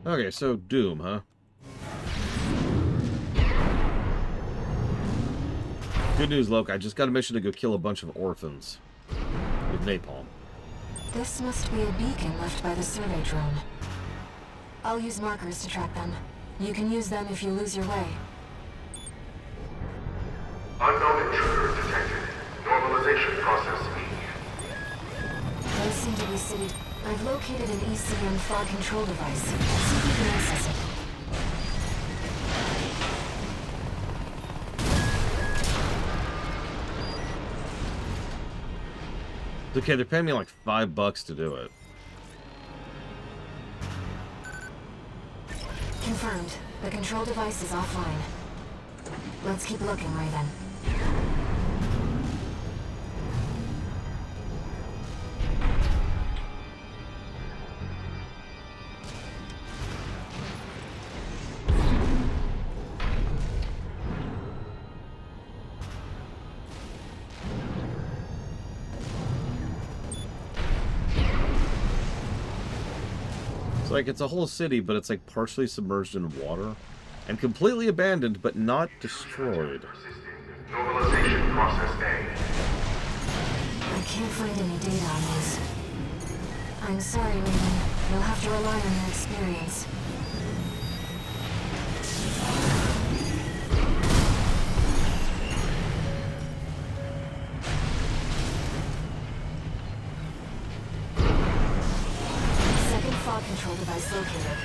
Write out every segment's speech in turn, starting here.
Okay, so Doom, huh? Good news, Loke. I just got a mission to go kill a bunch of orphans with napalm. This must be a beacon left by the survey drone. I'll use markers to track them. You can use them if you lose your way. Unknown intruder detected. Normalization process E. Those seem to be city. I've located an ECM fog control device. See if you can access it. Okay, they're paying me like $5 to do it. Confirmed. The control device is offline. Let's keep looking, Raven. Like, it's a whole city, but it's like partially submerged in water and completely abandoned, but not destroyed. Normalization process A. I can't find any data on these. I'm sorry, Raven. You'll have to rely on your experience. Control device located.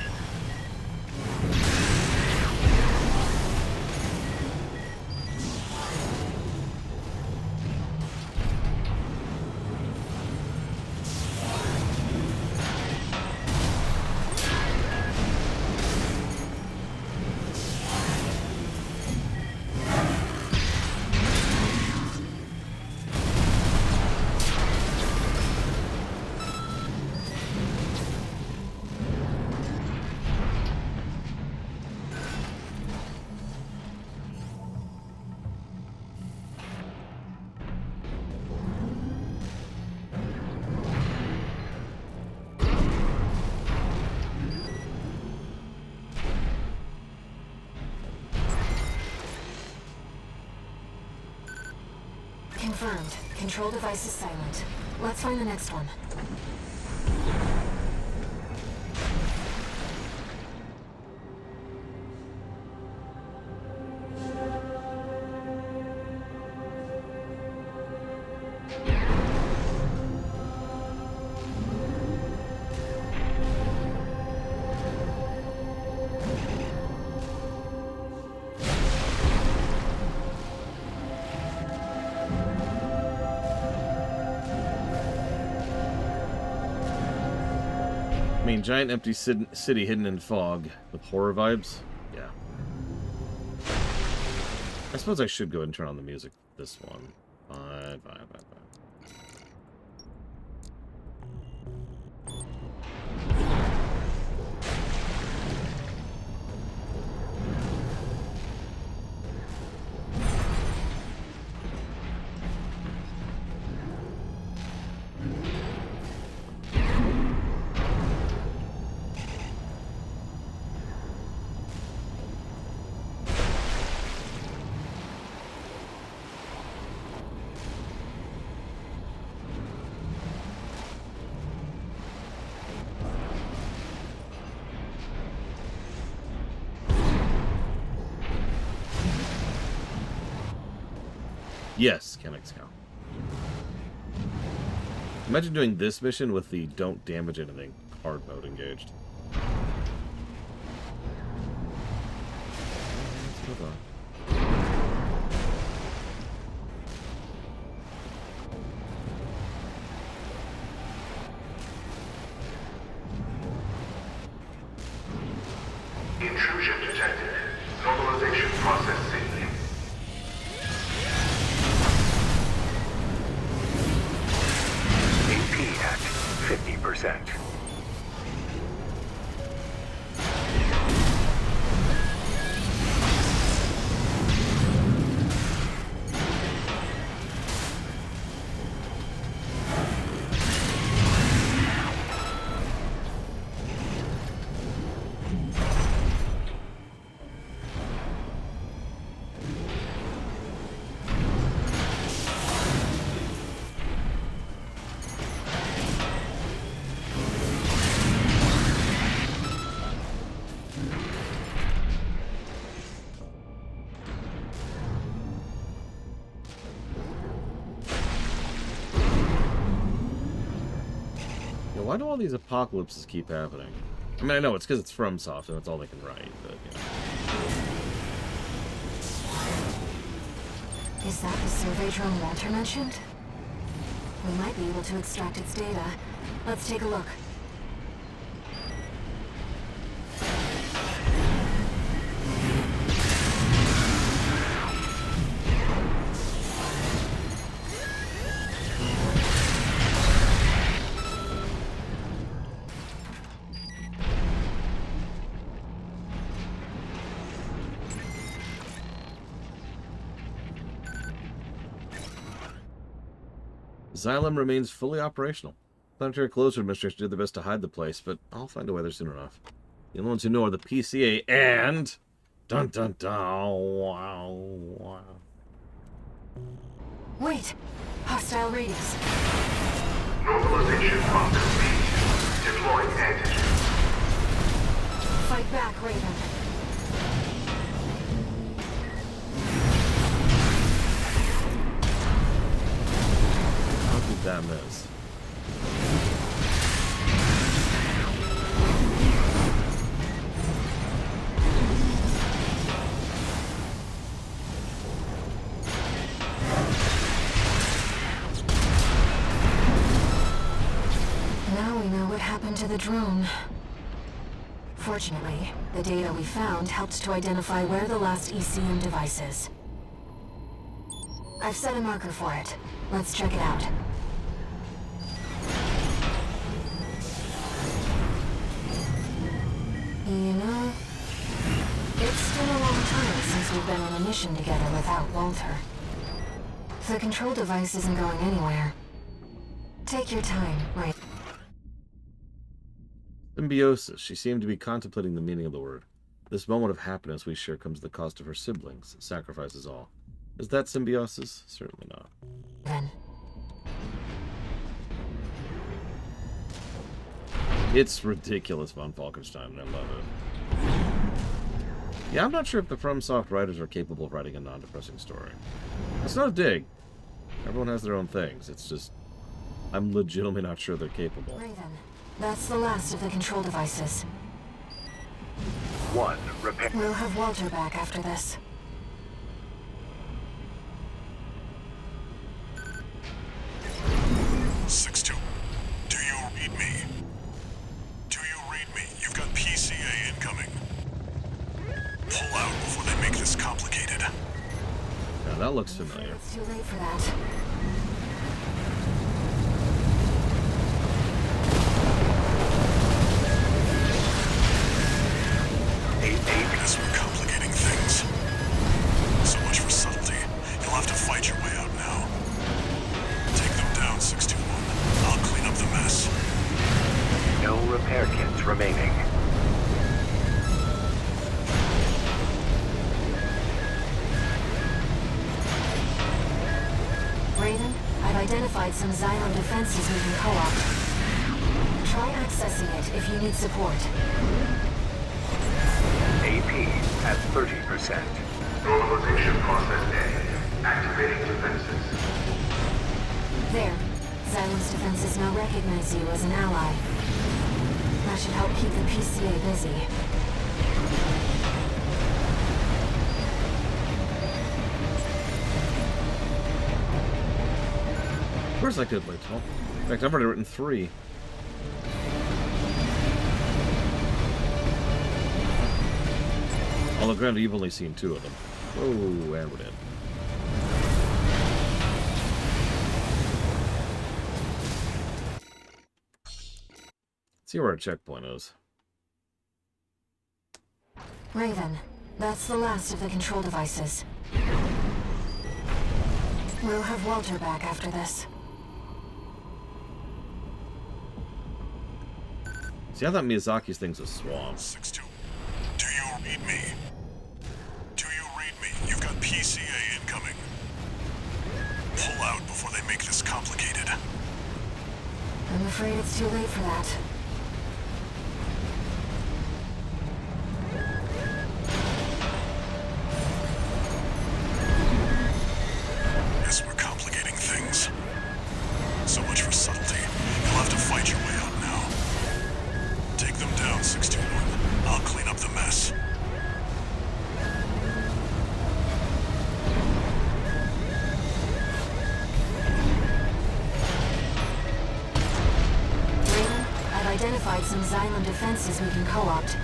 Confirmed. Control device is silent. Let's find the next one. I mean, giant empty city hidden in fog with horror vibes. Yeah. I suppose I should go ahead and turn on the music. This one. Bye. Yes, Kennex Cow. Imagine doing this mission with the don't damage anything hard mode engaged. Let's move on. Intrusion detected. Normalization process C. AP at 50%. why do all these apocalypses keep happening? I mean, I know it's because it's FromSoft and that's all they can write, but, you know. Is that the survey drone Walter mentioned? We might be able to extract its data. Let's take a look. Xylem remains fully operational. Planetary Closure Administration did their best to hide the place, but I'll find a way there soon enough. The only ones who know are the PCA and... Dun dun dun. Wow, wow. Wait! Hostile radius. Normalization must complete. Deploying antigen. Fight back, Raven. How did that miss? Now we know what happened to the drone. Fortunately, the data we found helped to identify where the last ECM device is. I've set a marker for it. Let's check it out. You know, it's been a long time since we've been on a mission together without Walter. The control device isn't going anywhere. Take your time, right? Symbiosis. She seemed to be contemplating the meaning of the word. This moment of happiness we share comes at the cost of her siblings. Sacrifices all. Is that symbiosis? Certainly not. Then. It's ridiculous von Falkenstein, and I love it. Yeah, I'm not sure if the FromSoft writers are capable of writing a non-depressing story. It's not a dig. Everyone has their own things. It's just... I'm legitimately not sure they're capable. Raven, that's the last of the control devices. 1. Repair. We'll have Walter back after this. Six-2. Do you read me? Do you read me? You've got PCA incoming. Pull out before they make this complicated. Now that looks familiar. It's too late for that. As we're complicating things. So much for subtlety. You'll have to fight your way out now. Take them down, 621. I'll clean up the mess. No repair kits remaining. Raven, I've identified some Xylem defenses we can co-opt. Try accessing it if you need support. AP at 30%. Normalization process A. Activating defenses. There. Xylem's defenses now recognize you as an ally. That should help keep the PCA busy. Of course I could wait. Well, in fact, I've already written 3. Although, granted, you've only seen 2 of them. Oh, and we're dead. Let's see where our checkpoint is. Raven, that's the last of the control devices. We'll have Walter back after this. See, I thought Miyazaki's thing's a swamp. 6-2. Do you read me? Do you read me? You've got PCA incoming. Pull out before they make this complicated. I'm afraid it's too late for that. Yes, we're complicating things. So much for subtlety. You'll have to fight your way out now. Xylem defenses we can co-opt.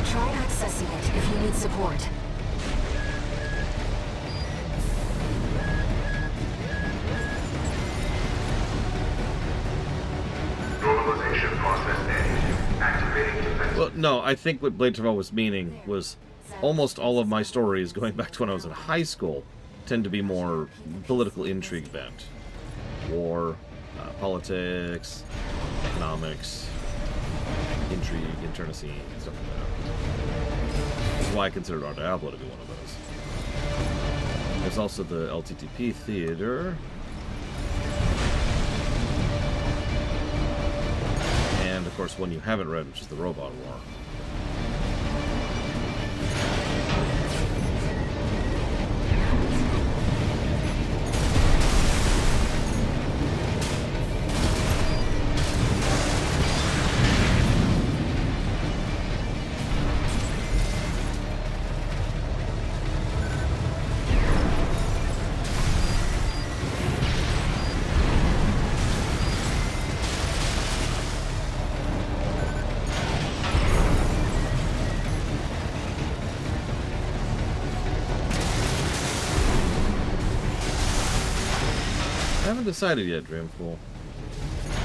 Try accessing it if you need support. Normalization process A. Activating defense. Well, no, I think what Blade Travell was meaning was almost all of my stories going back to when I was in high school tend to be more political intrigue bent. War, politics, economics, intrigue, internecine, stuff like that. That's why I considered Our Diablo to be one of those. There's also the LTTP Theater. And, of course, one you haven't read, which is the Robot War. I haven't decided yet, Dreampool.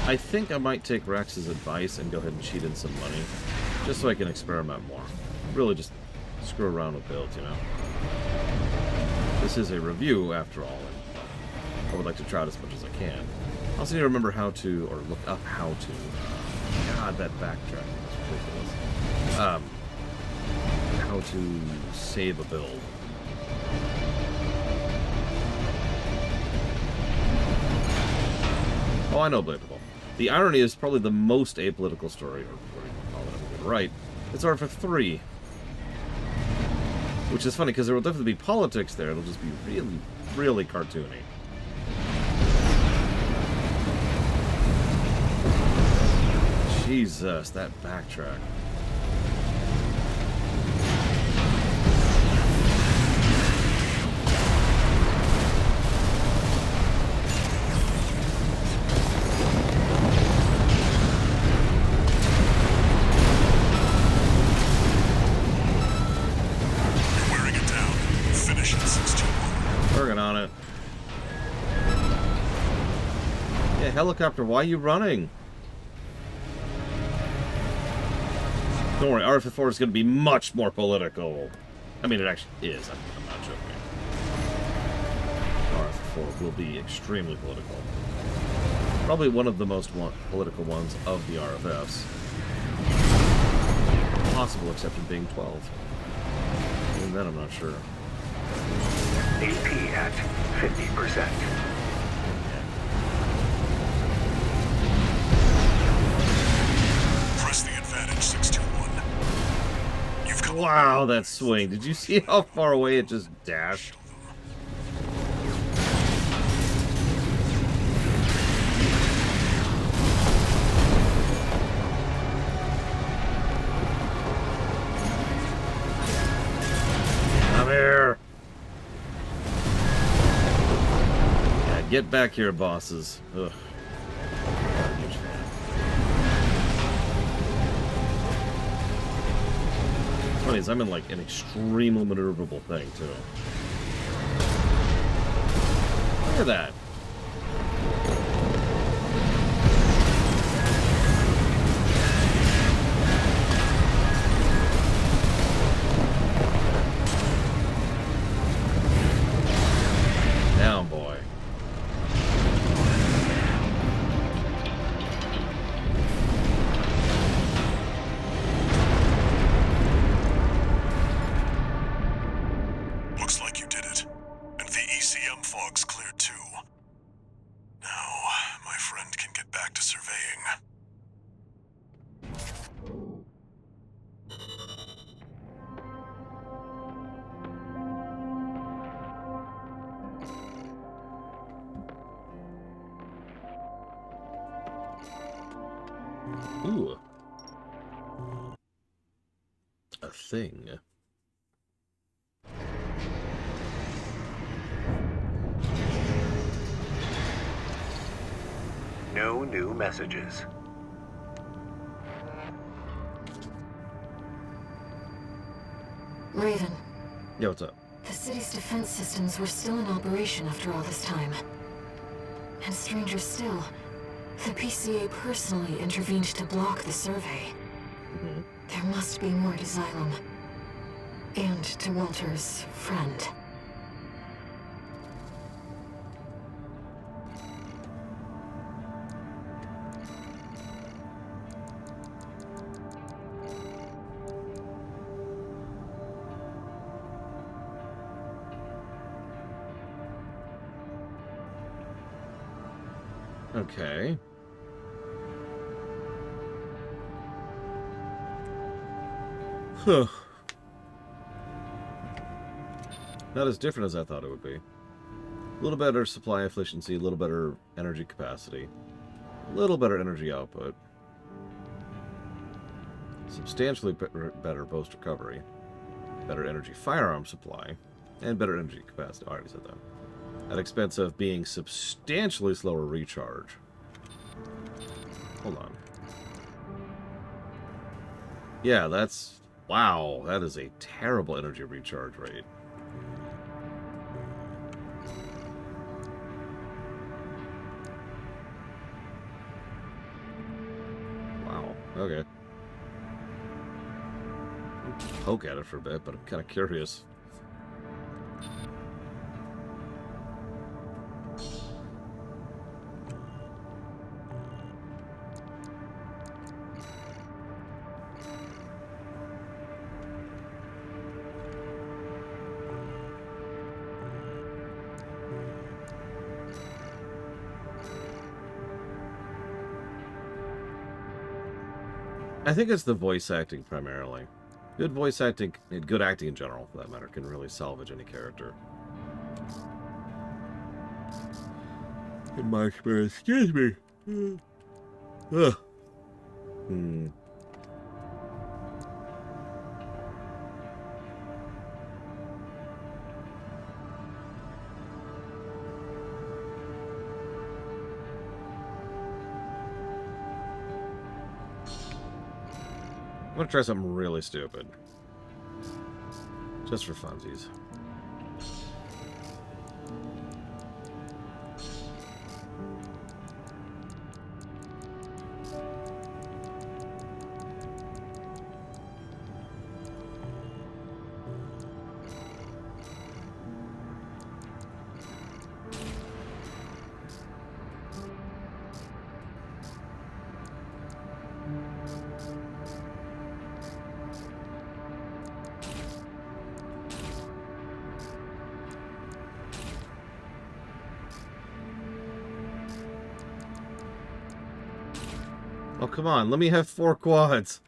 I think I might take Rax's advice and go ahead and cheat in some money, just so I can experiment more. Really just screw around with builds, you know? This is a review, after all, and I would like to try it as much as I can. I also need to remember how to, or look up how to, God, that backtracking is ridiculous. How to save a build. Oh, I know Bladable. The irony is probably the most apolitical story, or whatever you want to call it, right? It's RF3. Which is funny, because there will definitely be politics there. It'll just be really, really cartoony. Jesus, that backtrack. Helicopter, why are you running? Don't worry, RF4 is going to be much more political. I mean, it actually is. I'm not joking. RF4 will be extremely political. Probably one of the most political ones of the RFFs. Possible exception being 12. Even then, I'm not sure. AP at 50%. Wow, that swing. Did you see how far away it just dashed? Come here. Yeah, get back here, bosses. Ugh. Funny is I'm in like an extremely maneuverable thing too. Look at that. Down, boy. Ooh. A thing. No new messages. Raven, Yeah, what's up? the city's defense systems were still in operation after all this time. And stranger still, the PCA personally intervened to block the survey. Mm-hmm. There must be more to Xylem. And to Walter's friend. Okay. Huh. Not as different as I thought it would be. A little better supply efficiency, a little better energy capacity, a little better energy output, substantially better post recovery, better energy firearm supply, and better energy capacity. I already said that. At expense of being substantially slower recharge. Hold on. Yeah, that's... Wow, that is a terrible energy recharge rate. Wow, okay. I'll poke at it for a bit, but I'm kind of curious. I think it's the voice acting primarily. Good voice acting, and good acting in general, for that matter, can really salvage any character. In my experience, excuse me. Ugh. I'm gonna try something really stupid. Just for funsies. Oh, come on. Let me have 4 quads.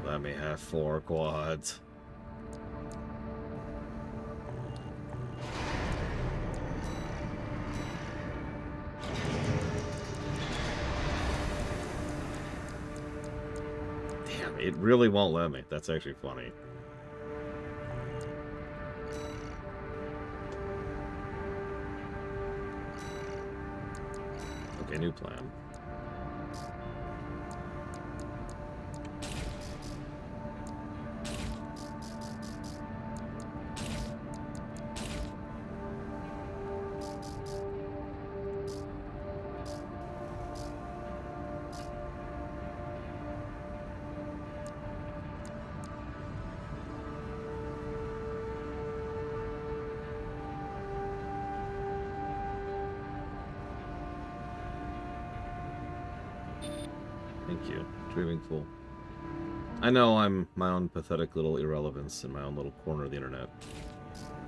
Let me have 4 quads. Damn, it really won't let me. That's actually funny. Okay, new plan. Thank you, Dreaming Fool. I know I'm my own pathetic little irrelevance in my own little corner of the internet.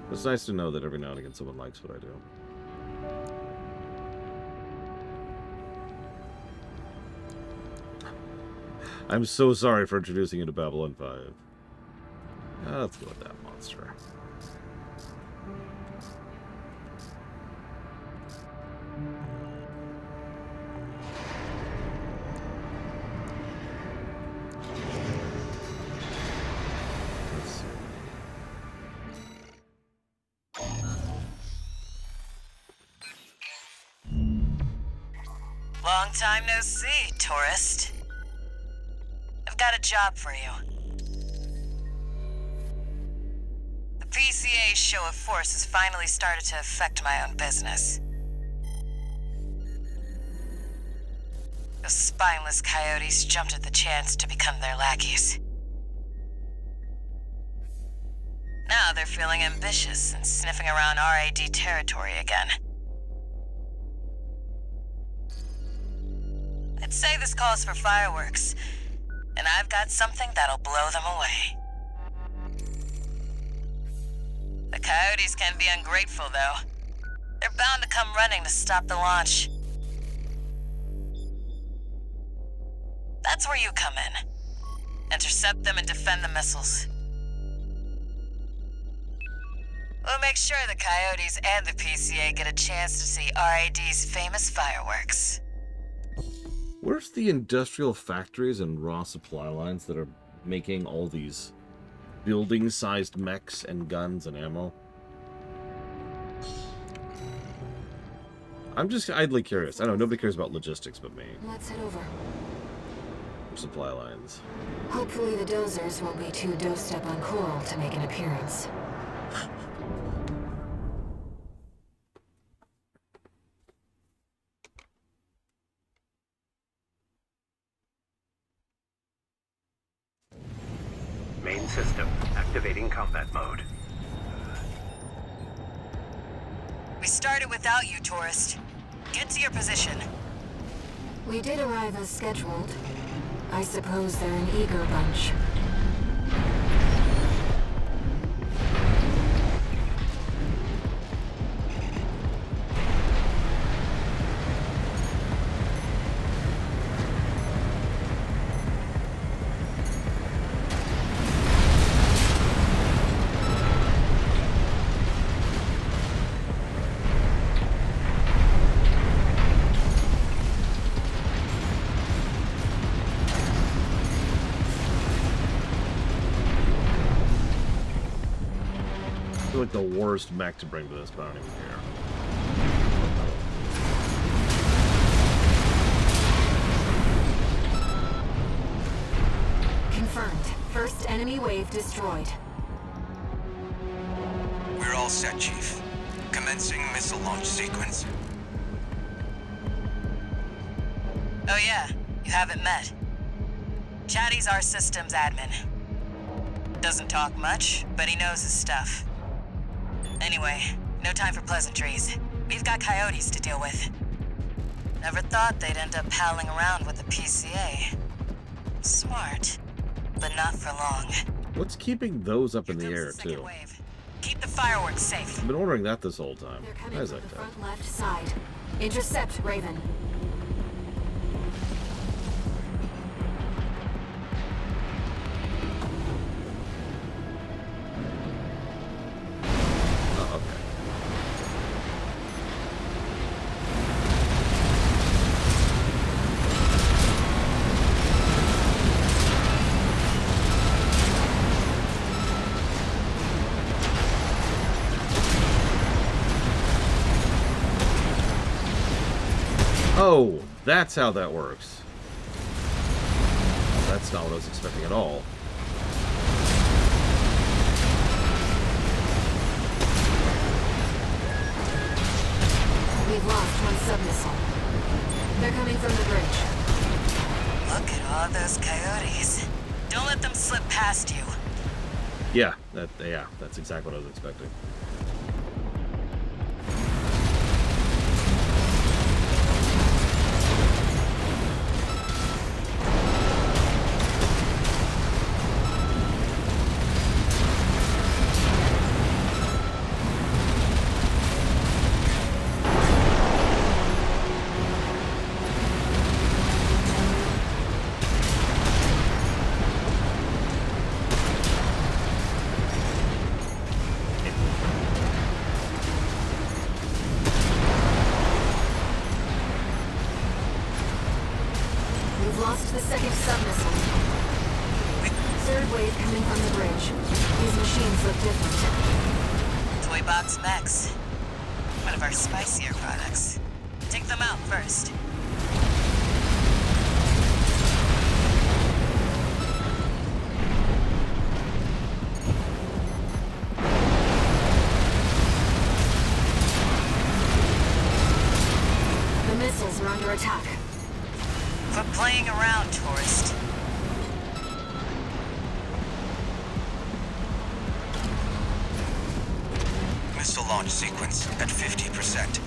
But it's nice to know that every now and again someone likes what I do. I'm so sorry for introducing you to Babylon 5. Let's go with that monster. Long time no see, tourist. I've got a job for you. PCA's show of force has finally started to affect my own business. Those spineless coyotes jumped at the chance to become their lackeys. Now they're feeling ambitious and sniffing around RAD territory again. I'd say this calls for fireworks, and I've got something that'll blow them away. The coyotes can be ungrateful, though. They're bound to come running to stop the launch. That's where you come in. Intercept them and defend the missiles. We'll make sure the coyotes and the PCA get a chance to see RAD's famous fireworks. Where's the industrial factories and raw supply lines that are making all these building-sized mechs and guns and ammo? I'm just idly curious. I know nobody cares about logistics but me. Let's head over. Supply lines. Hopefully the dozers won't be too dosed up on coral to make an appearance. Main system activating combat mode. We started without you, tourist. Get to your position. We did arrive as scheduled. I suppose they're an eager bunch. I feel like the worst mech to bring to this, but I don't even care. Confirmed. First enemy wave destroyed. We're all set, Chief. Commencing missile launch sequence. Oh yeah, you haven't met. Chatty's our systems admin. Doesn't talk much, but he knows his stuff. Anyway, no time for pleasantries. We've got coyotes to deal with. Never thought they'd end up palling around with the PCA. Smart, but not for long. What's keeping those up in the Here air, comes the second too? wave. Keep the fireworks safe. I've been ordering that this whole time. They're coming How's from that the go? front left side. Intercept, Raven. Oh, okay. Oh, that's how that works. That's not what I was expecting at all. We've lost one submissile. They're coming from the bridge. Look at all those coyotes. Don't let them slip past you. Yeah, that's exactly what I was expecting. We've lost the second submissile. Third wave coming from the bridge. These machines look different. Toy Box Max. One of our spicier products. Take them out first. missile launch sequence at 50%.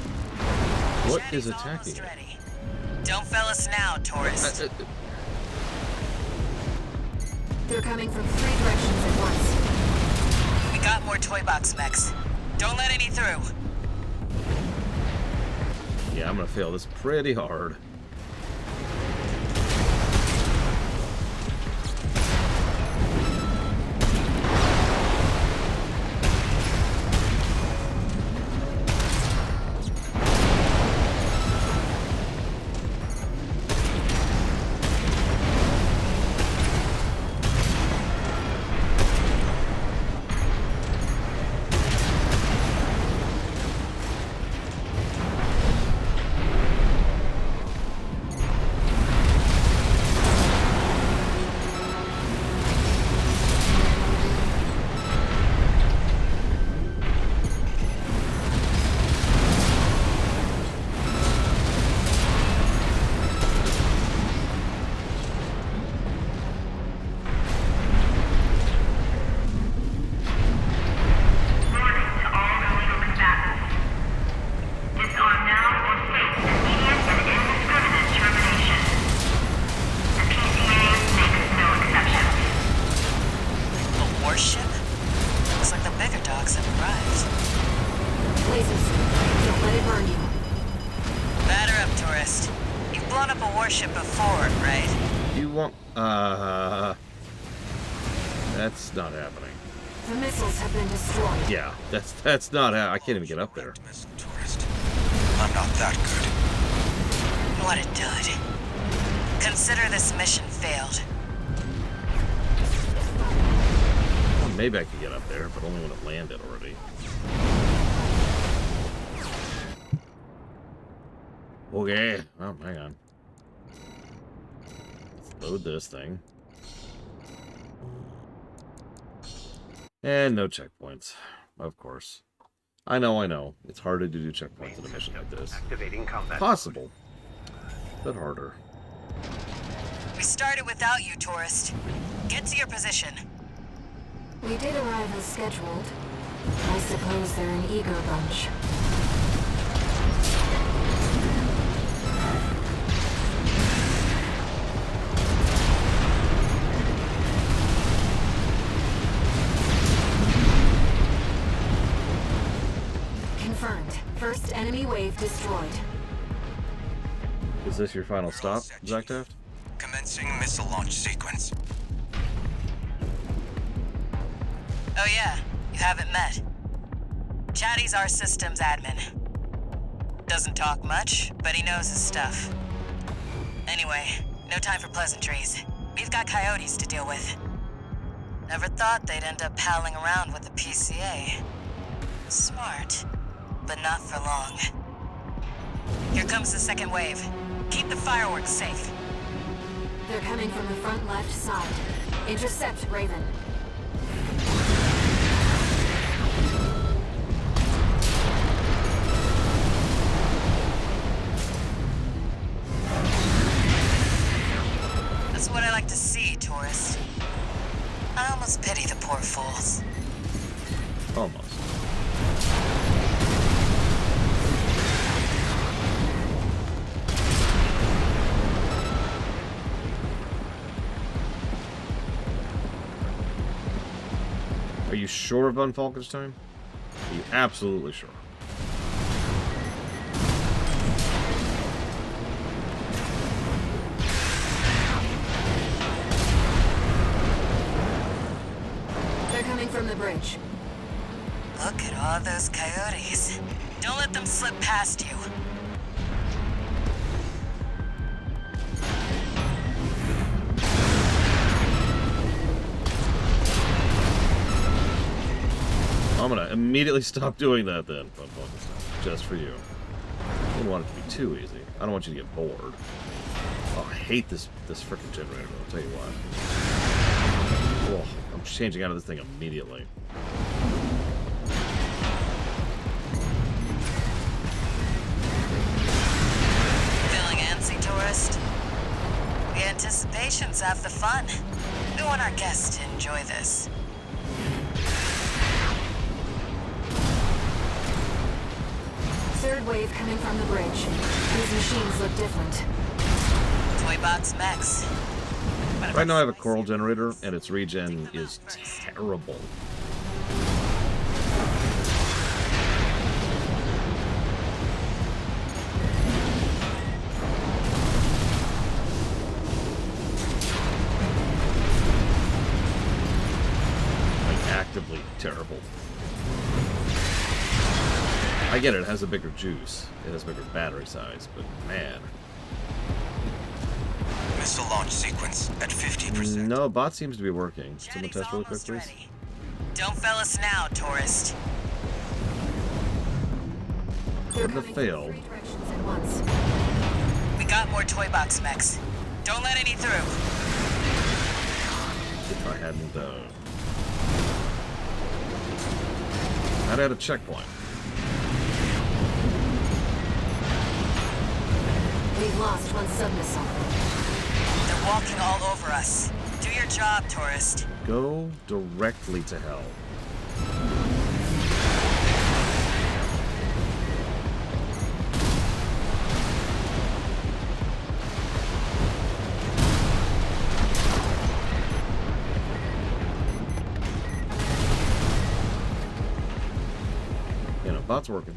What Chatty's is attacking almost it? ready. Don't fail us now, tourist. They're coming from 3 directions at once. We got more toy box mechs. Don't let any through. Yeah, I'm gonna fail this pretty hard. Warning to all illegal combatants. Disarm now or face immediate and indiscriminate termination. The PCA makes no exceptions. A warship? Looks like the bigger dogs have arrived. Lasers. Don't let it burn you. Batter up, tourist. You've blown up a warship before, right? You want... That's not happening. The missiles have been destroyed. Yeah, that's not I can't even get up there. Missile tourist. I'm not that good. What a dud. Consider this mission failed. Well, maybe I could get up there, but only when it landed already. Okay. Oh, hang on. Let's load this thing. And no checkpoints. Of course. I know. It's harder to do checkpoints in a mission like this. Activating combat. Possible. But harder. We started without you, tourist. Get to your position. We did arrive as scheduled. I suppose they're an eager bunch. Confirmed. First enemy wave destroyed. Is this your final stop, Zach Taft? Commencing missile launch sequence. Oh yeah, you haven't met. Chatty's our systems admin. Doesn't talk much, but he knows his stuff. Anyway, no time for pleasantries. We've got coyotes to deal with. Never thought they'd end up palling around with the PCA. Smart, but not for long. Here comes the second wave. Keep the fireworks safe. They're coming from the front left side. Intercept Raven. That's what I like to see, tourist. I almost pity the poor fools. Almost. Are you sure of Von Falkenstein? Are you absolutely sure? They're coming from the bridge. Look at all those coyotes. Don't let them slip past you. I'm gonna immediately stop doing that then, Von Falkenstein. Just for you. I don't want it to be too easy. I don't want you to get bored. Oh, I hate this frickin' generator, I'll tell you what. Oh, I'm changing out of this thing immediately. Feeling antsy, tourist? The anticipation's half the fun. We want our guests to enjoy this. third wave coming from the bridge. These machines look different. Toy box mechs. Right now I have a coral generator, and its regen is terrible. Like, actively terrible. I get it, it has a bigger juice. It has a bigger battery size, but man. Missile launch sequence at 50%. No, bot seems to be working. Someone Chatty's test really quick, almost please. ready. Don't fail us now, tourist. They're What the coming fail? from 3 directions at once. We got more toy box mechs. Don't let any through. If I hadn't, I'd had a checkpoint. We've lost one submissile. They're walking all over us. Do your job, tourist. Go directly to hell. You know, bot's working.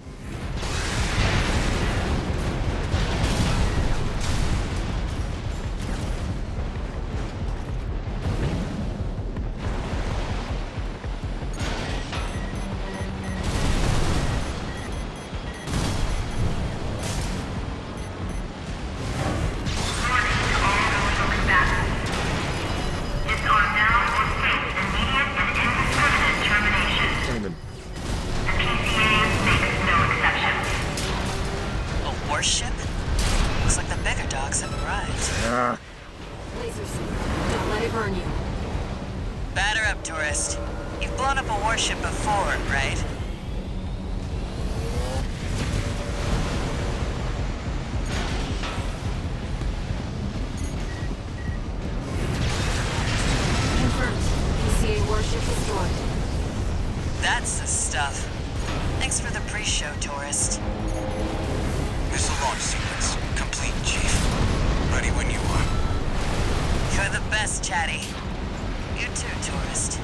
Disarm now or face immediate and indiscriminate termination. Don't even- The PCA makes no exceptions. A warship? Looks like the bigger dogs have arrived. Ah, Laser suit. Don't let it burn you. Batter up, tourist. You've blown up a warship before, right? Confirmed. PCA warship destroyed. That's the stuff. Thanks for the pre-show, tourist. Missile launch sequence complete, Chief. Ready when you are. You're the best, Chatty. You too, tourist.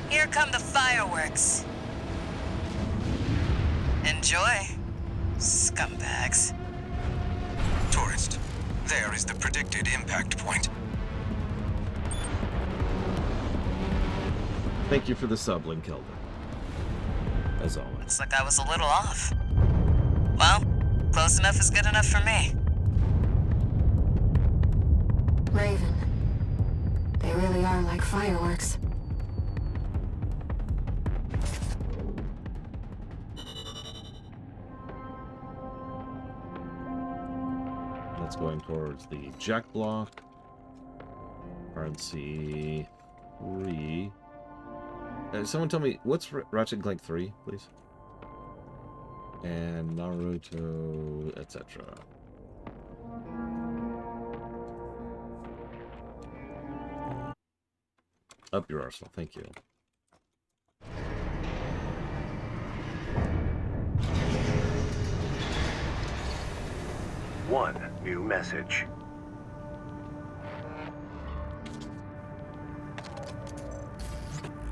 Here come the fireworks. Enjoy, scumbags. Tourist, there is the predicted impact point. thank you for the sub, Linkilda. As always. Looks like I was a little off. Well, close enough is good enough for me. Raven. They really are like fireworks. That's going towards the jack block. RNC 3. Someone tell me, what's Ratchet and Clank 3, please? And Naruto, etc. Up your arsenal, thank you. One new message.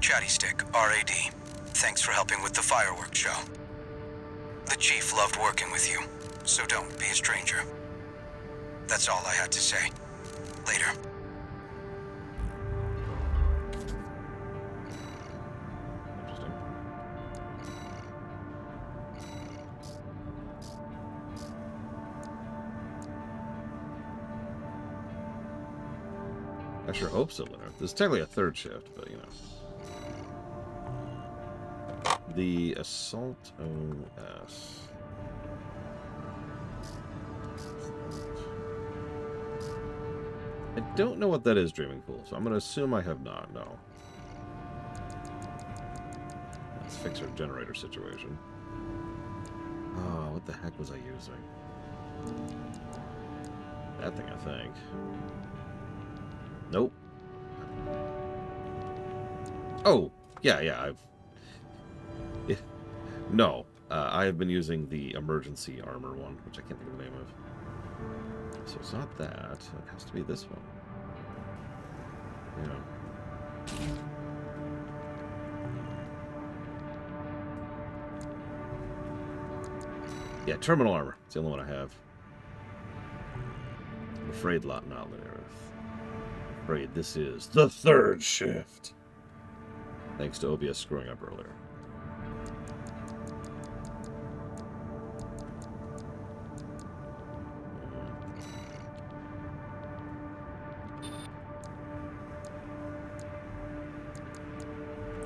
Chatty Stick, RAD. Thanks for helping with the fireworks show. The Chief loved working with you, so don't be a stranger. That's all I had to say. Later. Interesting. I sure hope so, Leonard. This is technically a third shift, but you know. The Assault OS. I don't know what that is, Dreaming Pool, so I'm going to assume I have not, no. Let's fix our generator situation. Oh, what the heck was I using? That thing, I think. Nope. Oh, yeah, I've... No. I have been using the emergency armor one, which I can't think of the name of. So it's not that. It has to be this one. Yeah. Yeah, terminal armor. It's the only one I have. I'm afraid Lot not Aerith. I'm afraid this is the third shift. Thanks to OBS screwing up earlier.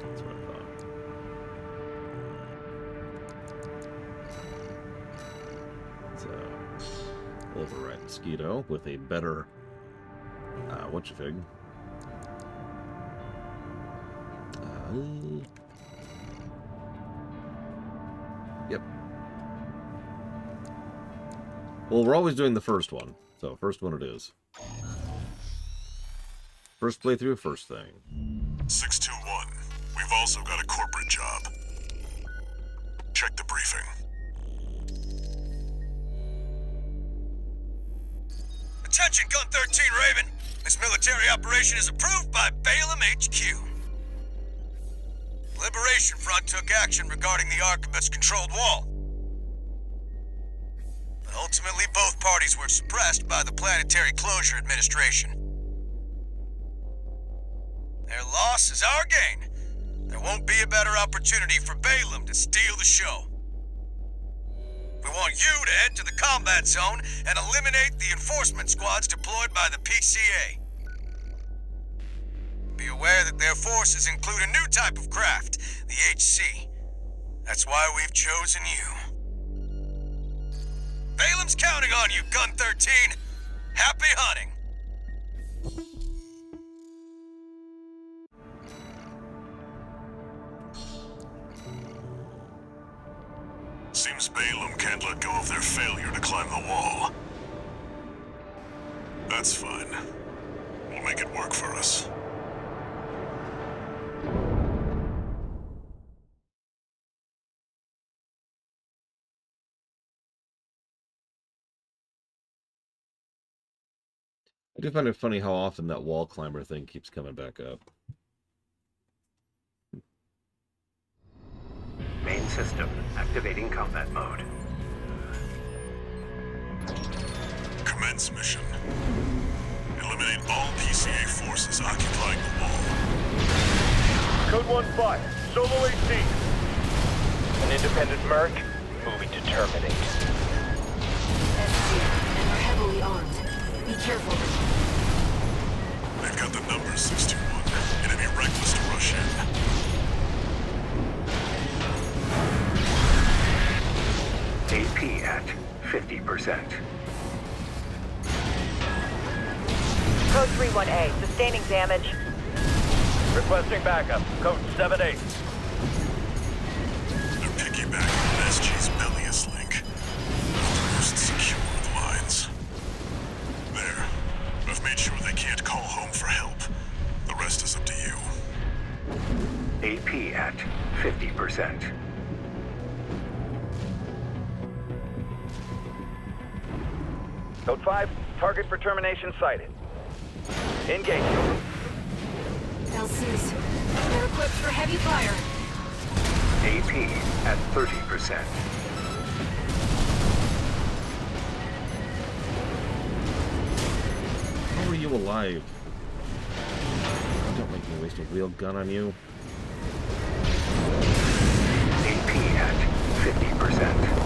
That's what I thought. Override Mosquito with a better whatcha-fig. Yep. Well, we're always doing the first one, so first one it is. First playthrough, first thing. 621. We've also got a corporate job. Check the briefing. Attention, Gun 13 Raven. This military operation is approved by Balaam HQ. Liberation Front took action regarding the Arquebus-controlled wall. But ultimately, both parties were suppressed by the Planetary Closure Administration. Their loss is our gain. There won't be a better opportunity for Balaam to steal the show. We want you to head to the combat zone and eliminate the enforcement squads deployed by the PCA. Be aware that their forces include a new type of craft, the HC. That's why we've chosen you. Balaam's counting on you, Gun 13. Happy hunting. Seems Balaam can't let go of their failure to climb the wall. That's fine. We'll make it work for us. I do find it funny how often that wall climber thing keeps coming back up. Main system activating combat mode. Commence mission. Eliminate all PCA forces occupying the wall. Code 1-5, solo AC. An independent merc, moving to terminate. SC, and we're heavily armed. Be careful. They've got the numbers, 621. It'd be reckless to rush in. AP at 50%. Code 31A, sustaining damage. Requesting backup. Code 7-8. They're piggybacking on SG's Bellius link. The most secure of the lines. There. I've made sure they can't call home for help. The rest is up to you. AP at 50%. Code 5, target for termination sighted. Engage. LCs, they're equipped for heavy fire. AP at 30%. How are you alive? Don't make me waste a real gun on you. AP at 50%.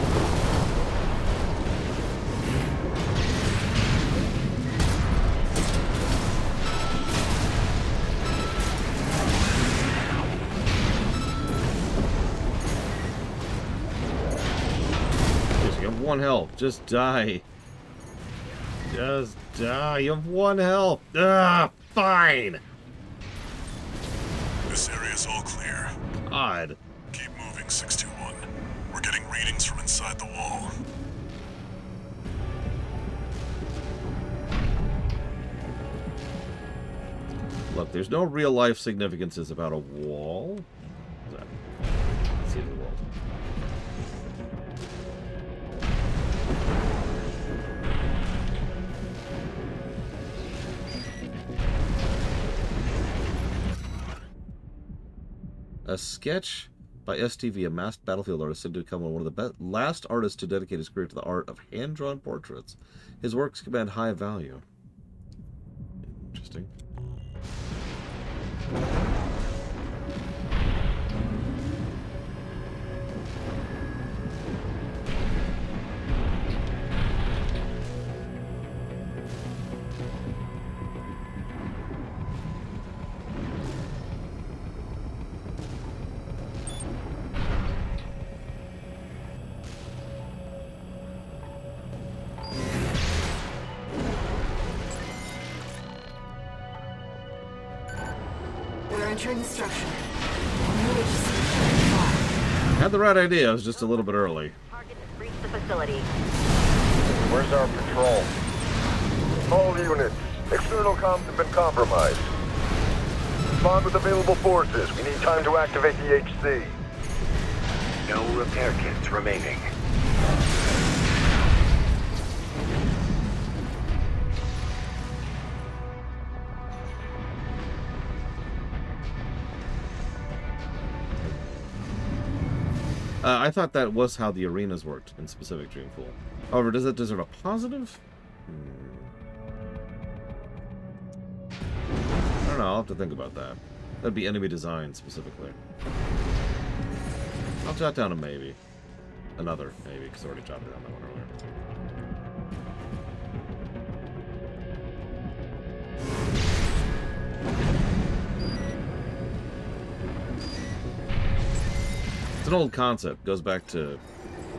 You have one health. Just die. Just die. You have one health. Ah, fine. This area's all clear. Odd. Keep moving, 621. We're getting readings from inside the wall. Look, there's no real life significances about a wall. What's that? Let's see the wall. A sketch by STV, a masked battlefield artist, said to become one of the last artists to dedicate his career to the art of hand-drawn portraits. His works command high value. Interesting. We're entering the structure. Had the right idea, I was just a little bit early. Target has reached the facility. Where's our patrol? All units. External comms have been compromised. Respond with available forces. We need time to activate the HC. No repair kits remaining. I thought that was how the arenas worked in specific Dreamfall. However, does it deserve a positive? I don't know, I'll have to think about that. That'd be enemy design specifically. I'll jot down a maybe. Another maybe, because I already jotted down that one earlier. It's an old concept. Goes back to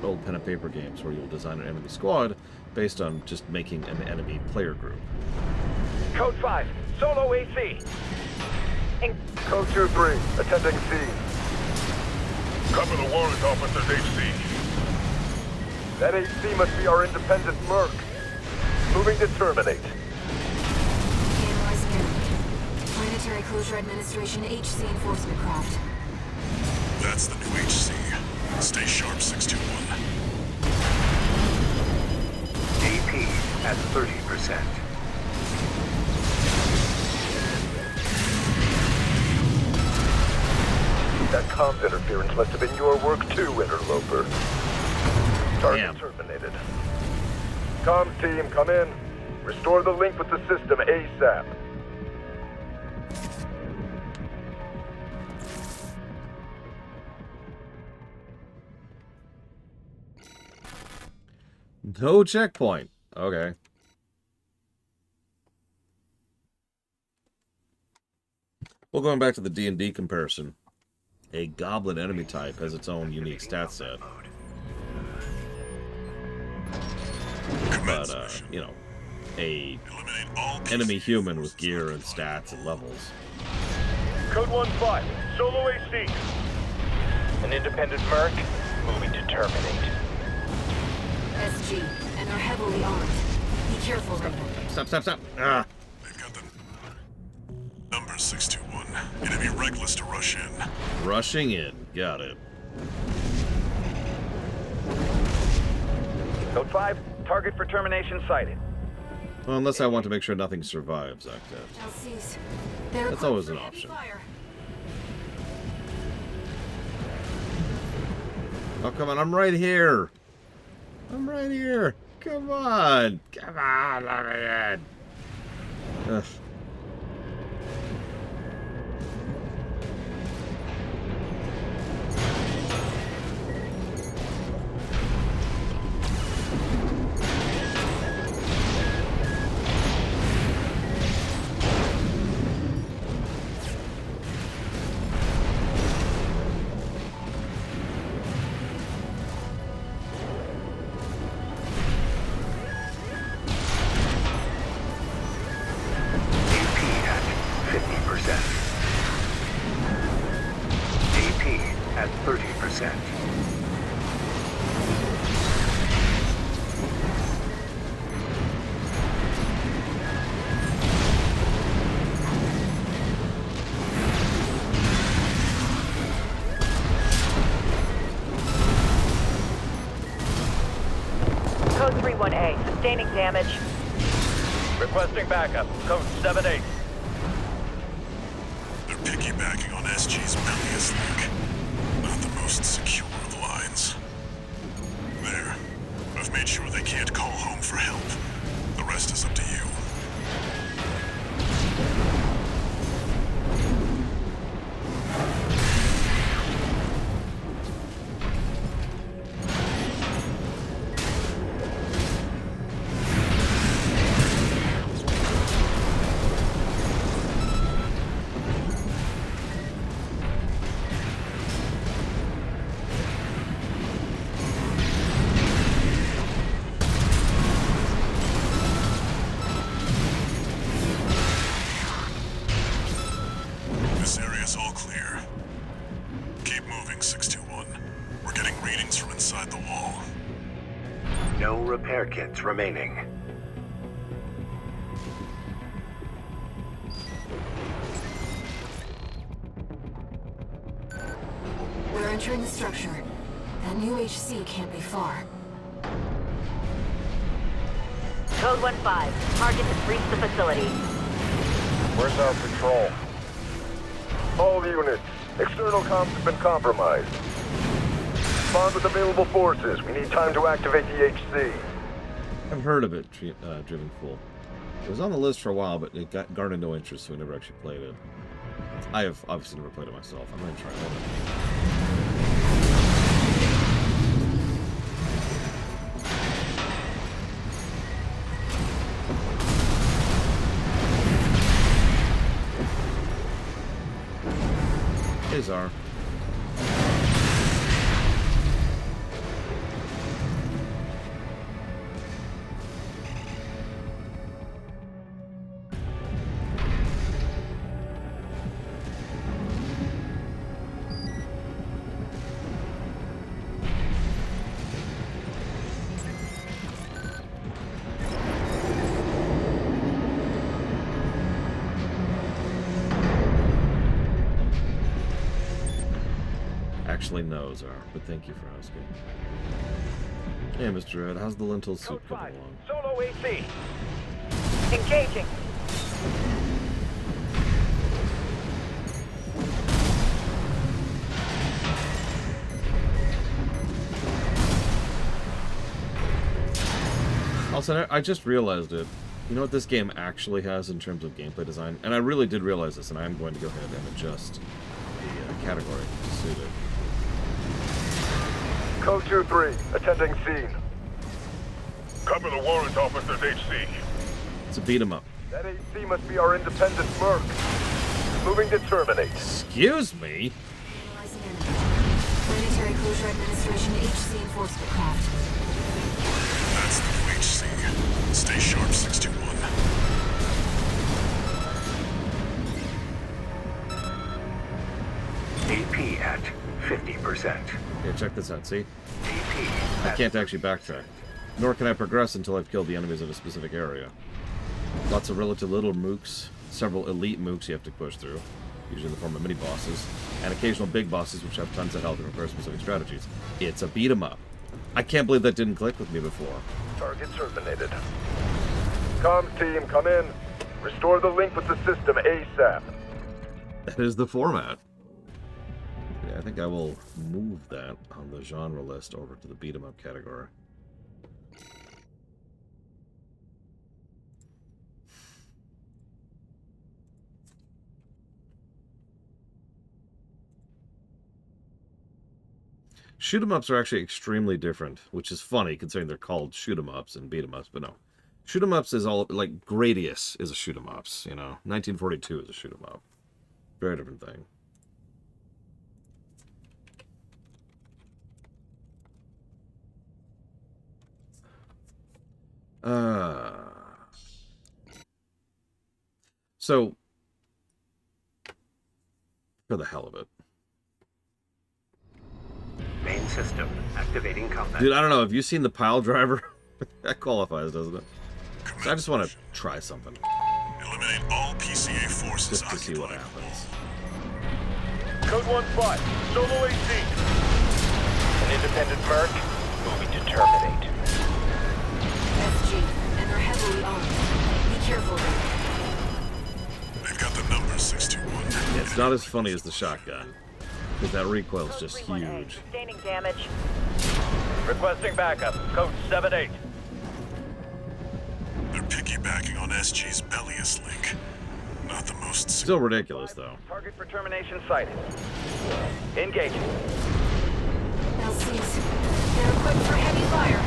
old pen and paper games where you'll design an enemy squad based on just making an enemy player group. Code 5, solo AC. Code 2-3, attending C. Cover the warrant officer's HC. That HC must be our independent Merc. Moving to terminate. Analyzing enemy. Planetary Closure Administration HC enforcement craft. That's the new HC. Stay sharp, 621. AP at 30%. That comms interference must have been your work too, Interloper. Target Damn. terminated. Comms team, come in. Restore the link with the system ASAP. No checkpoint. Okay. Well, going back to the D&D comparison, a goblin enemy type has its own unique stat set. But, you know, a enemy human with gear and stats and levels. Code 1-5, solo AC. An independent Merc, moving to terminate. SG, and are heavily armed. Be careful, Raven. Stop. Ah! They've got the number 621. It'd be reckless to rush in. Rushing in. Got it. Code 5, target for termination sighted. Well, unless I want to make sure nothing survives, Octet. LCs. They're That's always an equipped for option. heavy fire. Oh, come on. I'm right here. I'm right here. Come on. Come on, let me in. Ugh. at 30%. Code 31A, sustaining damage. Requesting backup. Code 7-8. They're picky piggybacking on SG's Malleus link. Not the most secure of lines. There. I've made sure they can't call home for help. The rest is up to you. This area's all clear. Keep moving, 621. We're getting readings from inside the wall. No repair kits remaining. We're entering the structure. That new HC can't be far. Code 1-5. Target has reached the facility. Where's our patrol? All units. External comms have been compromised. Respond with available forces. We need time to activate the HC. I've heard of it, Driven Fool. It was on the list for a while, but it garnered no interest, so we never actually played it. I have obviously never played it myself. I'm going to try it. Hey, Czar. Actually no, Czar, but thank you for asking. Hey, Mr. Ed, how's the lentil soup coming along? Solo AC. Engaging. Also, I just realized it. You know what this game actually has in terms of gameplay design? And I really did realize this, and I'm going to go ahead and adjust the category to suit it. Code 2-3. Attending scene. Cover the warrant officer's HC. It's a beat 'em up. That HC must be our independent Merc. Moving to terminate. Excuse me? Analyzing enemy. Planetary Closure Administration HC enforcement craft. That's the new HC. Stay sharp, 621. AP at 50%. Yeah, check this out, see? AP I at can't actually backtrack. Nor can I progress until I've killed the enemies in a specific area. Lots of relative little mooks, several elite mooks you have to push through, usually in the form of mini-bosses, and occasional big bosses which have tons of health and require specific strategies. It's a beat 'em up. I can't believe that didn't click with me before. Target terminated. Comms team, come in. Restore the link with the system ASAP. That is the format. Yeah, I think I will move that on the genre list over to the beat 'em up category. Shoot 'em ups are actually extremely different, which is funny considering they're called shoot 'em ups and beat 'em ups, but no. Shoot 'em ups is all like Gradius is a shoot 'em ups, you know. 1942 is a shoot 'em up. Very different thing. So, for the hell of it. main system activating combat. Dude, I don't know. Have you seen the pile driver? That qualifies, doesn't it? So I just want to try something. Eliminate all PCA forces Just to see what happens. Code 1-5. Solo AC. An independent Merc. Moving to terminate. SG, and they're heavily armed. Be careful, though. They've got the numbers, 621. Yes, It's not as funny as the shotgun. Because that recoil is just huge. Sustaining damage. Requesting backup. Code 7-8. They're piggybacking on SG's Bellius link. Not the most... Still ridiculous, though. Target for termination sighted. Engaging. LCs. They're equipped for heavy fire.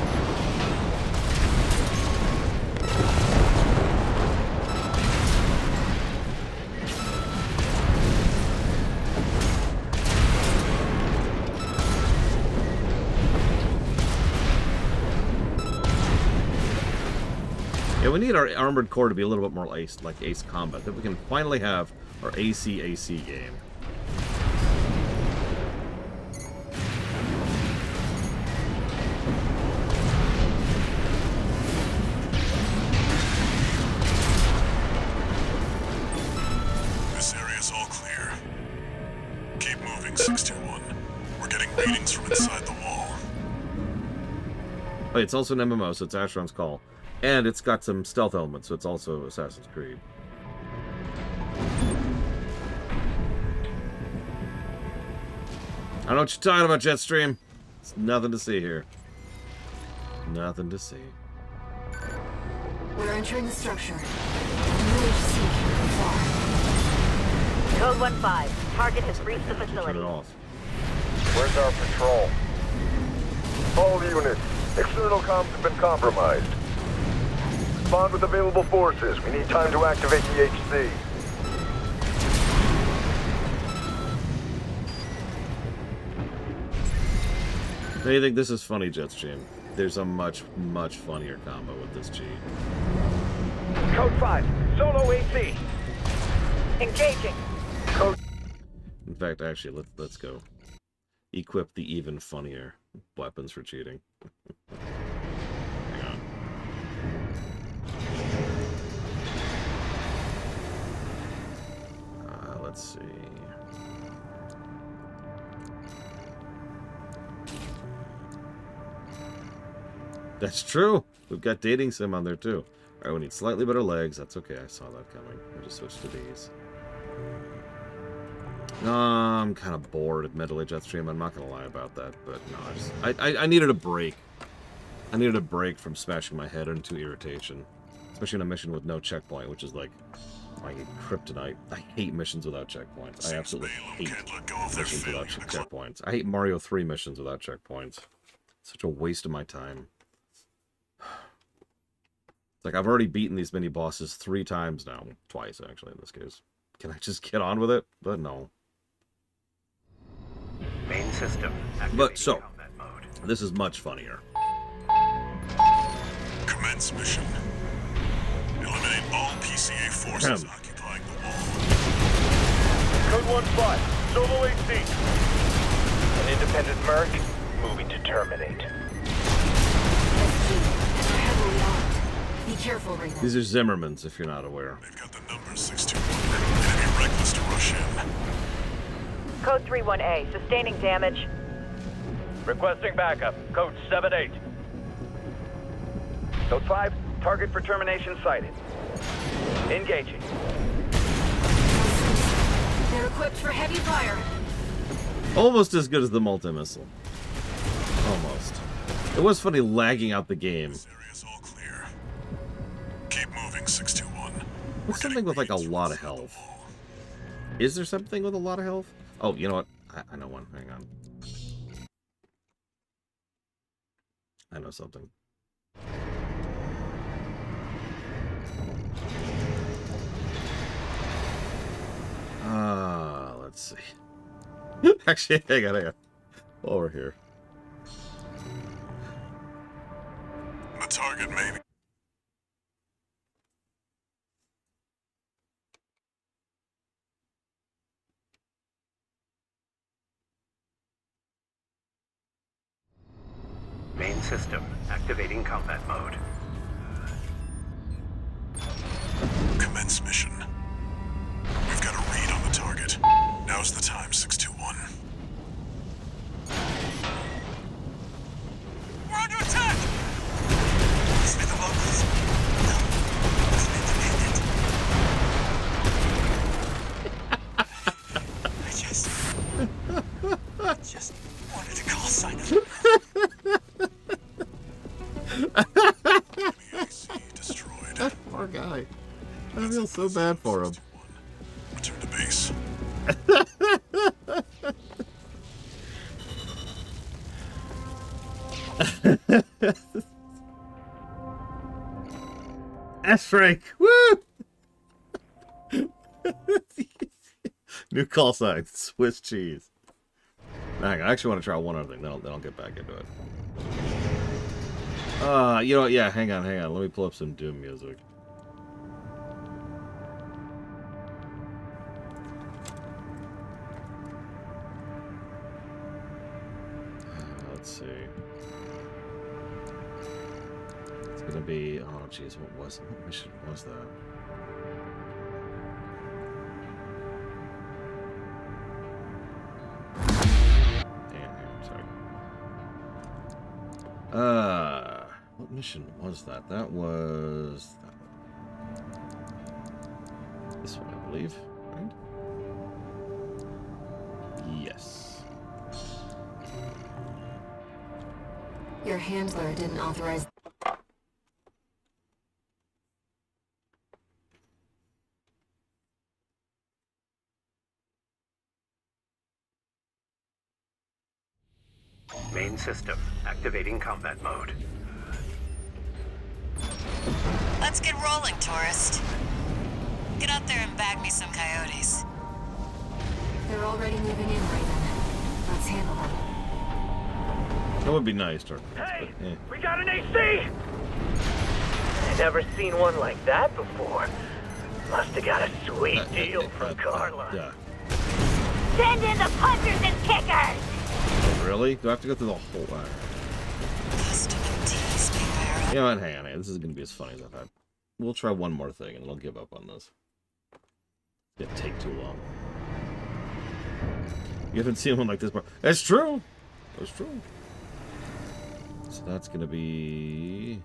Yeah, we need our Armored Core to be a little bit more like Ace Combat, that we can finally have our AC game. This area's all clear. Keep moving, 621. We're getting readings from inside the wall. Oh, it's also an MMO, so it's Asheron's Call. And it's got some stealth elements, so it's also Assassin's Creed. I don't know what you're talking about, Jetstream. It's nothing to see here. Nothing to see. We're entering the structure. UHC can't be far. Code 1-5. Target has reached the Turn facility. it off. Where's our patrol? All units. External comms have been compromised. Respond with available forces. We need time to activate the HC. Do you think this is funny, Jetstream? There's a much, much funnier combo with this cheat. Code 5. Solo AC. Engaging. In fact, actually, let's go. Equip the even funnier weapons for cheating. Hang on. Let's see. That's true. We've got dating sim on there too. Alright, we need slightly better legs. That's okay. I saw that coming. We'll just switch to these. I'm kind of bored, admittedly, Jetstream. I'm not going to lie about that, but no, I needed a break. I needed a break from smashing my head into irritation. Especially in a mission with no checkpoint, which is like my kryptonite. I hate missions without checkpoints. I absolutely hate missions without checkpoints. I hate Mario 3 missions without checkpoints. Such a waste of my time. It's like I've already beaten these mini bosses 3 times now. Twice, actually, in this case. Can I just get on with it? But no. Main system. But so, this is much funnier. Commence mission. Eliminate all PCA forces occupying the wall. Code 1-5. Solo AC. An independent merc moving to terminate. SG. They're heavily armed. Be careful, Raven. These are Zimmermans, if you're not aware. They've got the numbers 621. Enemy reckless to rush in. Code 3-1A. Sustaining damage. Requesting backup. Code 7-8. Code 5. Target for termination sighted. Engaging. They're equipped for heavy fire. Almost as good as the multi-missile. Almost. It was funny lagging out the game. This area's all clear. Keep moving, 621. What's something with like a lot of health? Is there something with a lot of health? Oh, you know what? I know one. Hang on. I know something. Let's see. Actually, hang on. While we're here. The target, maybe. Main system. Activating combat mode. Commence mission. We've got a read on the target. Now's the time, 621. We're under attack! Listen to the vocals. No, listen to the so bad for him. Return to base. S-Rank! Woo! New call sign, Swiss cheese. Hang on, I actually want to try one other thing, then I'll get back into it. You know what, yeah, hang on. Let me pull up some Doom music. Let's see. It's gonna be, oh jeez, what mission was that? What mission was that? That was this one, I believe, right? Yes. Your handler didn't authorize. Main system activating combat mode. Let's get rolling, tourist. Get out there and bag me some coyotes. They're already moving in, Raven. Let's handle them. That would be nice, Dark. Hey, but, we got an AC! Never seen one like that before. Must have got a sweet deal from Carla. Yeah. Send in the punchers and kickers! Really? Do I have to go through the whole line? You know what? Hang on. This is going to be as funny as I've had. We'll try one more thing, and I'll give up on this. It'll take too long. You haven't seen one like this before. That's true! That's true. So that's going to be...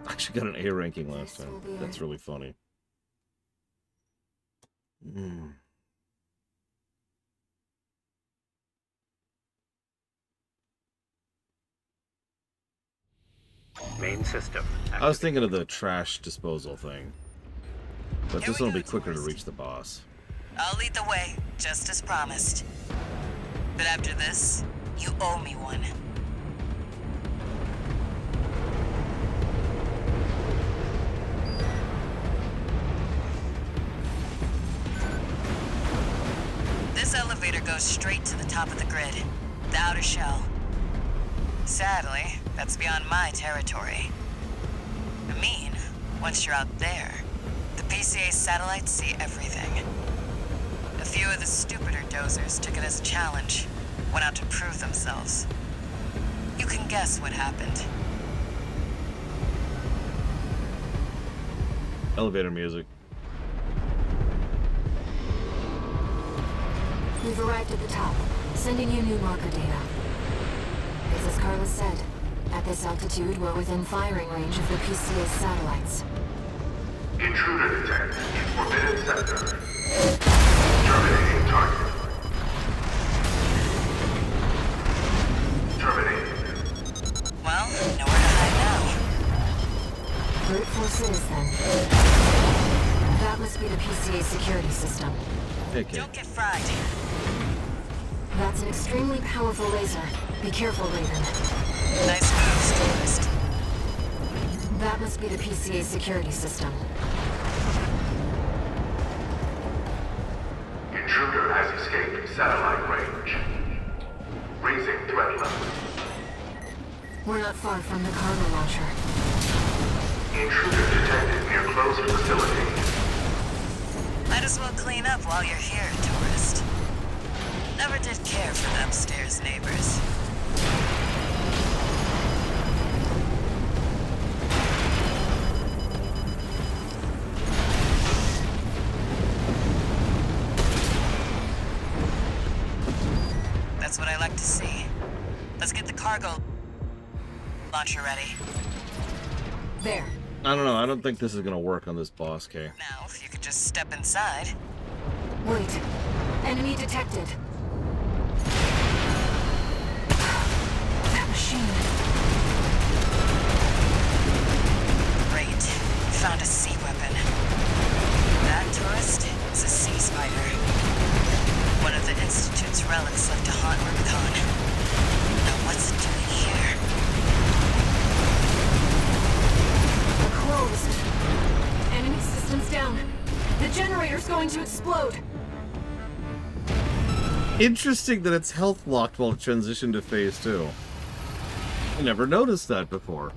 I actually got an A ranking last time. That's really funny. Main system. I was thinking of the trash disposal thing. But this one will be quicker to reach the boss. I'll lead the way, just as promised. But after this, you owe me one. This elevator goes straight to the top of the grid, the outer shell. Sadly, that's beyond my territory. I mean, once you're out there, the PCA satellites see everything. A few of the stupider dozers took it as a challenge, went out to prove themselves. You can guess what happened. Elevator music. We've arrived at the top, sending you new marker data. It's as Carla said. At this altitude, we're within firing range of the PCA satellites. Intruder detected in forbidden sector. Terminating target. Terminating. Well, nowhere to hide now. Brute force it is then. That must be the PCA security system. Okay. Don't get fried. That's an extremely powerful laser. Be careful, Raven. Nice moves, tourist. That must be the PCA security system. Intruder has escaped satellite range. Raising threat level. We're not far from the cargo launcher. Intruder detected near closed facility. Might as well clean up while you're here, tourist. Never did care for the upstairs neighbors. That's what I like to see. Let's get the cargo launcher ready. There. I don't know. I don't think this is going to work on this boss, Kay. Now, if you could just step inside. Wait. Enemy detected. That machine. Great. found a sea weapon. That tourist is a sea spider. One of the Institute's relics left to haunt Rubicon. Now what's it doing here? We're closed. Enemy systems down. The generator's going to explode. Interesting that it's health locked while it transitioned to phase 2. I never noticed that before.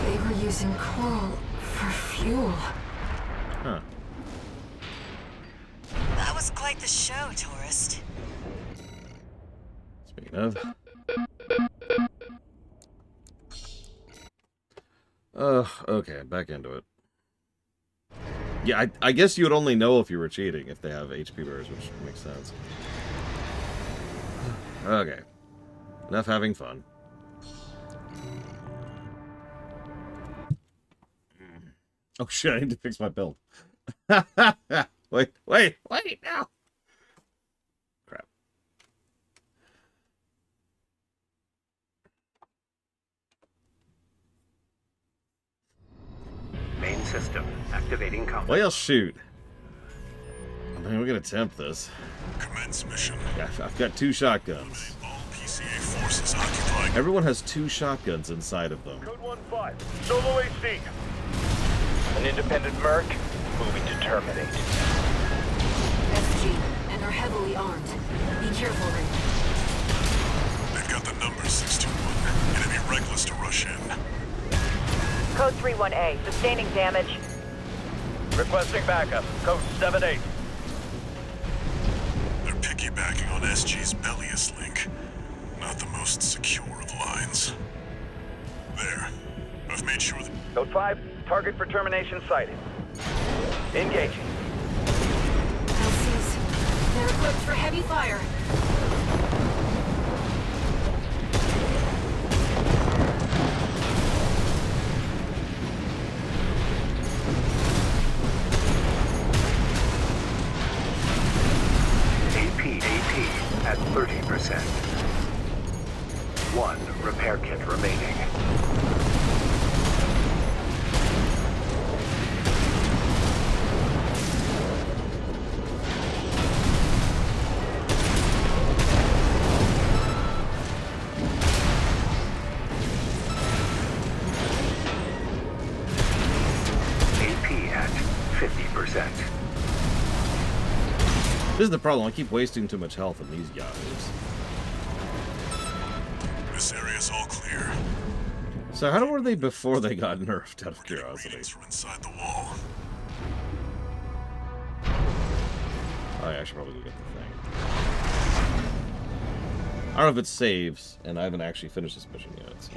They were using coral for fuel. Huh. That was quite the show, tourist. Speaking of. Okay, back into it. Yeah, I guess you would only know if you were cheating if they have HP bars, which makes sense. Okay. Enough having fun. Oh shit, I need to fix my build. Wait, now! Crap. Main system activating combat. Well, shoot. I mean, we're gonna attempt this. Commence mission. Yeah, I've got 2 shotguns. All PCA forces occupied. Everyone has 2 shotguns inside of them. Code 1-5. Solo AC. An independent merc moving to terminate. SG, and are heavily armed. Be careful, Ray. They've got the number 621. It'd be reckless to rush in. Code 31A, sustaining damage. Requesting backup. Code 7-8. They're piggybacking on SG's Bellius link. Not the most secure of lines. There. I've made sure that... Code 5, target for termination sighted. Engaging. LCs. They're equipped for heavy fire. AP at 30%. 1 repair kit remaining. AP at 50%. This is the problem. I keep wasting too much health on these guys. This area's all clear. So how were they before they got nerfed, out of curiosity? Readings from inside the wall. Oh yeah, I should probably go get the thing. I don't know if it saves, and I haven't actually finished this mission yet, so...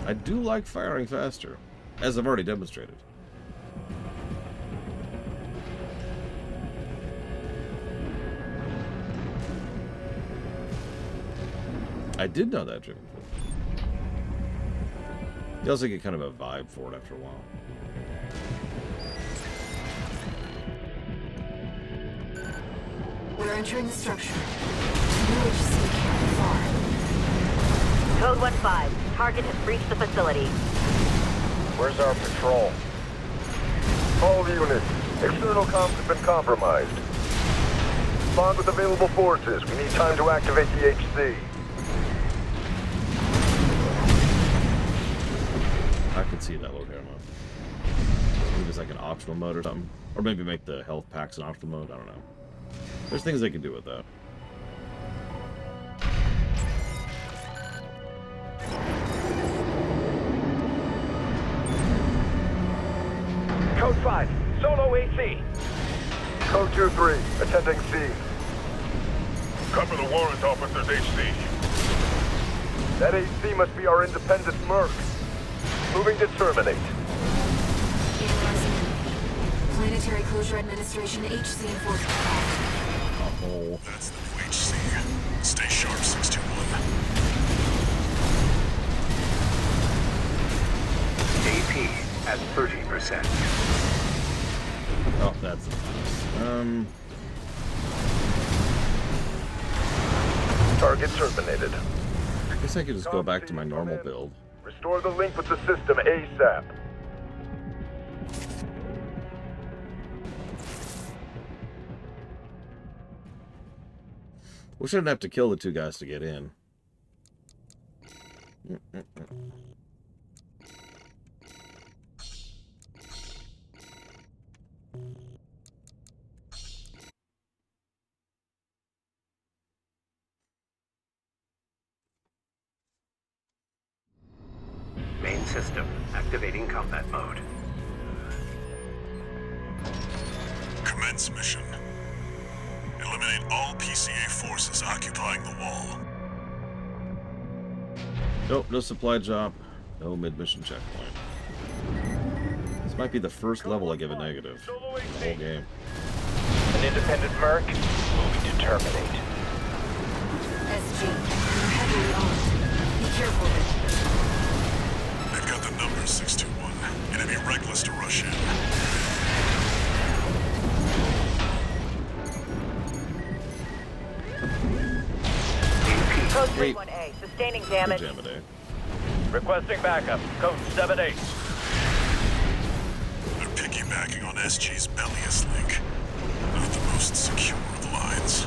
I do like firing faster, as I've already demonstrated. I did know that Dragon Force. You also get kind of a vibe for it after a while. We're entering the structure. No HC can't be far. Code 1-5, target has breached the facility. Where's our patrol? All units. External comms have been compromised. Bond with available forces. We need time to activate the HC. I could see that locator mode. Maybe it's like an optional mode or something. Or maybe make the health packs an optional mode. I don't know. There's things they can do with that. Code 5, solo AC. Code 2-3, attending scene. Cover the warrant officer's HC. That HC must be our independent merc. Moving to terminate. Analyzing. Planetary Closure Administration HC enforcement. Oh. That's the new HC. Stay sharp, 621. AP at 30%. Oh, that's the Target terminated. I guess I could just go back to my normal build. Restore the link with the system ASAP. We shouldn't have to kill the two guys to get in. Main system activating combat mode. Commence mission. Eliminate all PCA forces occupying the wall. Nope, no supply drop. No mid-mission checkpoint. This might be the first level I give a negative in the whole game. An independent merc moving to terminate. SG, heavily armed. Be careful of it. They've got the number 621. Enemy reckless to rush in. Code Wait. 31A, sustaining damage. Jamade. Requesting backup. Code 78. They're piggybacking on SG's Bellius link. Not the most secure of lines.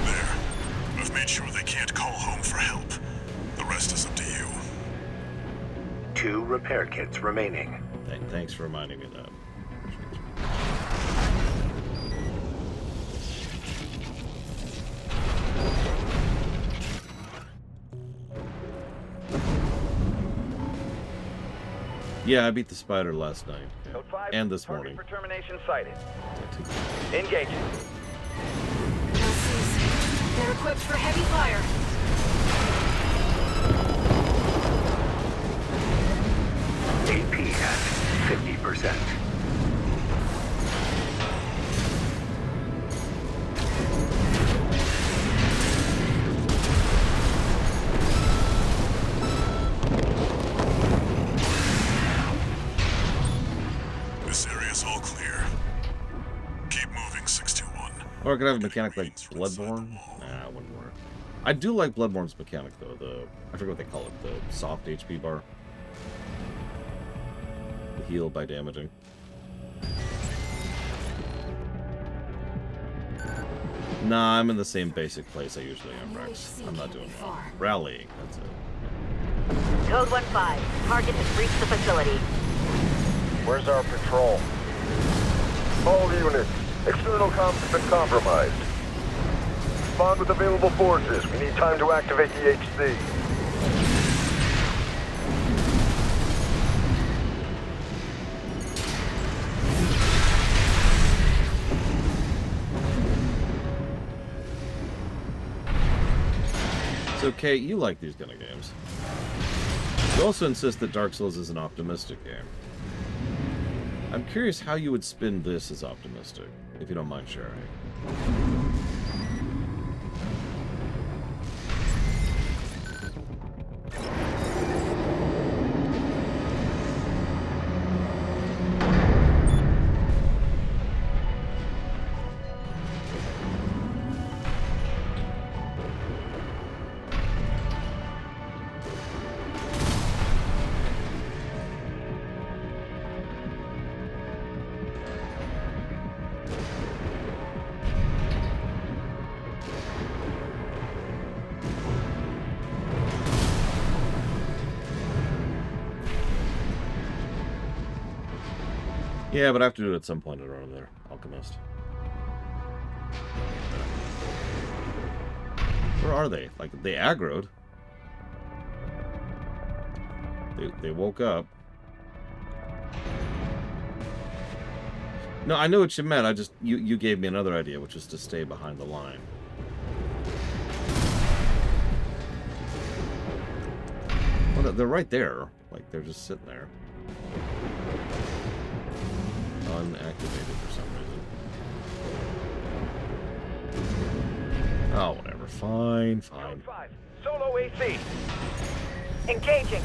There. I've made sure they can't call home for help. The rest is up to you. 2 repair kits remaining. Thanks for reminding me of that. Yeah, I beat the spider last night. Yeah. Code 5. And this Target morning. for termination sighted. Engaging. LCs, they're equipped for heavy fire. AP at 50%. This area's all clear. Keep moving, 621. Or I could have a mechanic like Bloodborne. Nah, it wouldn't work. I do like Bloodborne's mechanic though. I forget what they call it. The soft HP bar. The heal by damaging. Nah, I'm in the same basic place I usually am, Rex. I'm not doing well. Rallying, that's it. Code 15, target has reached the facility. Where's our patrol? All units, external comms have been compromised. Respond with available forces. We need time to activate the HC. So, Kate, you like these kind of games. You also insist that Dark Souls is an optimistic game. I'm curious how you would spin this as optimistic, if you don't mind sharing. Yeah, but I have to do it at some point or other, Alchemist. Where are they? Like, they aggroed. They woke up. No, I know what you meant. I just... You gave me another idea, which is to stay behind the line. Well, they're right there. Like, they're just sitting there. Unactivated for some reason. Oh, whatever. Fine, fine. Code 5. Solo AC. Engaging.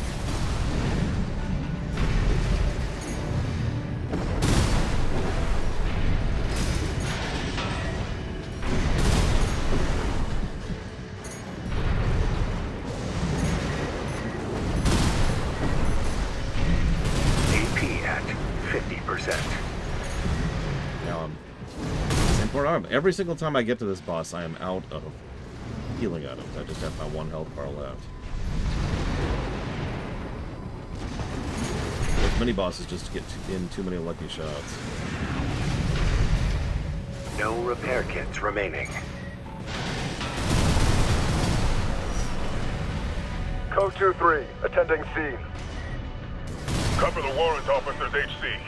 now I'm same poor arm. Every single time I get to this boss, I am out of healing items. I just have my 1 health bar left. With mini bosses just get in too many lucky shots. No repair kits remaining. Code 2-3, attending scene. Cover the warrant officer's HC.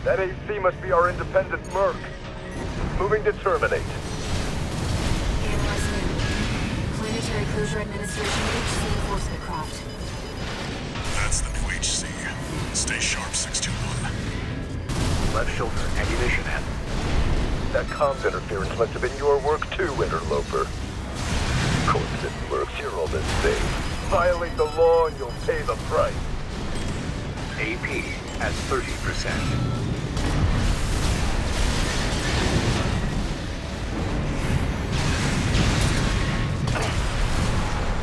That AC must be our independent Merc. Moving to terminate. Analyze new. Planetary Closure Administration HC Enforcement Craft. That's the new HC. Stay sharp, 621. Left shoulder ammunition end. That comms interference must have been your work too, Interloper. Of course it works, you're all the same. Violate the law and you'll pay the price. AP at 30%.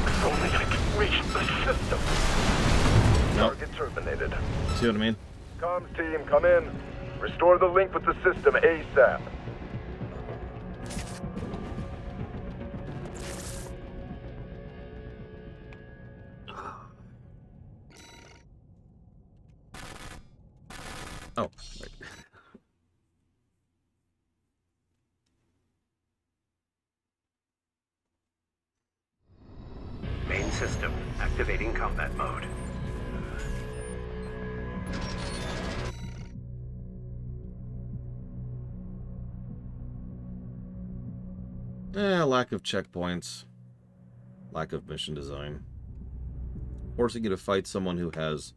If only I could reach the system. Nope. Target terminated. See what I mean? Comms team, come in. Restore the link with the system ASAP. Oh, wait. Main system activating combat mode. Lack of checkpoints. Lack of mission design. Forcing you to fight someone who has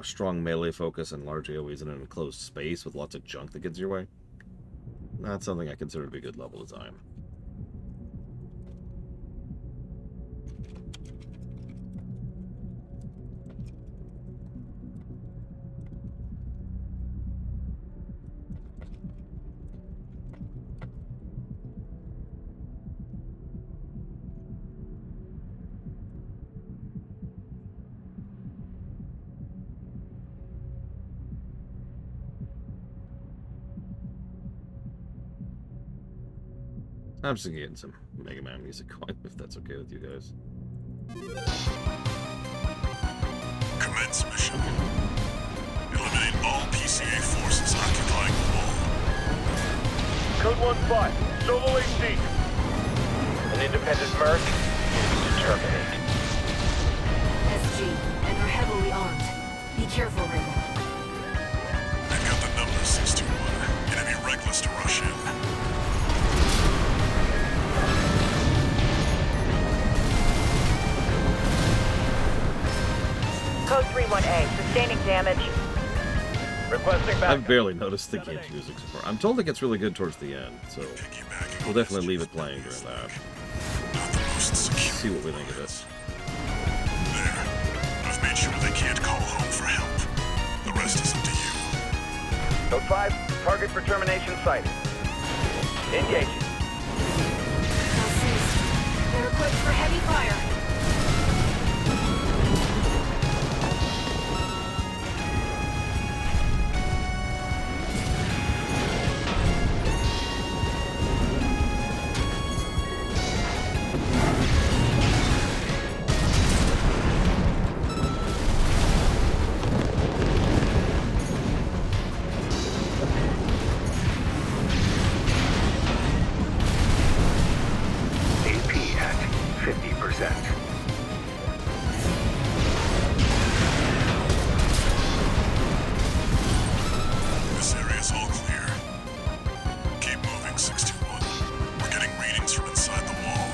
strong melee focus and large AoEs in an enclosed space with lots of junk that gets your way. Not something I consider to be good level design. I'm just getting some Mega Man music going, if that's okay with you guys. Commence mission. Eliminate all PCA forces occupying the wall. Code 1-5, solo AC. An independent Merc, moving to terminate. SG, and they're heavily armed. Be careful, Raven. I've got the number, 621. Gonna be reckless to rush in. Code 3-1A, sustaining damage. Requesting back. I've barely noticed the game's music so far. I'm told it gets really good towards the end, so we'll definitely leave it playing during that. Not the most secure. See what we think of it. There. I've made sure they can't call home for help. The rest is up to you. Code 5, target for termination sighted. Engaging. Now cease. They're equipped for heavy fire. AP at 50%. This area's all clear. Keep moving, 621. We're getting readings from inside the wall.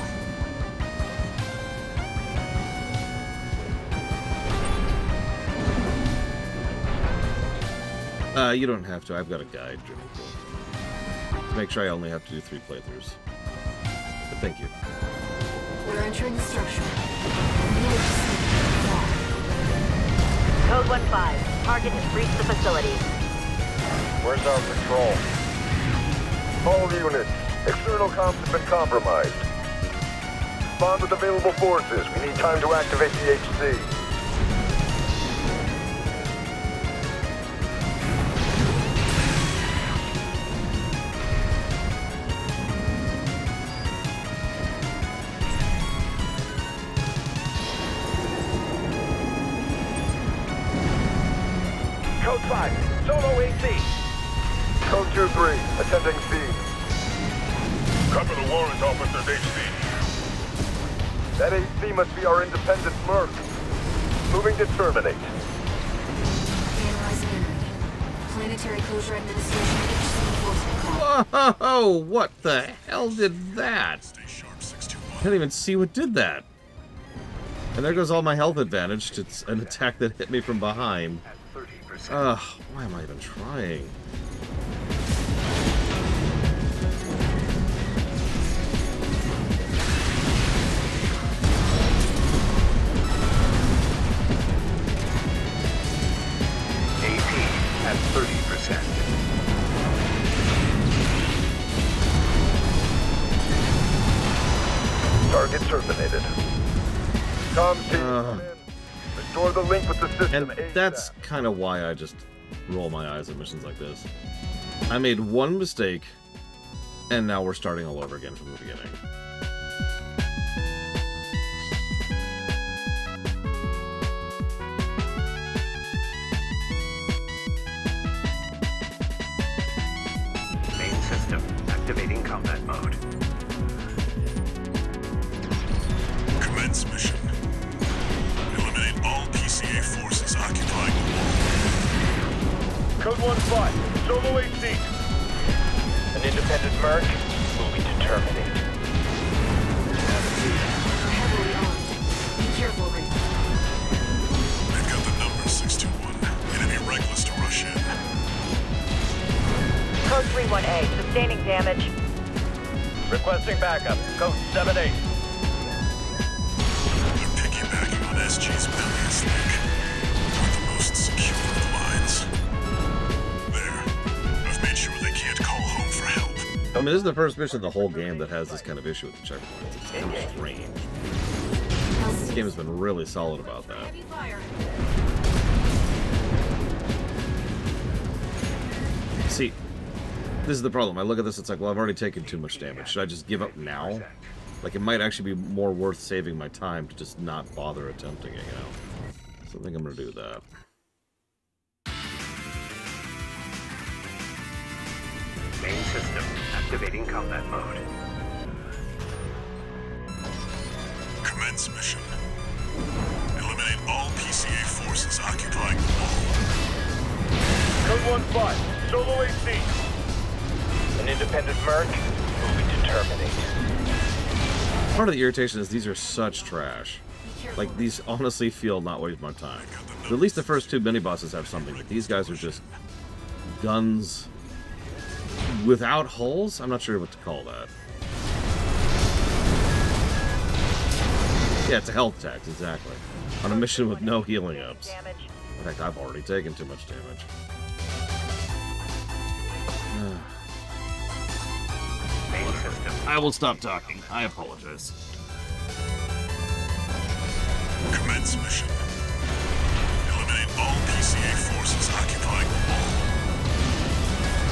You don't have to. I've got a guide, Jimmy. To make sure I only have to do 3 playthroughs. But thank you. We're entering the structure. Code 1-5, target has reached the facility. Where's our patrol? All units, external comms have been compromised. Bond with available forces. We need time to activate the HC. 1-5, solo AC. Code 2-3, attending scene. Cover the warrant officer's HC. That AC must be our independent merc. Moving to terminate. Analyzing enemy. Planetary Closure Administration HC enforcement call. Whoa! What the hell did that? Stay sharp, I 621. didn't even see what did that. And there goes all my health advantage to an attack that hit me from behind. At 30%. Ugh, why am I even trying? AP at 30%. Target terminated. Comms team, come in. Restore the link with the system. And ASAP. that's kind of why I just roll my eyes at missions like this. I made one mistake, and now we're starting all over again from the beginning. Main system activating combat mode. Commence mission. Eliminate all PCA forces occupying the wall. Code 1-5, solo AC. An independent merc, moving to terminate. Heavily armed. Be careful, Ring. They've got the number 621. Enemy reckless to rush in. Code 3-1A, sustaining damage. Requesting backup. Code 7-8. They're piggybacking on SG's Bellius link. With the most secure of the lines. There. I've made sure they can't call home for help. I mean, this is the first mission of the whole game that has this kind of issue with the checkpoints. It's kind of strange. This game has been really solid about that. Heavy fire. See, this is the problem. I look at this, it's like, well, I've already taken too much damage. Should I just give up now? Like, it might actually be more worth saving my time to just not bother attempting it, you know? So I think I'm going to do that. Main system activating combat mode. Commence mission. Eliminate all PCA forces occupying the wall. Code 1-5, solo AC. An independent merc, moving to terminate. Part of the irritation is these are such trash. Like, these honestly feel not worth my time. But at least the first two mini-bosses have something, but these guys are just guns without hulls? I'm not sure what to call that. Yeah, it's a health tax, exactly. On a mission with no healing ups. Damage. In fact, I've already taken too much damage. Main system. I will stop talking. I apologize. Commence mission. Eliminate all PCA forces occupying the wall.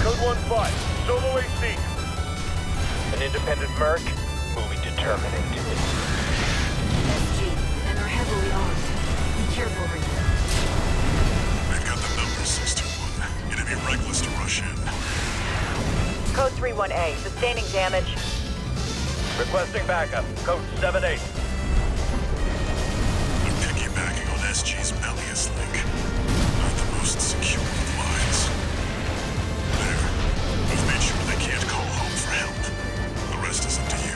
Code 1-5, solo AC. An independent merc, moving to terminate. SG, and they're heavily armed. Be careful, Ring. They've got the number 621. Enemy reckless to rush in. Code 3-1A, sustaining damage. Requesting backup. Code 7-8. They're piggybacking on SG's Bellius link. Not the most secure of lines. There. I've made sure they can't call home for help. The rest is up to you.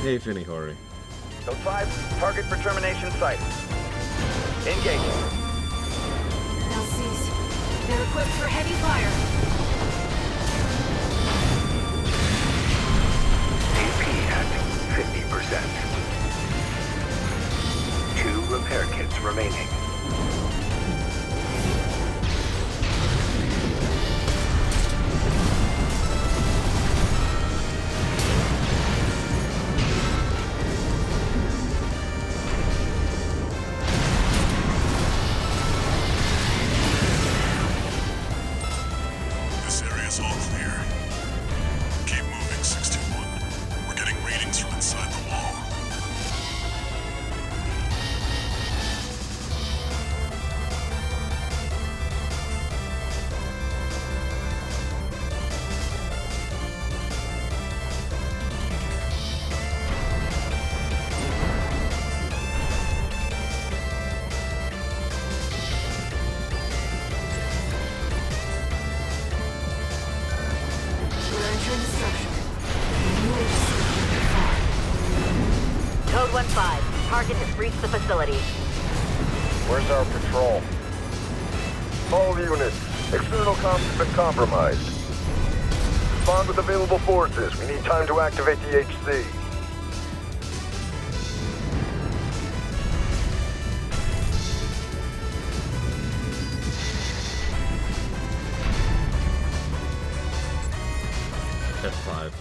Hey, Finny Hori. Code 5, target for termination site. Engaging. LCs. They're equipped for heavy fire. AP at 50%. 2 repair kits remaining. This area's all clear. 1-5. Target has reached the facility. Where's our patrol? All units. External comms have been compromised. Respond with available forces. We need time to activate the HC. F5.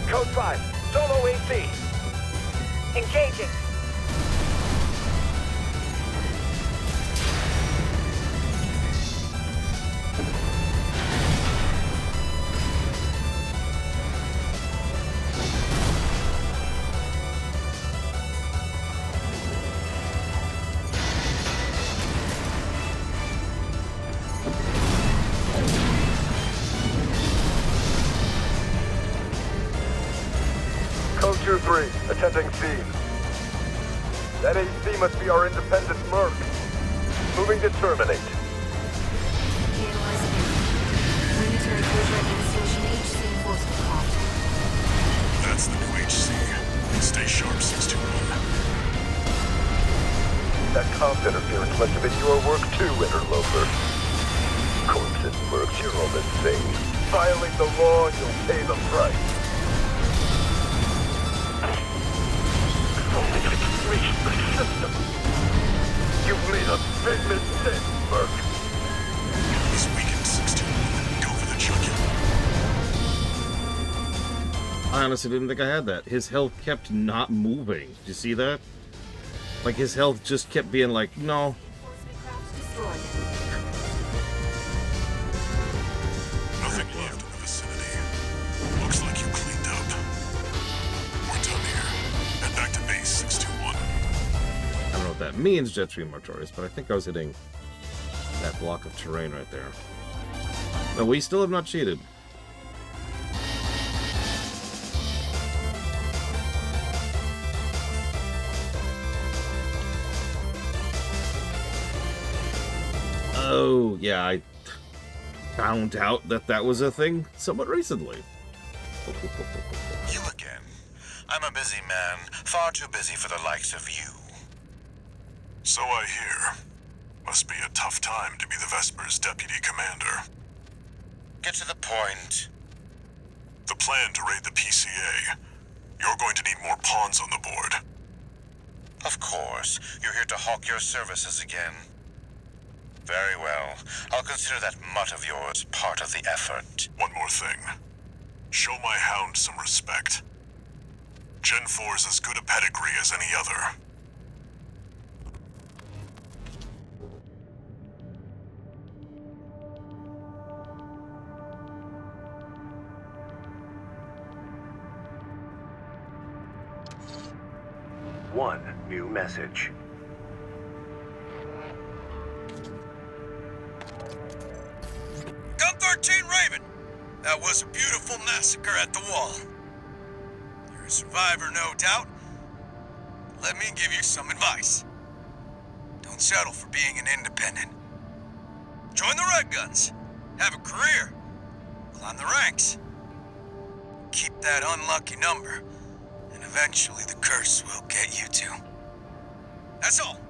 Code 5, solo AC. Engaging. Code 2-3, attending scene. That AC must be our independent merc. Moving to terminate. Analyzing it. Planetary closure administration HC enforcement call. That's the new HC. Stay sharp, 621. That comms interference must have been your work too, interloper. Corpses and mercs, you're all the same. Violate the law and you'll pay the price. Only I can reach the system. You've made a big mistake, merc. He's weakened, 621. Go for the jugular. I honestly didn't think I had that. His health kept not moving. Did you see that? Like, his health just kept being like, no. Destroyed. Nothing left in the vicinity. Looks like you cleaned up. We're done here. Head back to base, 621. I don't know what that means, Jetstream Artorias, but I think I was hitting that block of terrain right there. No, we still have not cheated. Oh, yeah, I found out that that was a thing somewhat recently. You again. I'm a busy man, far too busy for the likes of you. So I hear. Must be a tough time to be the Vesper's deputy commander. Get to the point. The plan to raid the PCA. You're going to need more pawns on the board. Of course, you're here to hawk your services again. Very well. I'll consider that mutt of yours part of the effort. One more thing. Show my hound some respect. Gen 4 is as good a pedigree as any other. One new message. Gun 13 Raven. That was a beautiful massacre at the wall. You're a survivor, no doubt. Let me give you some advice. Don't settle for being an independent. Join the Red Guns. Have a career. Climb the ranks. Keep that unlucky number, and eventually the curse will get you too. That's all.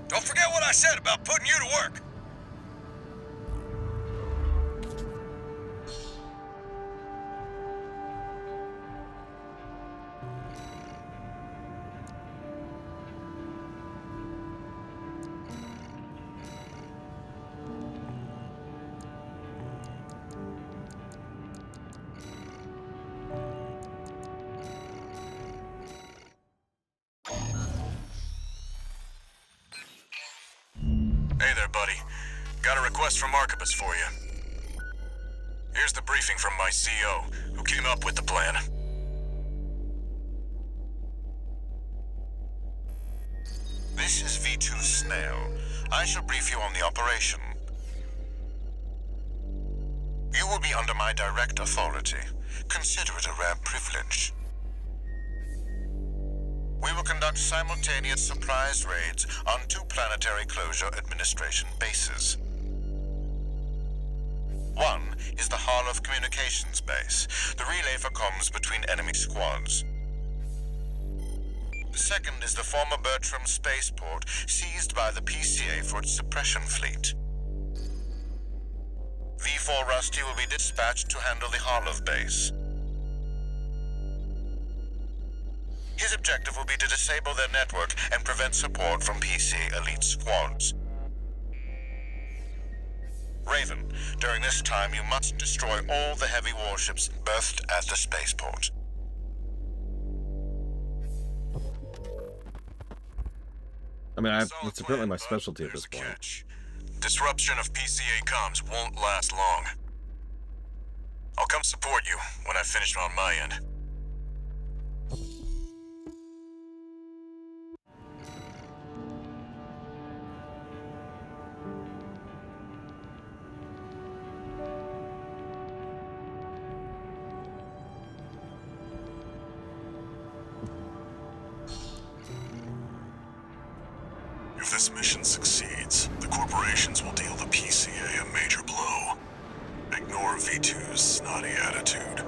Don't forget what I said about putting you to work. Hey there, buddy. Got a request from Archibus for you. Here's the briefing from my CO, who came up with the plan. This is V2 Snail. I shall brief you on the operation. You will be under my direct authority. Consider it a rare privilege. We will conduct simultaneous surprise raids on 2 Planetary Closure Administration bases. One is the Harloff Communications Base, the relay for comms between enemy squads. The second is the former Bertram spaceport, seized by the PCA for its suppression fleet. V4 Rusty will be dispatched to handle the Harloff base. His objective will be to disable their network and prevent support from PC elite squads. Raven, during this time you must destroy all the heavy warships berthed at the spaceport. I mean, it's apparently my specialty at this point. Catch. Disruption of PCA comms won't last long. I'll come support you when I've finished on my end. If this mission succeeds, the corporations will deal the PCA a major blow. Ignore V2's snotty attitude.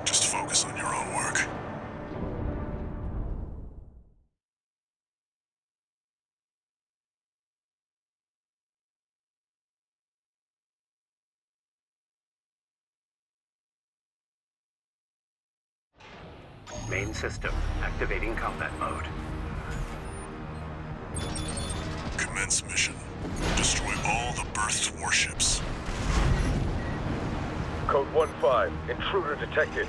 Just focus on your own work. Main system activating combat mode. Commence mission. Destroy all the berthed warships. Code 1-5. Intruder detected.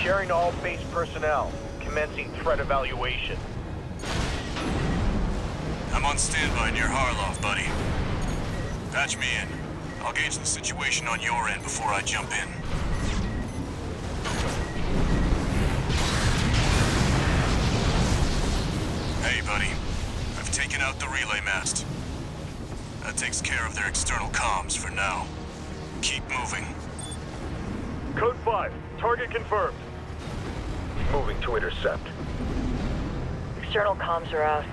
Sharing all base personnel. Commencing threat evaluation. I'm on standby near Harloff, buddy. Patch me in. I'll gauge the situation on your end before I jump in. Hey, buddy. I've taken out the relay mast. That takes care of their external comms for now. Keep moving. Code 5. Target confirmed. Moving to intercept. External comms are out.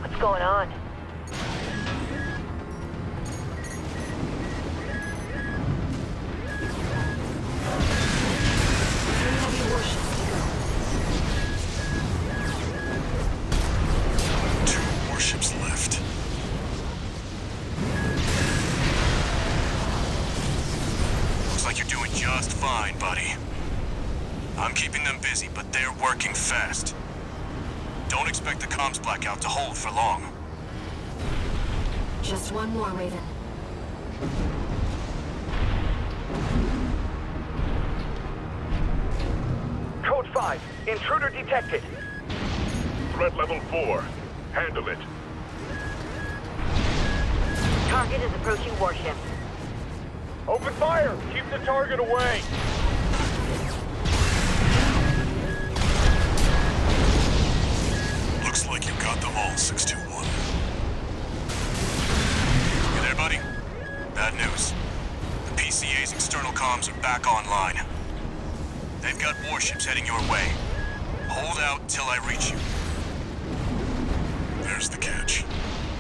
What's going on? Warships left. Looks like you're doing just fine, buddy. I'm keeping them busy, but they're working fast. Don't expect the comms blackout to hold for long. Just one more, Raven. Code 5. Intruder detected. Threat level 4. Handle it. Target is approaching warship. Open fire! Keep the target away! Looks like you got them all, 621. You there, buddy? Bad news. The PCA's external comms are back online. They've got warships heading your way. Hold out till I reach you. There's the catch.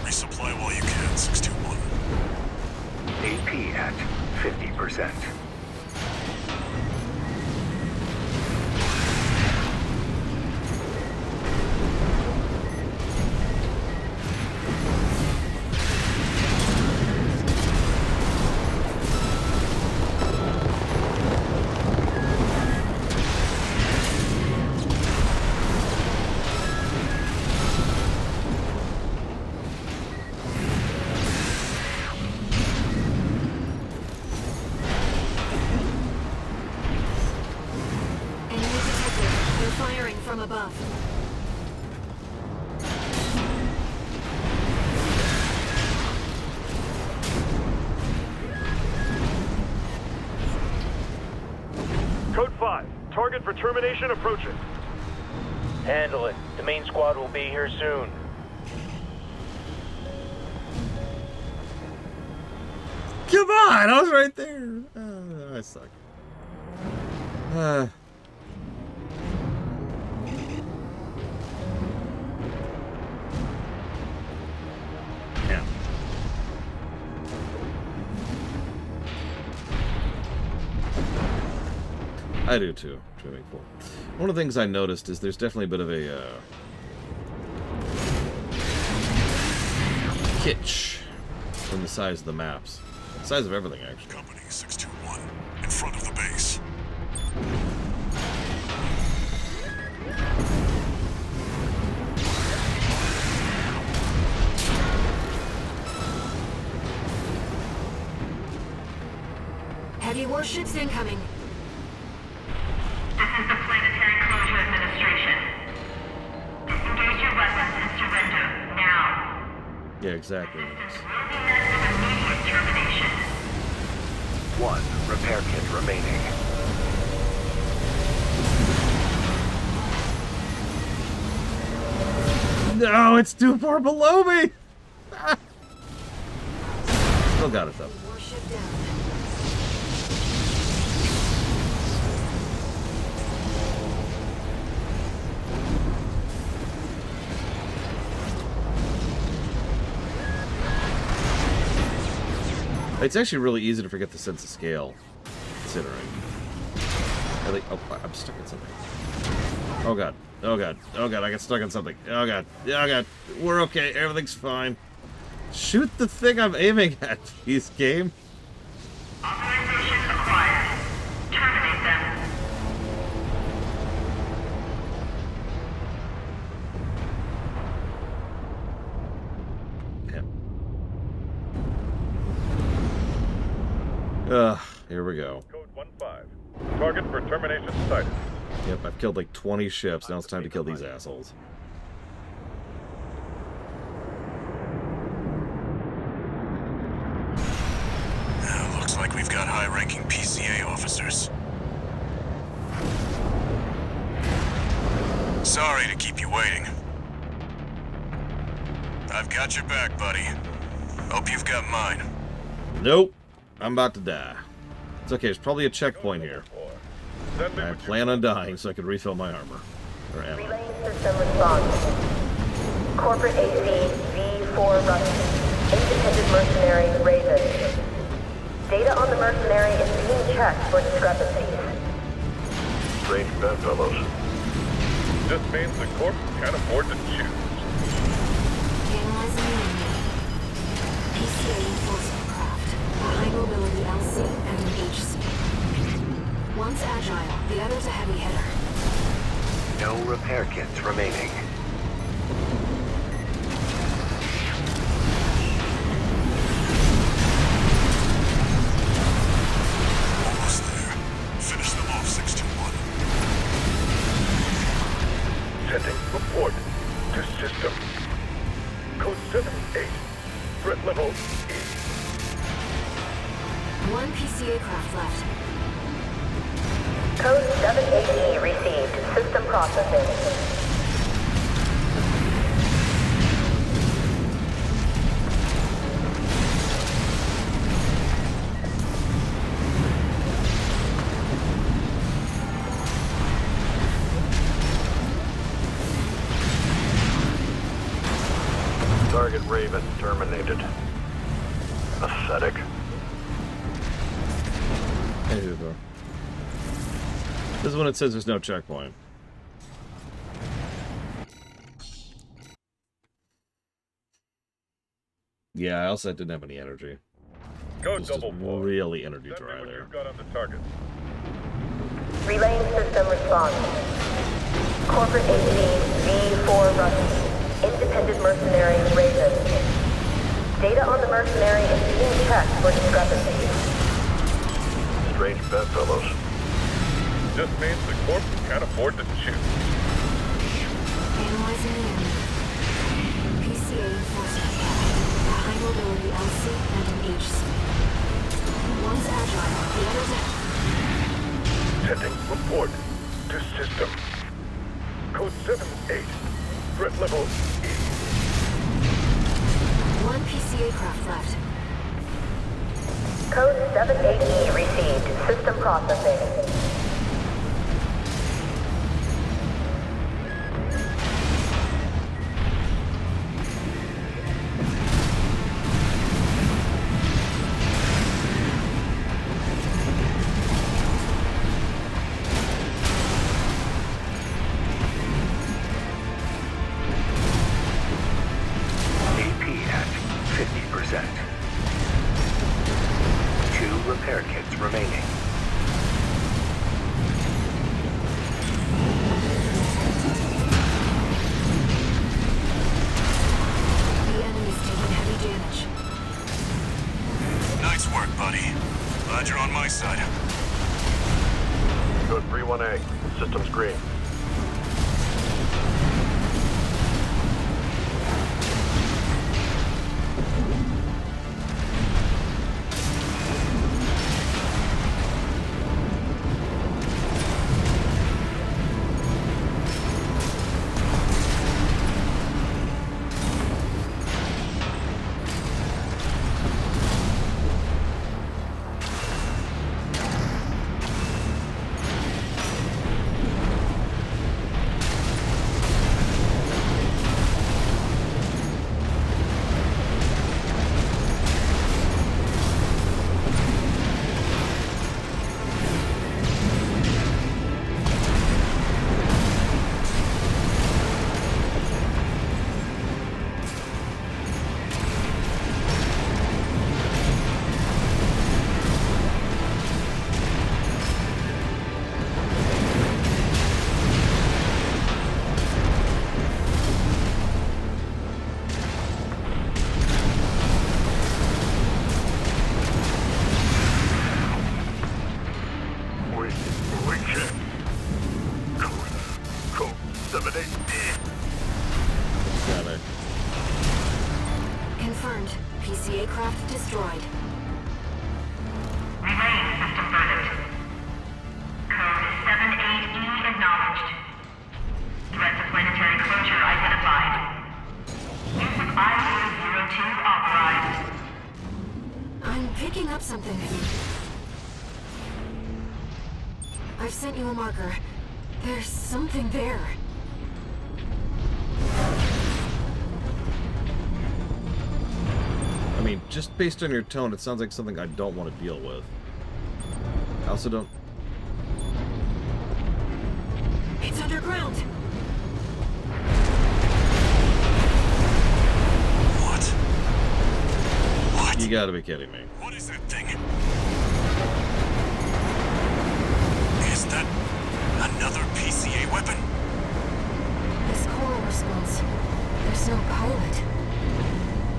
Resupply while you can, 621. AP at 50%. From above. Code 5. Target for termination approaching. Handle it. The main squad will be here soon. Come on, I was right there. I suck. Yeah. I do too. Swimming pool. One of the things I noticed is there's definitely a bit of a kitsch from the size of the maps. The size of everything, actually. Company 621, in front of the base. Heavy warships incoming. This is the Planetary Closure Administration. Disengage your weapons and surrender, now. Yeah, exactly. Will be met with immediate termination. 1 repair kit remaining. No, it's too far below me! Still got it, though. Warship down. It's actually really easy to forget the sense of scale, considering. Oh, I'm stuck in something. Oh god. Oh god. Oh god, I got stuck in something. Oh god. Oh god. We're okay. Everything's fine. Shoot the thing I'm aiming at, please, game. Authorization acquired. Terminate them. Here we go. Code 1-5. Target for termination sighted. Yep, I've killed like 20 ships. Now it's time to kill these assholes. Looks like we've got high-ranking PCA officers. Sorry to keep you waiting. I've got your back, buddy. Hope you've got mine. Nope. I'm about to die. It's okay, there's probably a checkpoint here. I plan on dying so I can refill my armor. Or ammo. Relaying system response. Corporate AC V4 Rusty. Independent mercenary Raven. Data on the mercenary is being checked for discrepancies. Strange bedfellows. Just means the Corp can't afford to choose. Analyzing the enemy. PCA enforcement craft. A high mobility LC and an HC. One's agile, the other's a heavy hitter. No repair kits remaining. Almost there. Finish them off, 621. Sending report to system. Code 78. Threat level E. One PCA craft left. Code 78E received. System processing. Target Raven terminated. Pathetic. Hey, Hugo. This is when it says there's no checkpoint. Yeah, I also didn't have any energy. Code It's just double 4. really energy Send me dry what there. you've got on the target. Relaying system response. Corporate AC V4 Rusty. Independent mercenary Raven. Data on the mercenary is being checked for discrepancies. Strange bedfellows. Just means the Corp can't afford to choose. Analyzing the enemy. PCA enforcement craft. A high mobility LC and an HC. One's agile, the other's a... Sending report to system. Code 78. Threat level E. One PCA craft left. Code 78E received. System processing. 20%. 2 repair kits remaining. The enemy's taking heavy damage. Nice work, buddy. Glad you're on my side. Good, 3-1A. Systems green. We can. Code 78. Got it. Confirmed. PCA craft destroyed. Relaying system verdict. Code 78E acknowledged. Threat to planetary closure identified. Use of I-02 authorized. I'm picking up something. I've sent you a marker. There's something there. I mean, just based on your tone, it sounds like something I don't want to deal with. I also don't... It's underground. What? You gotta be kidding me. What is that thing? Is that another PCA weapon? This coral response. There's no pilot.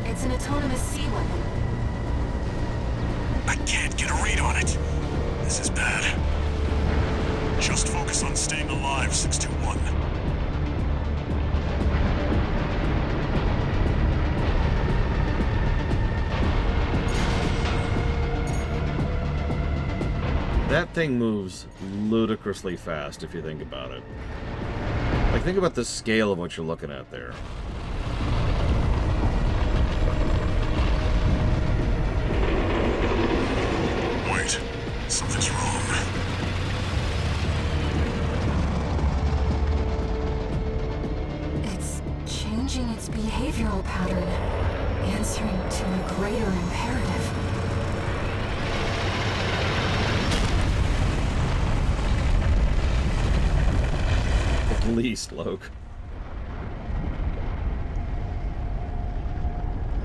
It's an autonomous sea weapon. I can't get a read on it. This is bad. Just focus on staying alive, 621. That thing moves ludicrously fast if you think about it. Like, think about the scale of what you're looking at there. Wait, something's wrong. It's changing its behavioral pattern, answering to a greater imperative. At least, Loke.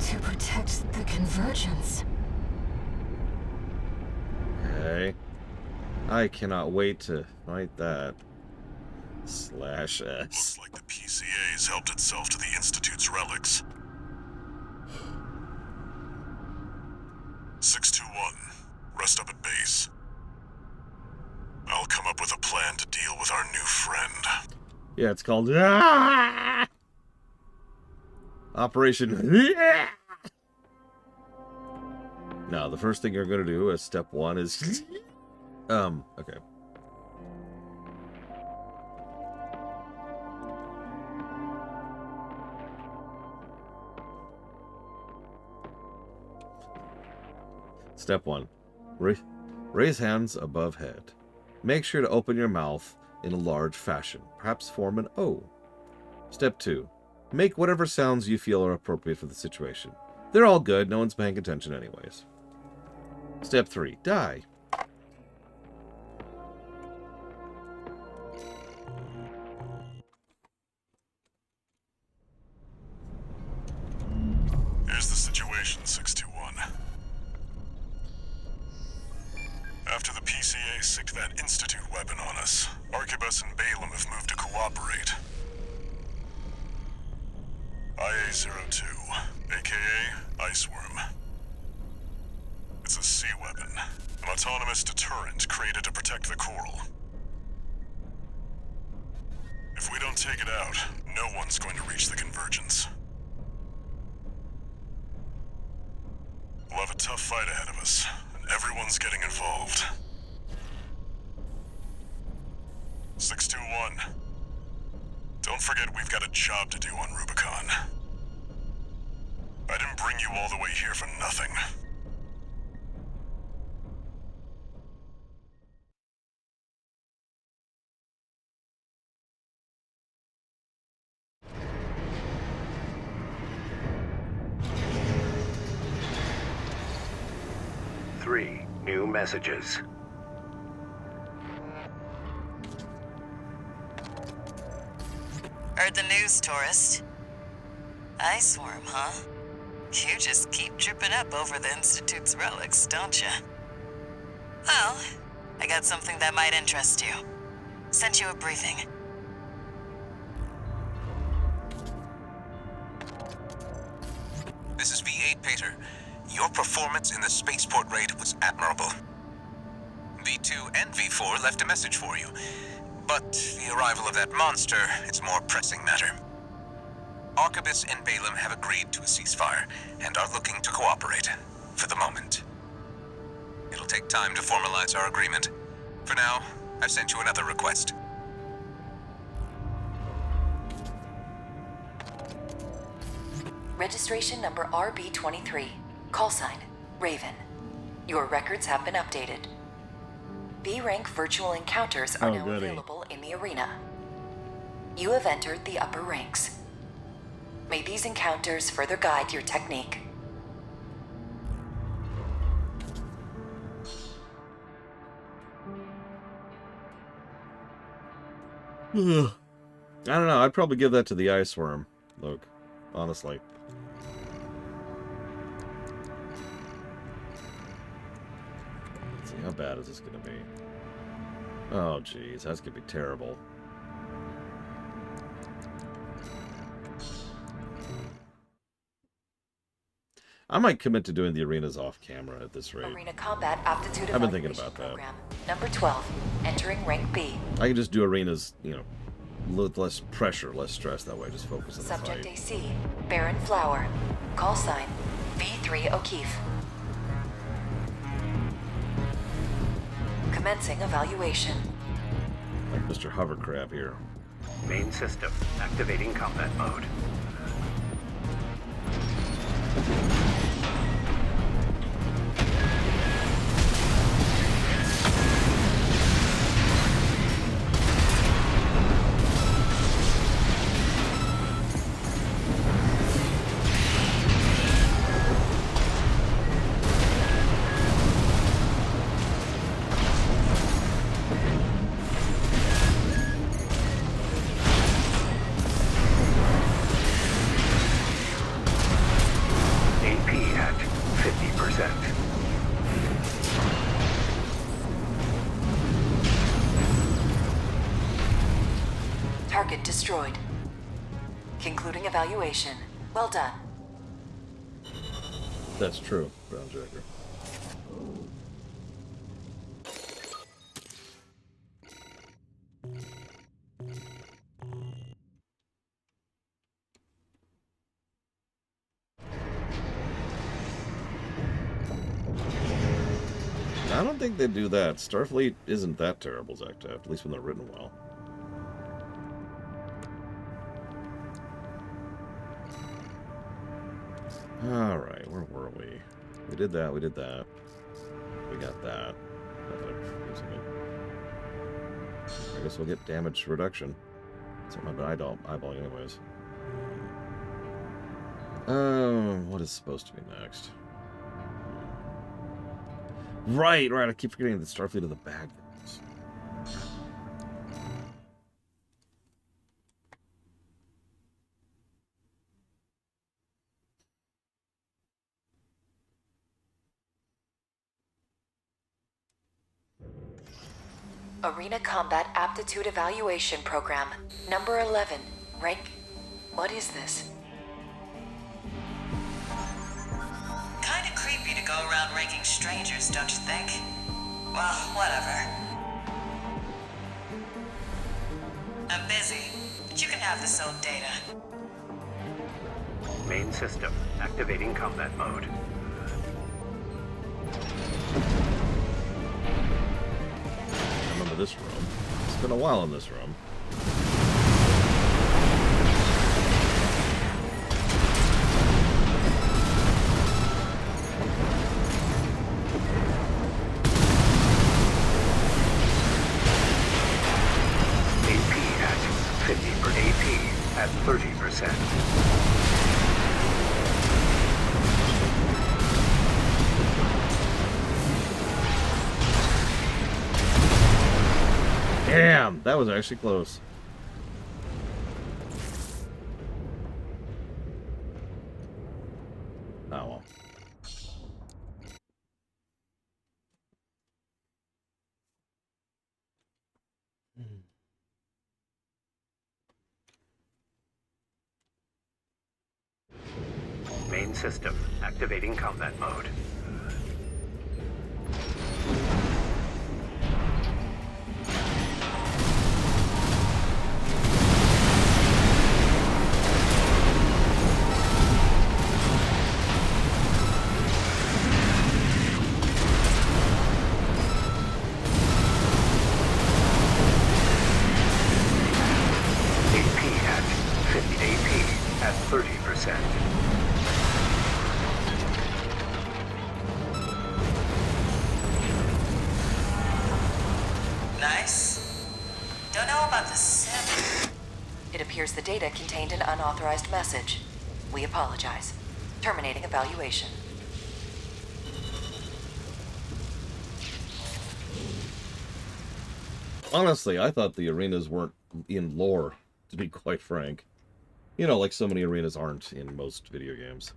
To protect the convergence. Okay. I cannot wait to fight that. /S. Looks like the PCA's helped itself to the Institute's relics. 621, rest up at base. I'll come up with a plan to deal with our new friend. Yeah, it's called Operation. No, the first thing you're gonna do as step one is okay. Step 1. Raise hands above head. Make sure to open your mouth in a large fashion, perhaps form an O. Step 2. Make whatever sounds you feel are appropriate for the situation. They're all good, no one's paying attention anyways. Step 3. Die. Here's the situation. equation, 621. After the PCA sicked that Institute weapon on us, Arquebus and Balaam have moved to cooperate. IA-02, aka Iceworm. It's a sea weapon, an autonomous deterrent created to protect the Coral. If we don't take it out, no one's going to reach the Convergence. We'll have a tough fight ahead of us, and everyone's getting involved. 621. Don't forget we've got a job to do on Rubicon. I didn't bring you all the way here for nothing. Three new messages. Heard the news, tourist. Iceworm, huh? You just keep tripping up over the Institute's relics, don't you? Well, I got something that might interest you. Sent you a briefing. This is V8 Pater. Your performance in the spaceport raid was admirable. V2 and V4 left a message for you. But the arrival of that monster is a more pressing matter. Arquebus and Balaam have agreed to a ceasefire and are looking to cooperate, for the moment. It'll take time to formalize our agreement. For now, I've sent you another request. Registration number RB23. Call sign, Raven. Your records have been updated. B-rank virtual encounters are now available in the arena. You have entered the upper ranks. May these encounters further guide your technique. I don't know. I'd probably give that to the Iceworm, Luke. Honestly. Let's see, how bad is this going to be? Oh, jeez. That's going to be terrible. I might commit to doing the arenas off camera at this rate. Arena combat aptitude I've been thinking about that. program. Number 12. Entering rank B. I can just do arenas, you know, with less pressure, less stress that way. Just focus on the Subject fight. AC. Baron Flower. Call sign, V3 O'Keefe. Commencing evaluation. Like Mr. Hovercrab here. Main system activating combat mode. Target destroyed. Concluding evaluation. Well done. That's true, Brown Jacker. I don't think they do that. Starfleet isn't that terrible, Zectaft, at least when they're written well. Alright, where were we? We did that, we did that. We got that. I guess we'll get damage reduction. That's what my eyeball anyways. What is supposed to be next? Right, I keep forgetting that Starfleet are the bad guys. Arena Combat Aptitude Evaluation Program, number 11, rank... What is this? Kinda creepy to go around ranking strangers, don't you think? Well, whatever. I'm busy, but you can have this old data. Main system, activating combat mode. I remember this room. It's been a while in this room. AP at 50 per AP at 30%. Damn, that was actually close. Oh well. Main system, activating combat mode. AP at 50 AP at 30%. Nice. Don't know about the sim. It appears the data contained an unauthorized message. We apologize. Terminating evaluation. Honestly, I thought the arenas weren't in lore, to be quite frank. You know, like so many arenas aren't in most video games.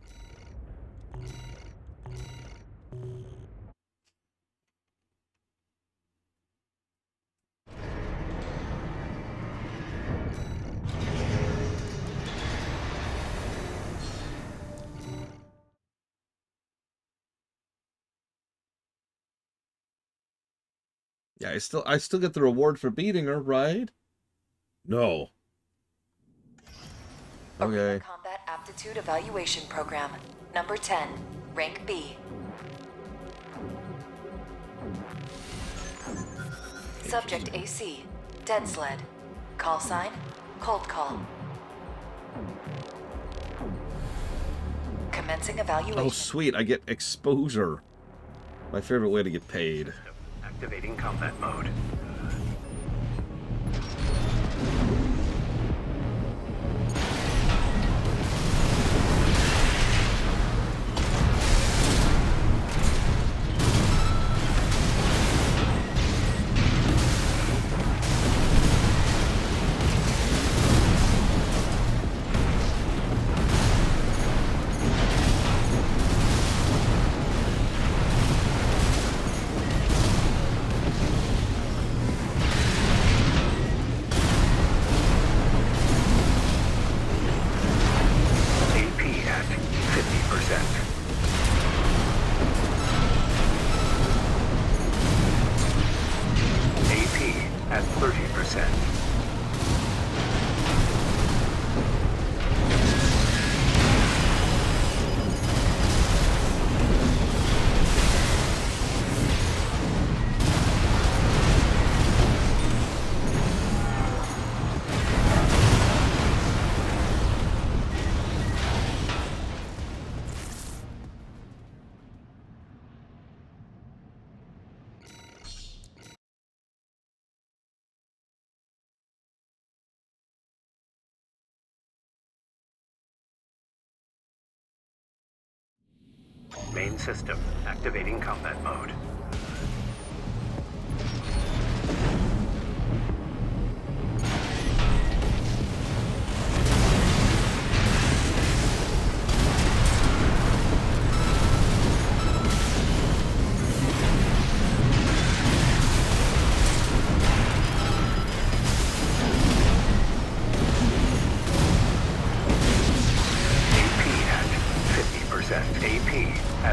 Yeah, I still get the reward for beating her, right? No. Okay. Arena Combat Aptitude Evaluation Program, number 10, rank B. Subject AC, Dead Sled. Call sign, Cold Call. Commencing evaluation. Oh, sweet, I get exposure. My favorite way to get paid. Activating combat mode. Main system, activating combat mode.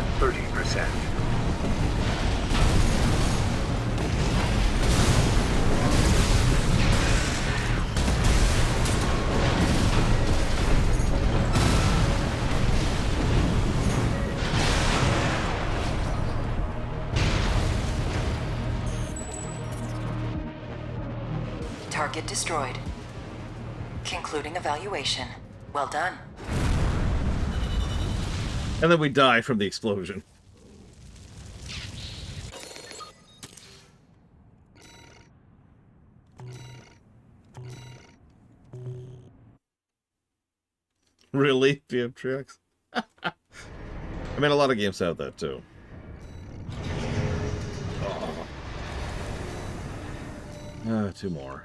at 30%. Target destroyed. Concluding evaluation. Well done. And then we die from the explosion. Really? PMTX? I mean, a lot of games have that, too. Oh. Two more.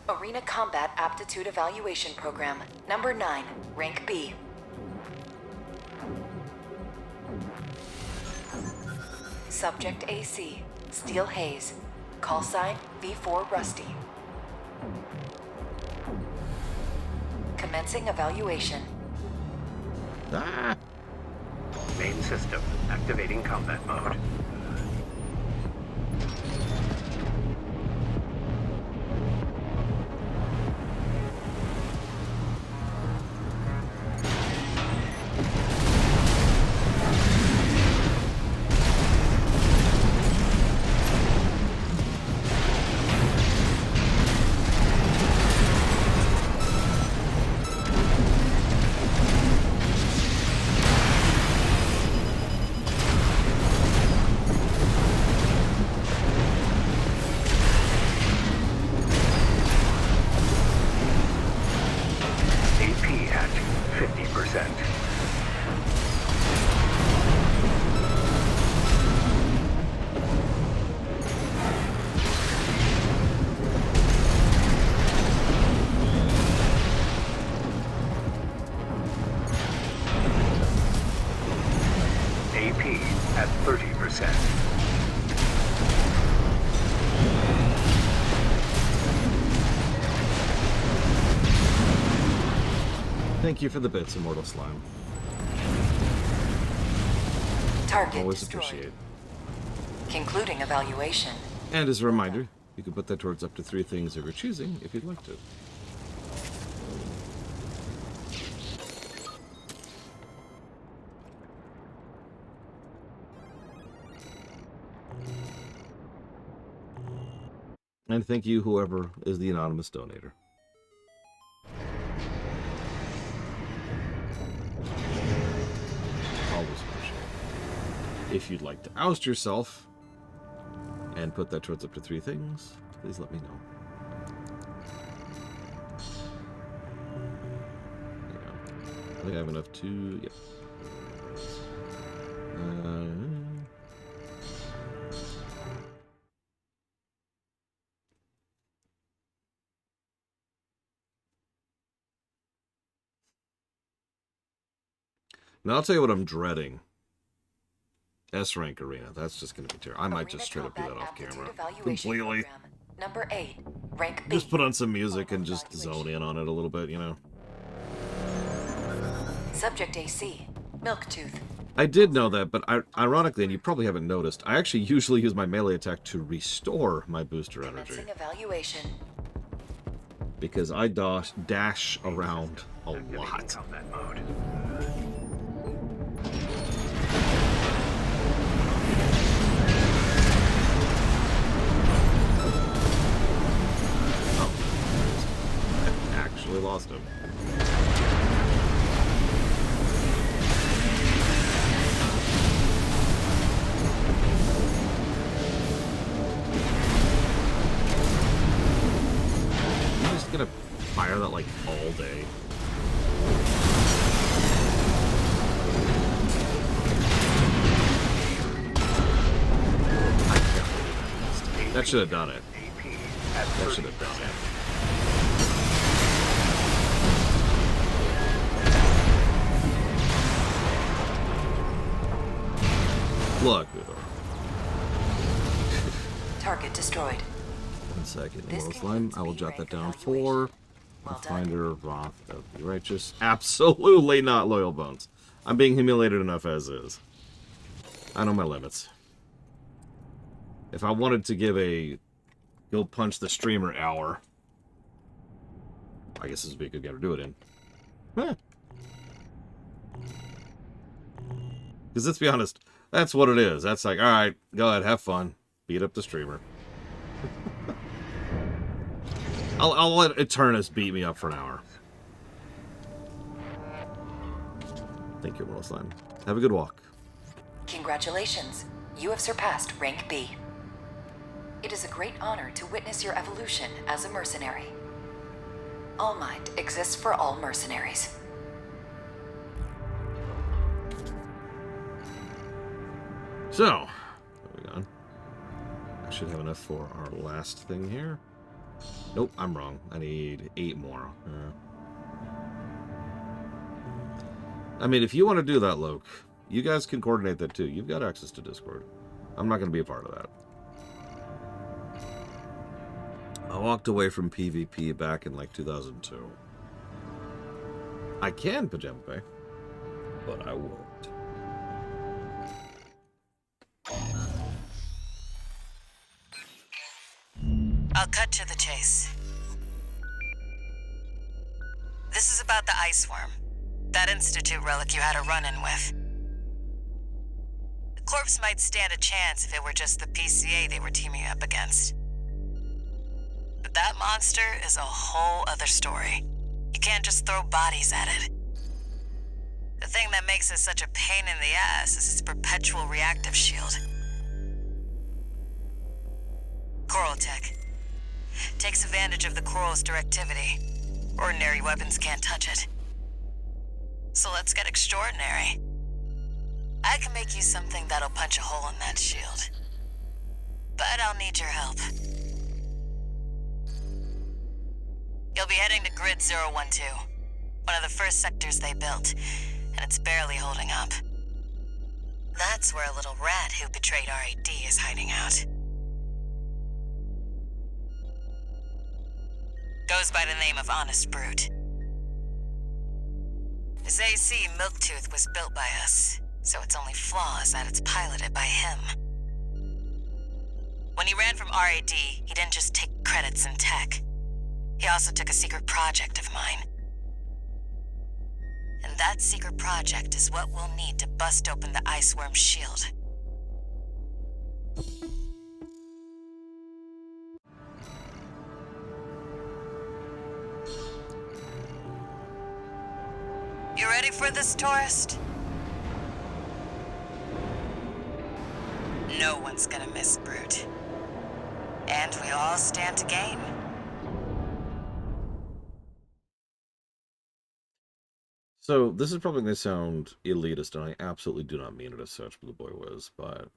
Arena Combat Aptitude Evaluation Program, number 9, rank B. Subject AC, Steel Haze. Call sign V4 Rusty. Commencing evaluation. Ah! Main system activating combat mode. Thank you for the bits, Immortal Slime. Target Always destroyed. appreciate. Concluding evaluation. And as a reminder, you can put that towards up to 3 things of your choosing if you'd like to. And thank you, whoever is the anonymous donator. Always appreciate it. If you'd like to oust yourself and put that towards up to 3 things, please let me know. I think I have enough to... Yep. Now I'll tell you what I'm dreading. S-rank arena. That's just going to be terrible. I might just straight up do that off camera. Completely. Number 8, rank B. Just put on some music and just zone in on it a little bit, you know. Subject AC, Milktooth. I did know that, but ironically, and you probably haven't noticed, I actually usually use my melee attack to restore my booster energy. Evaluation. Because I dash around a lot. Actually lost him. I'm just gonna fire that like all day. That should have done it. That should have done it. Look, Target destroyed. 1 second. This Immortal Slime. I will jot that down for Well done. Pathfinder, Roth, that would be righteous. Absolutely not Loyal Bones. I'm being humiliated enough as is. I know my limits. If I wanted to give a You'll Punch the Streamer hour, I guess this would be a good game to do it in. Because let's be honest, that's what it is. That's like, alright, go ahead, have fun. Beat up the streamer. I'll let Eternus beat me up for an hour. Thank you, Immortal Slime. Have a good walk. Congratulations. You have surpassed rank B. It is a great honor to witness your evolution as a mercenary. All Might exists for all mercenaries. So, moving on. I should have enough for our last thing here. Nope, I'm wrong. I need 8 more. I mean, if you want to do that, Loke, you guys can coordinate that too. You've got access to Discord. I'm not going to be a part of that. I walked away from PvP back in like 2002. I can Pajama Pay, but I won't. I'll cut to the chase. This is about the Ice Worm, that Institute relic you had a run-in with. The corpse might stand a chance if it were just the PCA they were teaming up against. But that monster is a whole other story. You can't just throw bodies at it. The thing that makes it such a pain in the ass is its perpetual reactive shield. Coral Tech. Takes advantage of the coral's directivity. Ordinary weapons can't touch it. So let's get extraordinary. I can make you something that'll punch a hole in that shield. But I'll need your help. You'll be heading to Grid 012, one of the first sectors they built, and it's barely holding up. That's where a little rat who betrayed RAD is hiding out. Goes by the name of Honest Brute. His AC Milktooth was built by us, so its only flaw is that it's piloted by him. When he ran from RAD, he didn't just take credits in tech. He also took a secret project of mine. And that secret project is what we'll need to bust open the Ice Worm's shield. You ready for this, tourist? No one's gonna miss Brute. And we all stand to gain. So, this is probably going to sound elitist, and I absolutely do not mean it as such, Blue Boy Wiz, but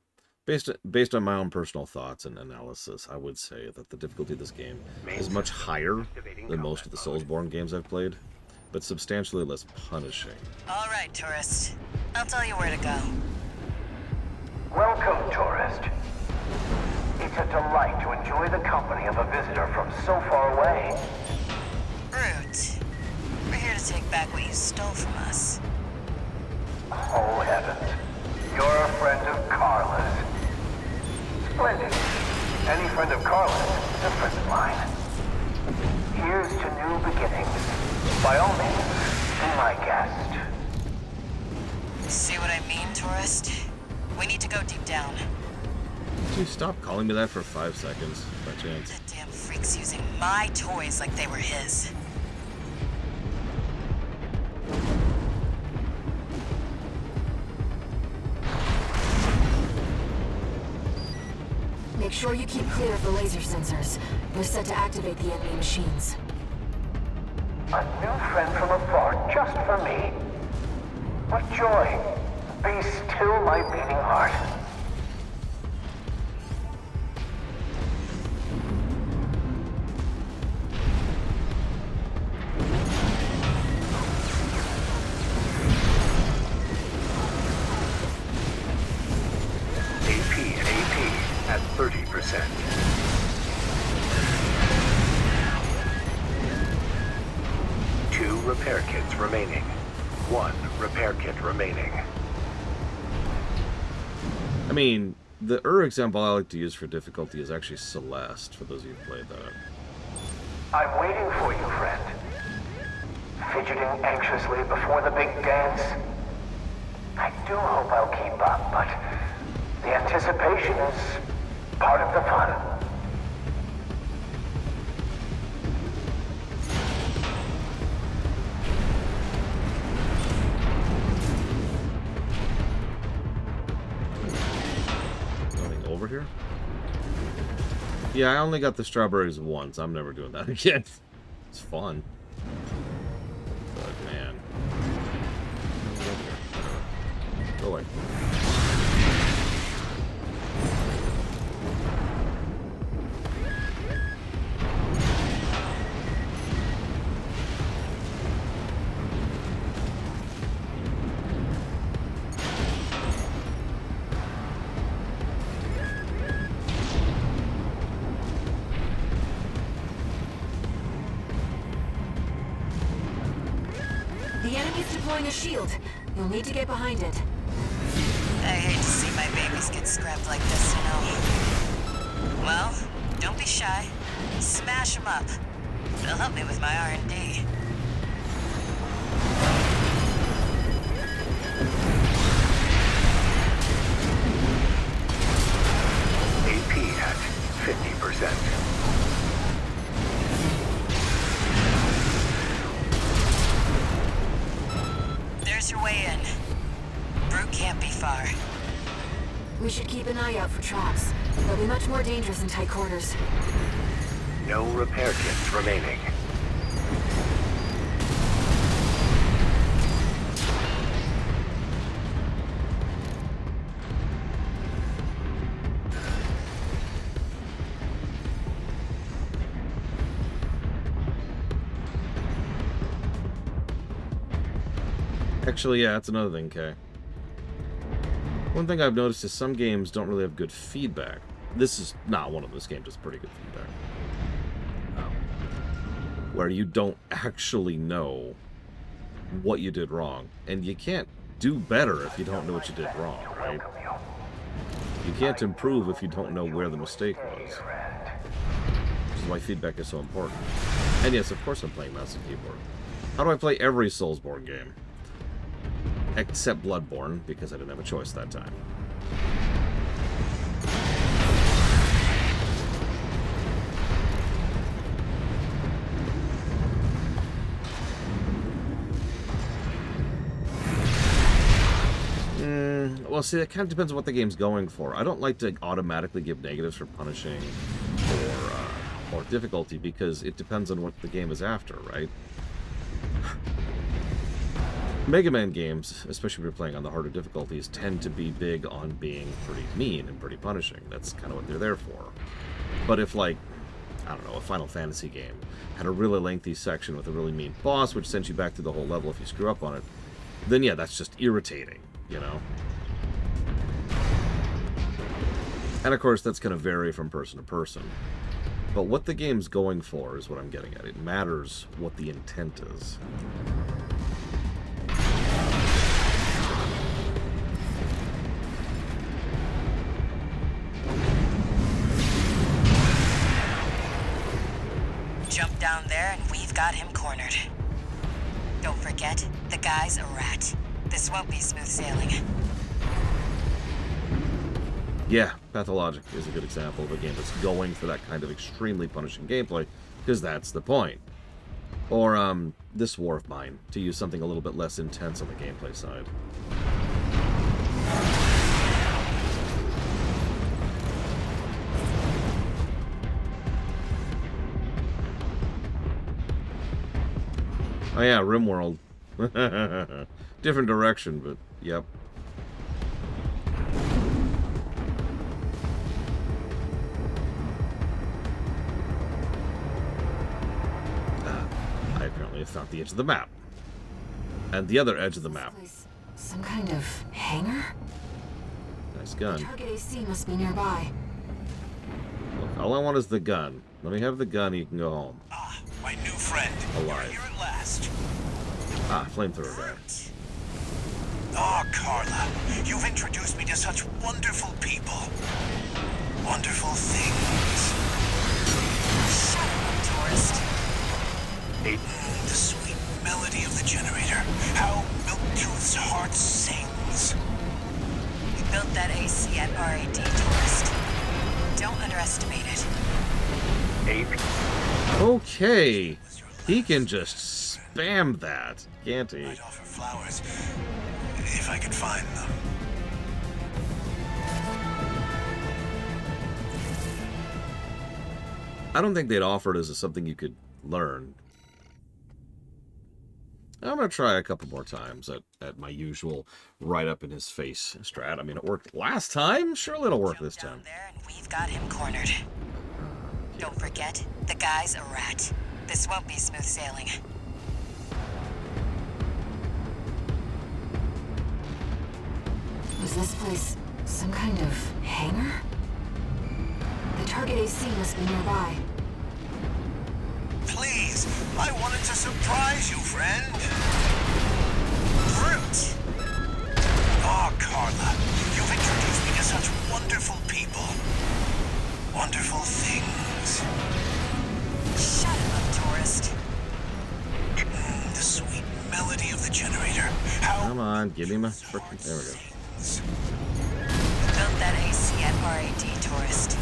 based on my own personal thoughts and analysis, I would say that the difficulty of this game is much higher than most of the Soulsborne games I've played, but substantially less punishing. All right, tourist. I'll tell you where to go. Welcome, tourist. It's a delight to enjoy the company of a visitor from so far away. Brute. We're here to take back what you stole from us. Oh, heavens. You're a friend of Carla's. Splendid. Any friend of Carla's is a friend of mine. Here's to new beginnings. By all means, be my guest. See what I mean, tourist? We need to go deep down. Could you stop calling me that for 5 seconds, by chance? That damn freak's using my toys like they were his. Make sure you keep clear of the laser sensors. They're set to activate the enemy machines. A new friend from afar, just for me. What joy. Be still my beating heart. AP and AP at 30%. 50%. Two repair kits remaining. One repair kit remaining. I mean, the example I like to use for difficulty is actually Celeste, for those of you who've played that. I'm waiting for you, friend. Fidgeting anxiously before the big dance. I do hope I'll keep up, but the anticipation is part of the fun. Nothing over here? Yeah, I only got the strawberries once. I'm never doing that again. It's fun. But, man. Go away. The enemy's deploying a shield. You'll need to get behind it. I hate to see my babies get scrapped like this, you know. Well, don't be shy. Smash them up. It'll help me with my R&D. AP at 50%. There's your way in. Brute can't be far. We should keep an eye out for traps. They'll be much more dangerous in tight quarters. No repair kits remaining. Actually, yeah, that's another thing, Kay. One thing I've noticed is some games don't really have good feedback. This is not one of those games with pretty good feedback. Where you don't actually know what you did wrong. And you can't do better if you don't know what you did wrong, right? You can't improve if you don't know where the mistake was. Which is why feedback is so important. And yes, of course I'm playing mouse and keyboard. How do I play every Soulsborne game? Except Bloodborne, because I didn't have a choice that time. Well, see, that kind of depends on what the game's going for. I don't like to automatically give negatives for punishing or difficulty, because it depends on what the game is after, right? Mega Man games, especially if you're playing on the harder difficulties, tend to be big on being pretty mean and pretty punishing. That's kind of what they're there for. But if, like, I don't know, a Final Fantasy game had a really lengthy section with a really mean boss, which sends you back to the whole level if you screw up on it, then yeah, that's just irritating, you know? And of course, that's going to vary from person to person. But what the game's going for is what I'm getting at. It matters what the intent is. Jump down there and we've got him cornered. Don't forget, the guy's a rat. This won't be smooth sailing. Yeah, Pathologic is a good example of a game that's going for that kind of extremely punishing gameplay, because that's the point. Or, this War of Mine, to use something a little bit less intense on the gameplay side. Oh yeah, RimWorld. Different direction, but yep. I apparently have found the edge of the map. And the other edge of the map. Some kind of hangar? Nice gun. Target AC must be nearby. All I want is the gun. Let me have the gun, you can go home. Ah, my new friend. Alive. You're here at last. Ah, flamethrower guy. Oh, Carla, you've introduced me to such wonderful people. Wonderful things. Shut up, tourist. The sweet melody of the generator. How Milktooth's heart sings. We built that AC at RAD, tourist. Don't underestimate it. Okay. He can just spam that, can't he? I'd offer flowers if I could find them. I don't think they'd offer it as something you could learn. I'm going to try a couple more times at my usual right up in his face strat. I mean, it worked last time. Surely it'll work this time. There and we've got him cornered. Don't forget, the guy's a rat. This won't be smooth sailing. Was this place some kind of hangar? The target AC must be nearby. Please, I wanted to surprise you, friend. Fruit. Oh, Carla, you've introduced me to such wonderful people. Wonderful things. Shut him up, tourist. The sweet melody of the generator. How Come on, give me my frickin'... There we go. We built that AC at RAD, tourist.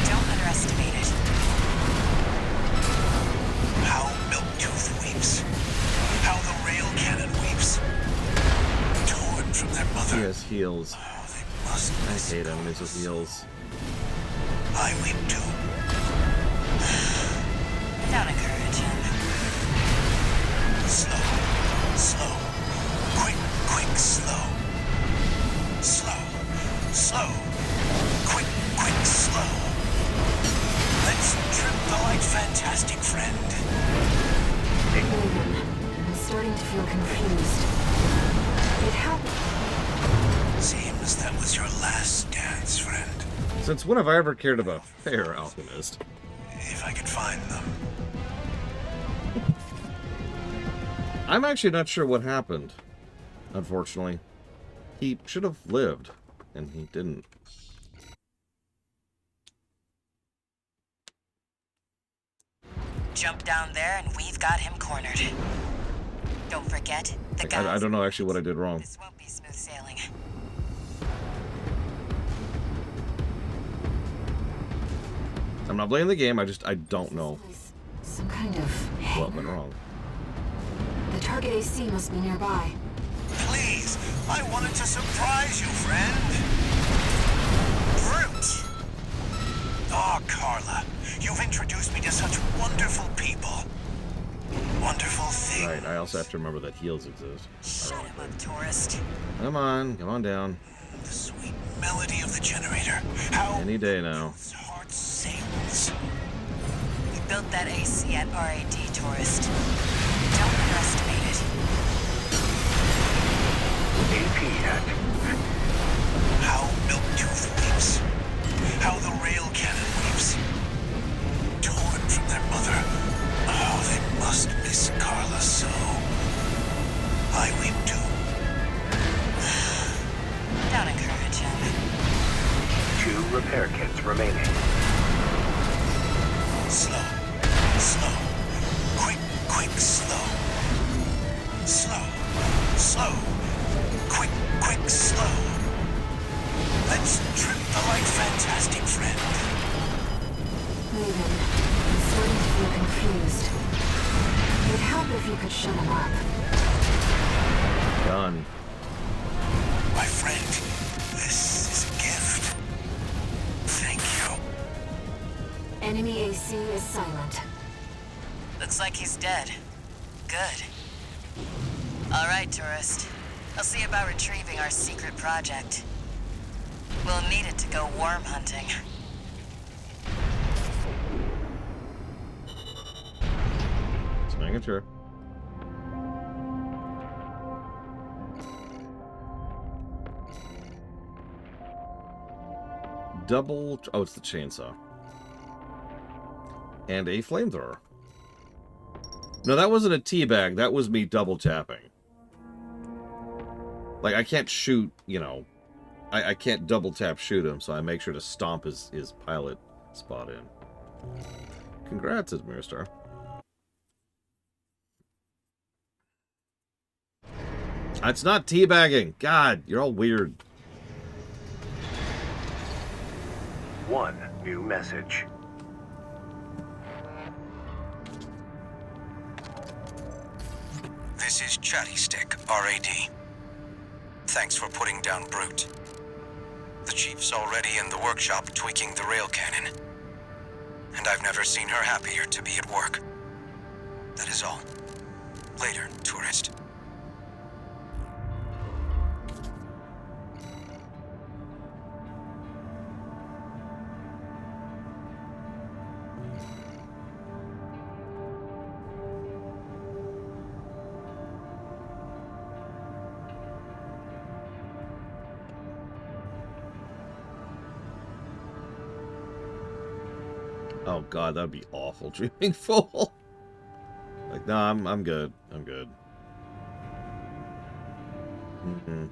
Don't underestimate it. How Milktooth weeps. How the rail cannon weeps. Torn from their mother. He has heals. Oh, they must I miss hate enemies with heals. I weep too. Don't encourage him. Slow. Slow. Quick, quick, slow. Slow. Slow. Quick, quick, slow. Let's trip the light, fantastic friend. I'm starting to feel confused. It happened. Seems that was your last dance, friend. Since when have I ever cared about Fair Alchemist? If I could find them. I'm actually not sure what happened, unfortunately. He should have lived, and he didn't. Jump down there and we've got him cornered. Don't forget, the guy. I don't know actually what I did wrong. This won't be smooth sailing. I'm not blaming the game, I don't know Some kind of what went wrong. The target AC must be nearby. Please, I wanted to surprise you, friend. Fruit. Oh, Carla, you've introduced me to such wonderful people. Wonderful things. Right, I also have to remember that heals exist. Shut him up, tourist. Come on down. The sweet melody of the generator. How Any day now. his heart sings. We built that AC at RAD, tourist. Don't underestimate it. AP active. How Milktooth weeps. How the rail cannon weeps. Torn from their mother. Oh, they must miss Carla so. I weep too. Don't encourage him. 2 repair kits remaining. Slow. Slow. Quick, quick, slow. Slow. Slow. Quick, quick, slow. Let's trip the light, fantastic friend. Raven, I'm starting to feel confused. It'd help if you could shut him up. Done. My friend, this is a gift. Thank you. Enemy AC is silent. Looks like he's dead. Good. All right, tourist. I'll see about retrieving our secret project. We'll need it to go worm hunting. Just making sure. Oh, it's the chainsaw. And a flamethrower. No, that wasn't a teabag. That was me double tapping. Like, I can't shoot, you know... I can't double tap shoot him, so I make sure to stomp his pilot spot in. Congrats, Admirstar. It's not teabagging. God, you're all weird. One new message. This is Chatty Stick, RAD. Thanks for putting down Brute. The Chief's already in the workshop tweaking the rail cannon. And I've never seen her happier to be at work. That is all. Later, tourist. Oh god, that'd be awful. Dreaming full. Like, no, I'm good. I'm good. Mm-hmm.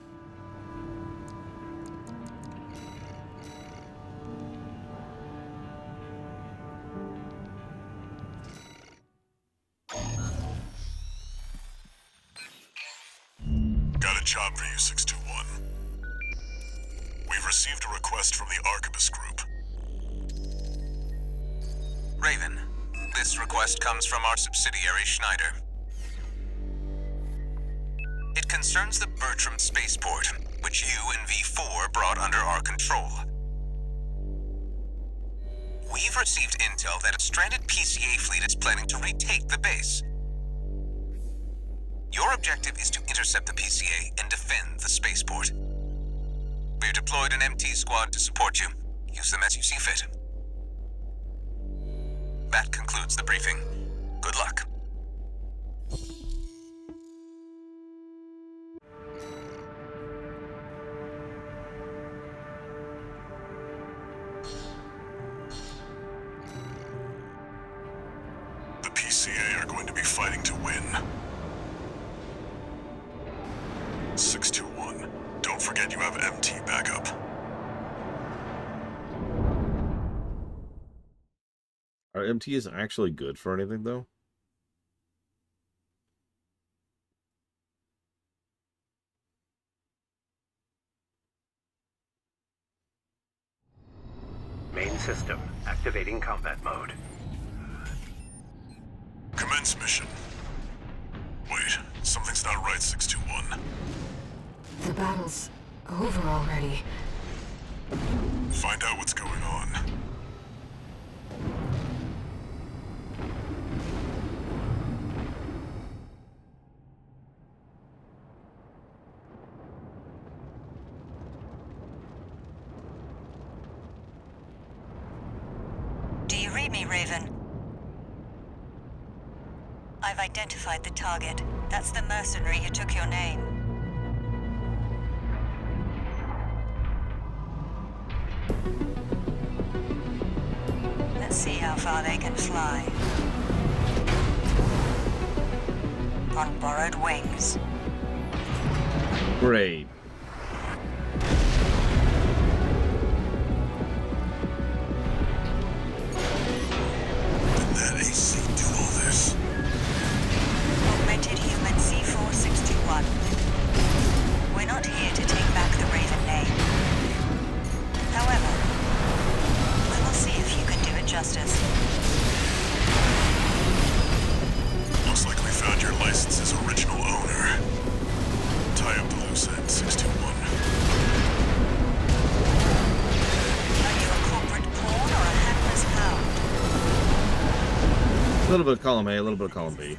Got a job for you, 621. We've received a request from the Arquebus Group. Raven, this request comes from our subsidiary Schneider. It concerns the Bertram spaceport, which you and V4 brought under our control. We've received intel that a stranded PCA fleet is planning to retake the base. Your objective is to intercept the PCA and defend the spaceport. We've deployed an MT squad to support you. Use them as you see fit. That concludes the briefing. Good luck. The PCA are going to be fighting to win. 621, don't forget you have MT backup. Are MTs actually good for anything, though? Main system activating combat mode. Commence mission. Wait, something's not right, 621. The battle's over already. Find out what's going on. Do you read me, Raven? I've identified the target. That's the mercenary who took your name. Let's see how far they can fly. On borrowed wings. Great. Did that AC do all this? Augmented human C4621. We're not here to take back the Raven name. However, we will see if you can do it justice. Looks like we found your license's original owner. Tie up the loose end, 621. Are you a corporate pawn or a hapless hound? A little bit of column A, a little bit of column B.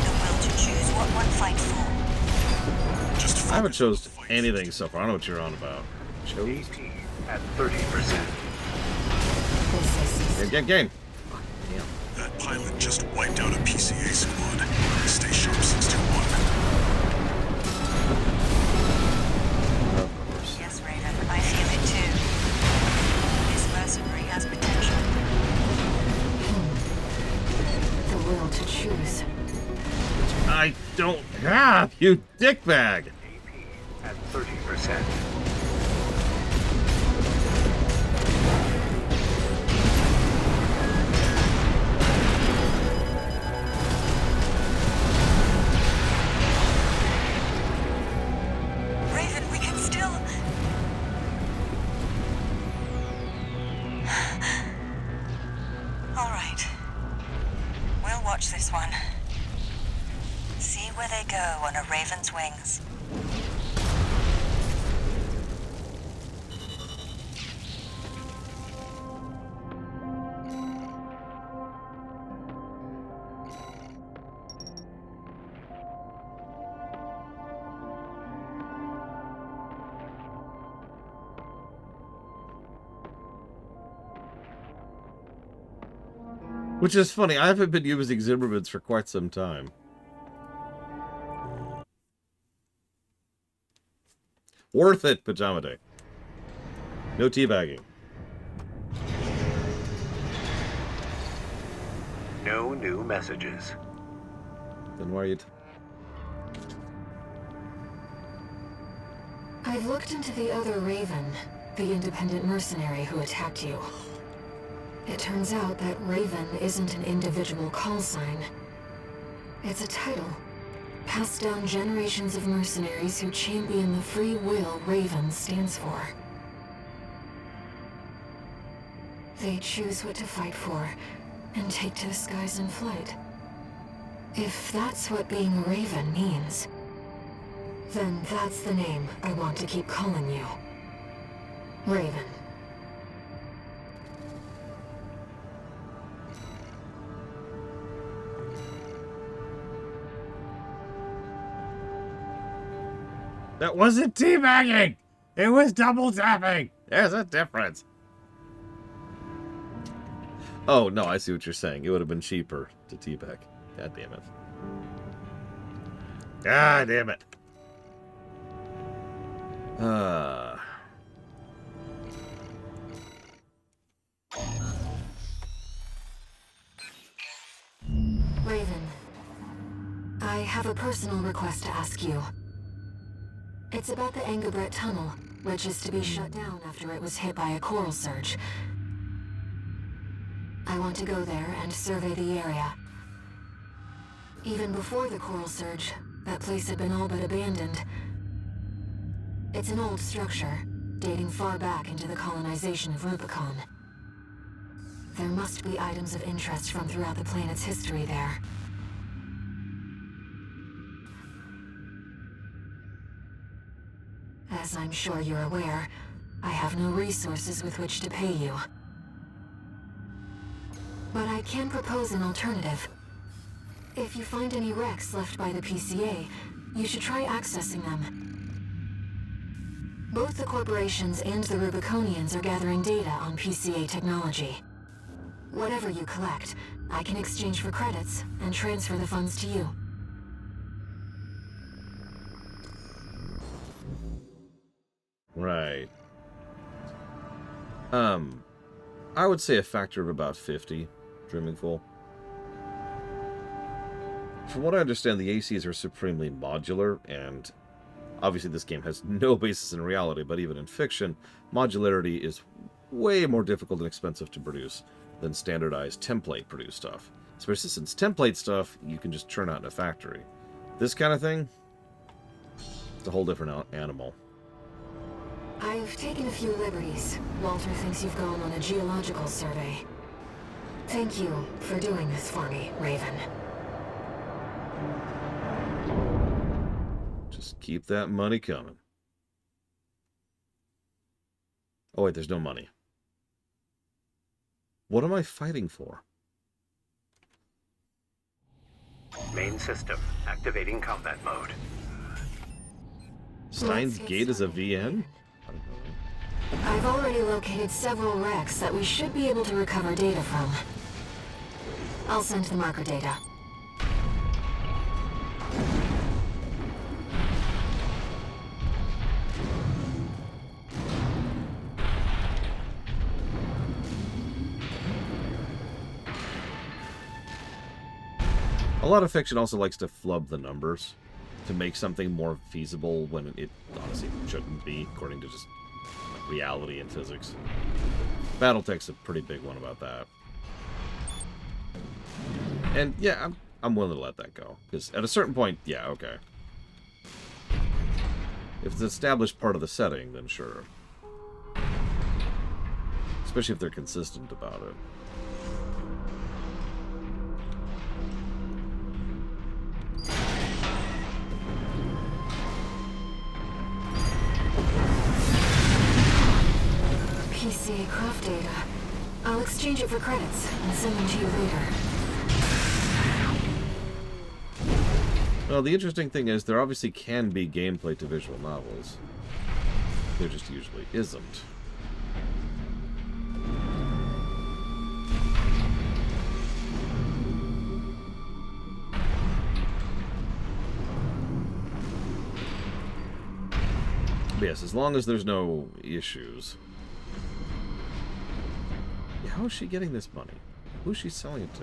The will to choose what one fight for. Just I haven't chose anything so far. I don't know what you're on about. Chose? AT at 30%. Game. That pilot just wiped out a PCA squad. Stay sharp, 621. Of course. Yes, Raven, I feel it too. This mercenary has potential. don't have, you dickbag! AP at 30%. Raven, we can still... All right. We'll watch this one. See where they go on a Raven's wings. Which is funny, I haven't been using Zimmermans for quite some time. Worth it, Pajama Day. No teabagging. No new messages. Then why are you... I've looked into the other Raven, the independent mercenary who attacked you. It turns out that Raven isn't an individual call sign. It's a title, passed down generations of mercenaries who champion the free will Raven stands for. They choose what to fight for, and take to the skies in flight. If that's what being a Raven means, then that's the name I want to keep calling you. Raven. That wasn't teabagging! It was double tapping! There's a difference. Oh, no, I see what you're saying. It would have been cheaper to teabag. God damn it. God damn it. Raven, I have a personal request to ask you. It's about the Engabret Tunnel, which is to be shut down after it was hit by a coral surge. I want to go there and survey the area. Even before the coral surge, that place had been all but abandoned. It's an old structure, dating far back into the colonization of Rubicon. There must be items of interest from throughout the planet's history there. As I'm sure you're aware, I have no resources with which to pay you. But I can propose an alternative. If you find any wrecks left by the PCA, you should try accessing them. Both the corporations and the Rubiconians are gathering data on PCA technology. Whatever you collect, I can exchange for credits and transfer the funds to you. Right. I would say a factor of about 50, Dreaming Full. From what I understand, the ACs are supremely modular, and obviously this game has no basis in reality, but even in fiction, modularity is way more difficult and expensive to produce than standardized template-produced stuff. Especially since template stuff, you can just churn out in a factory. This kind of thing, it's a whole different animal. I've taken a few liberties. Walter thinks you've gone on a geological survey. Thank you for doing this for me, Raven. Just keep that money coming. Oh wait, there's no money. What am I fighting for? Main system activating combat mode. Steins Gate is a VN? I've already located several wrecks that we should be able to recover data from. I'll send the marker data. A lot of fiction also likes to flub the numbers to make something more feasible when it honestly shouldn't be, according to just reality and physics. Battletech's a pretty big one about that. And yeah, I'm willing to let that go, because at a certain point, yeah, okay. If it's an established part of the setting, then sure. Especially if they're consistent about it. PCA craft data. I'll exchange it for credits and send them to you later. Well, the interesting thing is there obviously can be gameplay to visual novels. There just usually isn't. But yes, as long as there's no issues. Yeah, how is she getting this money? Who's she selling it to?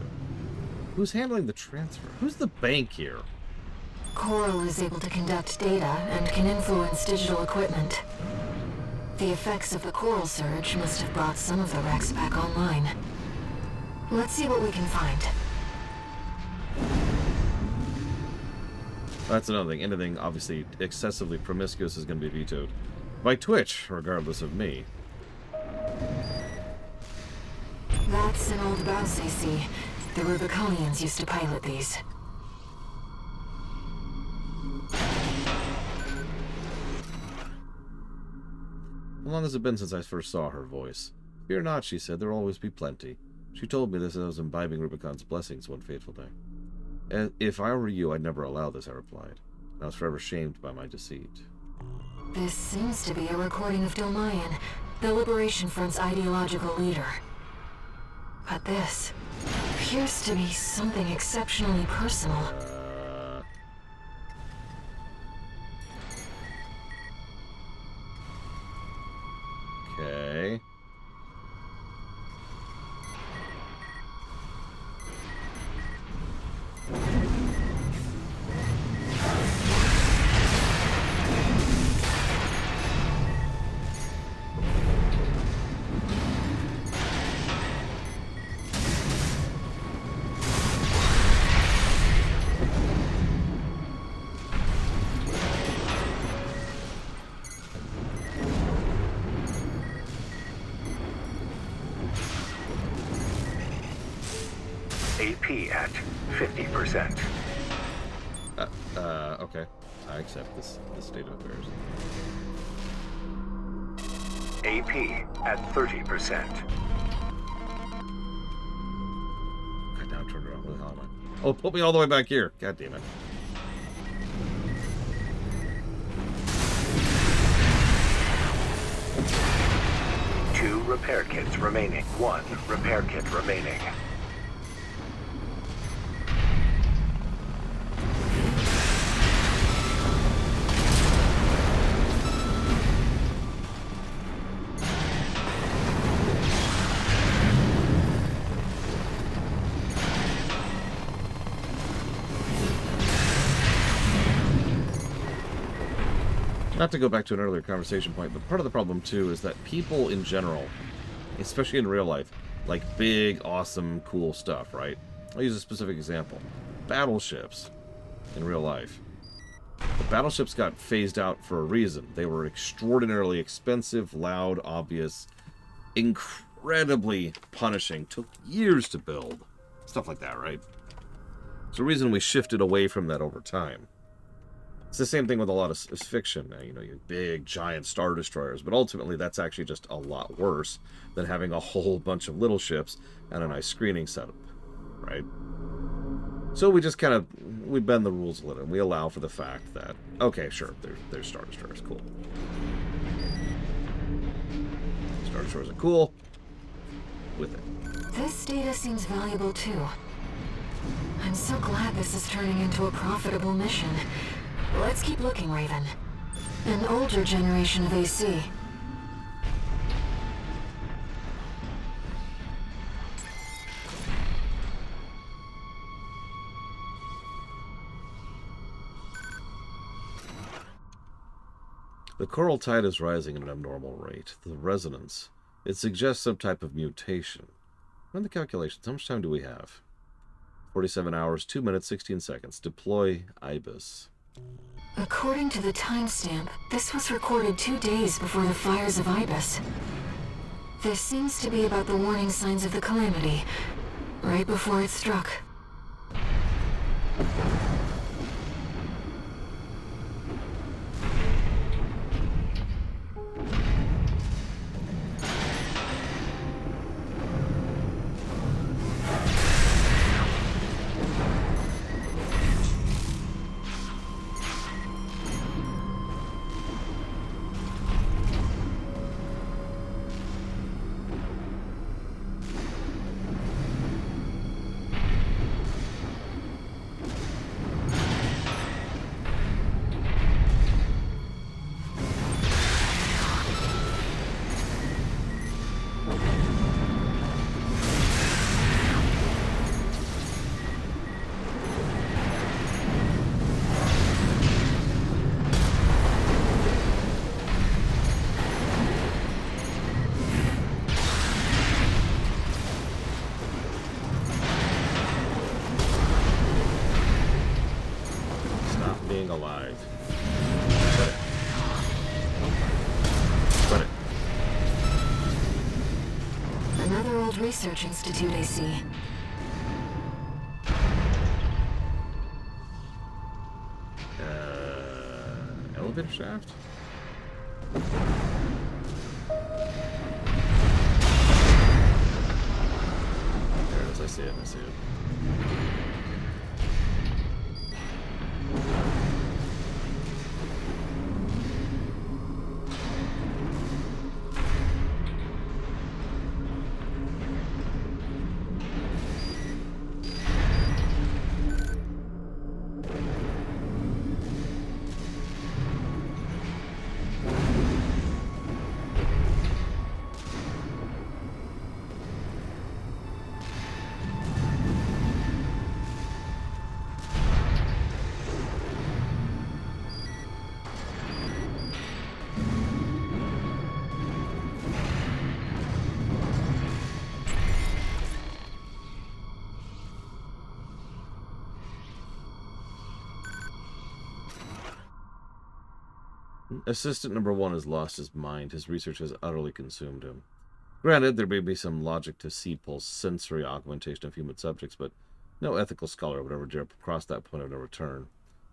Who's handling the transfer? Who's the bank here? Coral is able to conduct data and can influence digital equipment. The effects of the Coral Surge must have brought some of the wrecks back online. Let's see what we can find. That's another thing. Anything, obviously, excessively promiscuous is going to be vetoed by Twitch, regardless of me. That's an old Baus AC. The Rubiconians used to pilot these. How long has it been since I first saw her voice? Fear not, she said, there'll always be plenty. She told me this as I was imbibing Rubicon's blessings one fateful day. And if I were you, I'd never allow this, I replied. I was forever shamed by my deceit. This seems to be a recording of Dolmayan, the Liberation Front's ideological leader. But this appears to be something exceptionally personal. Okay. AP at 50%. Okay. I accept this state of affairs. AP at 30%. God, now turn around. Where the hell am I? Oh, put me all the way back here. God damn it. Two repair kits remaining. One repair kit remaining. Not to go back to an earlier conversation point, but part of the problem, too, is that people in general, especially in real life, like big, awesome, cool stuff, right? I'll use a specific example. Battleships in real life. The battleships got phased out for a reason. They were extraordinarily expensive, loud, obvious, incredibly punishing, took years to build. Stuff like that, right? It's the reason we shifted away from that over time. It's the same thing with a lot of fiction. You know, you big, giant Star Destroyers, but ultimately that's actually just a lot worse than having a whole bunch of little ships and a nice screening setup, right? So we just kind of, we bend the rules a little, and we allow for the fact that, okay, sure, there's Star Destroyers, cool. Star Destroyers are cool with it. This data seems valuable too. I'm so glad this is turning into a profitable mission. Let's keep looking, Raven. An older generation of AC. The coral tide is rising at an abnormal rate. The resonance. It suggests some type of mutation. Run the calculations. How much time do we have? 47 hours, 2 minutes, 16 seconds. Deploy IBIS. According to the timestamp, this was recorded 2 days before the fires of IBIS. This seems to be about the warning signs of the calamity, right before it struck. Research Institute, I see. Elevator shaft? There it is, I see it, I see it. Assistant number 1 has lost his mind. His research has utterly consumed him. Granted, there may be some logic to Seedpul's sensory augmentation of human subjects, but no ethical scholar would ever dare cross that point of no return.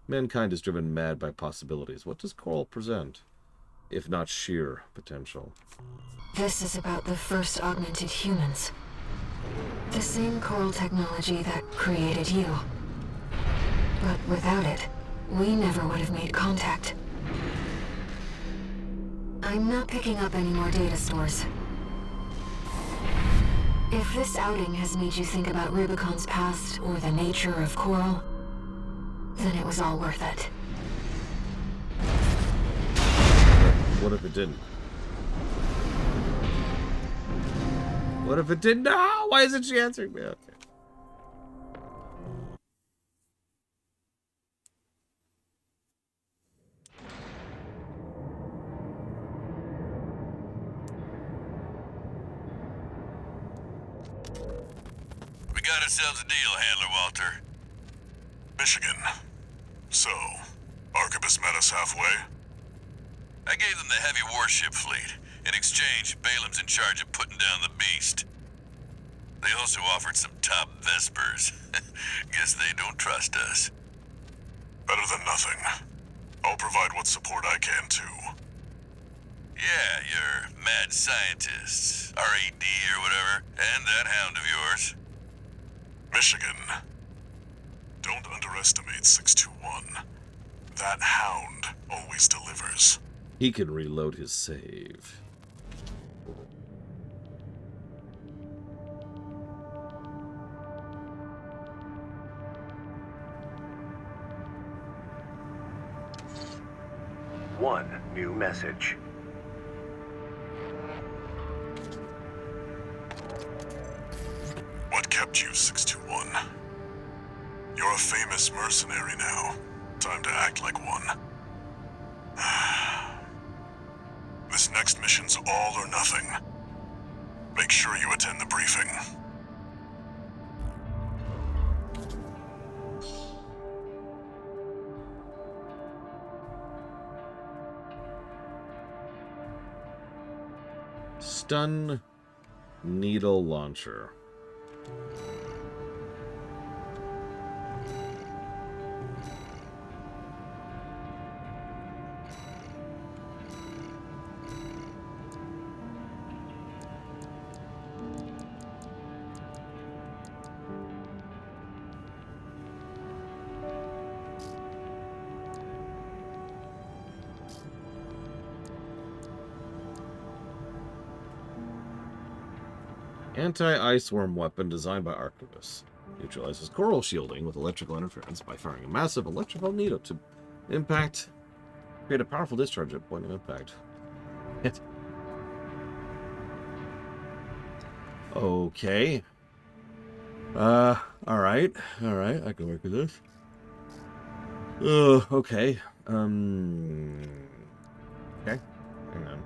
Mankind is driven mad by possibilities. What does Coral present, if not sheer potential? This is about the first augmented humans. The same Coral technology that created you. But without it, we never would have made contact. I'm not picking up any more data stores. If this outing has made you think about Rubicon's past or the nature of Coral, then it was all worth it. What if it didn't? What if it didn't? No! Why isn't she answering me? Okay. We got ourselves a deal, Handler Walter. Michigan. So, Arquebus met us halfway? I gave them the heavy warship fleet. In exchange, Balam's in charge of putting down the beast. They also offered some top Vespers. Guess they don't trust us. Better than nothing. I'll provide what support I can, too. Yeah, your mad scientists, RAD or whatever, and that hound of yours. Michigan. Don't underestimate 621. That hound always delivers. He can reload his save. One new message. What kept you, 621? You're a famous mercenary now. Time to act like one. This next mission's all or nothing. Make sure you attend the briefing. Stun needle launcher. Anti-ice worm weapon designed by Arcturus. Neutralizes coral shielding with electrical interference by firing a massive electrical needle to impact. Create a powerful discharge at point of impact. Hit. Okay. Alright. Alright, I can work with this. Okay. Okay. Hang on.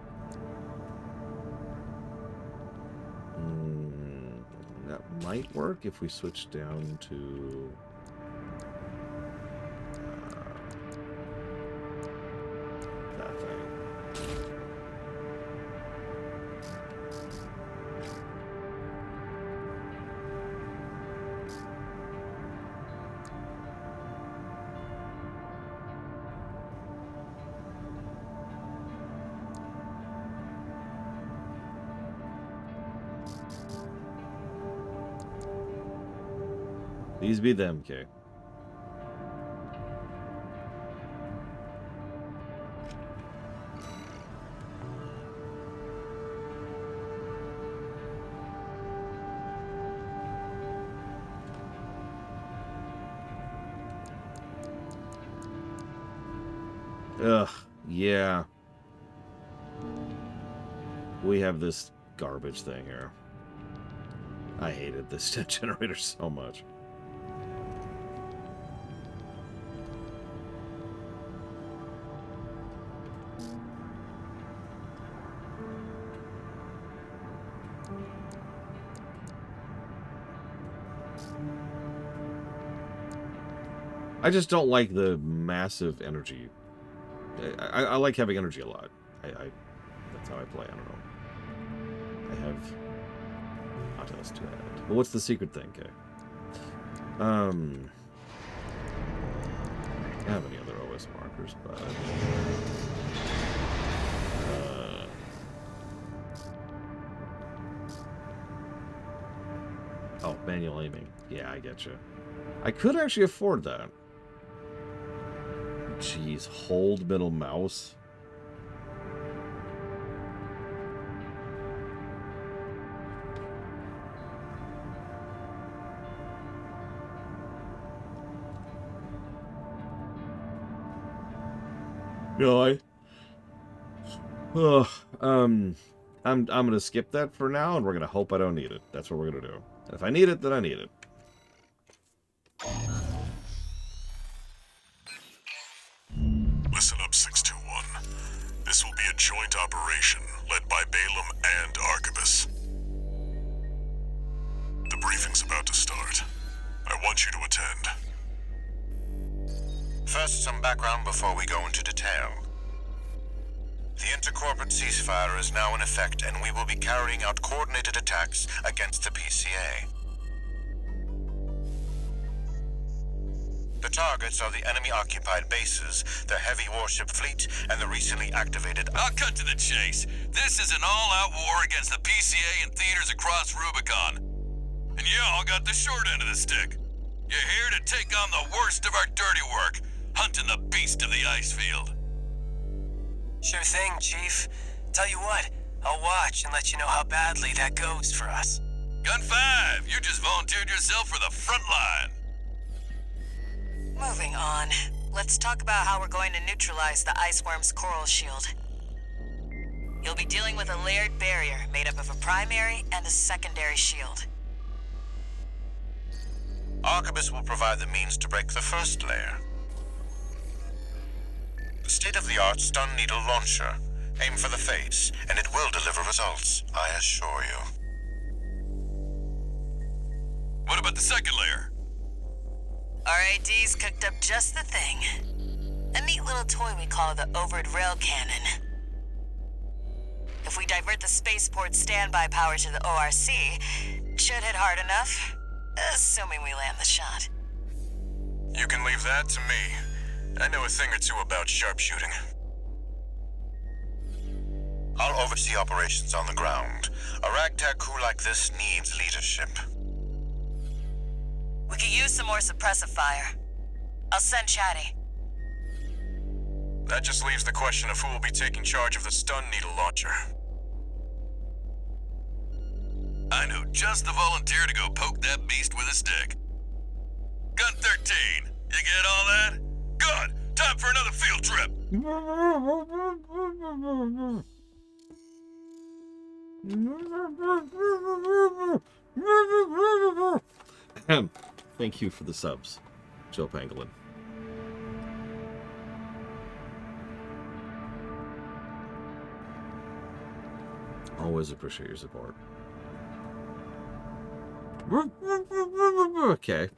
That might work if we switch down to that thing. These be them, okay. Ugh, yeah. We have this garbage thing here. I hated this generator so much. I just don't like the massive energy. I like having energy a lot. That's how I play. I don't know. I have not else to add. But what's the secret thing, okay? I don't have any other OS markers, but oh, manual aiming. Yeah, I get you. I could actually afford that. Jeez, hold middle mouse. No, I'm gonna skip that for now, and we're gonna hope I don't need it. That's what we're gonna do. And if I need it, then I need it. Listen up, 621. This will be a joint operation led by Balaam and Arquebus. The briefing's about to start. I want you to attend. First, some background before we go into detail. The intercorporate ceasefire is now in effect, and we will be carrying out coordinated attacks against the PCA. The targets are the enemy-occupied bases, the heavy warship fleet, and the recently activated... I'll cut to the chase. This is an all-out war against the PCA and theaters across Rubicon. And y'all got the short end of the stick. You're here to take on the worst of our dirty work, hunting the beast of the ice field. Sure thing, Chief. Tell you what, I'll watch and let you know how badly that goes for us. Gun 5, you just volunteered yourself for the front line. Moving on. Let's talk about how we're going to neutralize the Iceworm's coral shield. You'll be dealing with a layered barrier made up of a primary and a secondary shield. Arquebus will provide the means to break the first layer. The state-of-the-art stun needle launcher, Aim for the face, and it will deliver results, I assure you. What about the second layer? RAD's cooked up just the thing. A neat little toy we call the Overed Rail Cannon. If we divert the spaceport's standby power to the ORC, should hit hard enough, assuming we land the shot. You can leave that to me. I know a thing or two about sharpshooting. I'll oversee operations on the ground. A ragtag crew like this needs leadership. We could use some more suppressive fire. I'll send Chatty. That just leaves the question of who will be taking charge of the stun needle launcher. I know just the volunteer to go poke that beast with a stick. Gun 13, you get all that? Good! Time for another field trip! Thank you for the subs, Joe Pangolin. Always appreciate your support. Okay.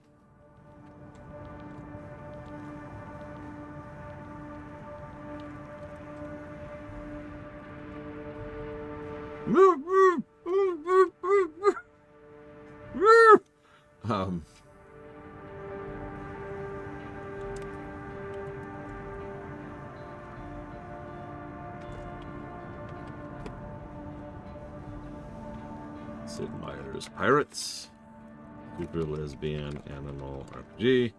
Sid Meier's Pirates, Super Lesbian Animal RPG,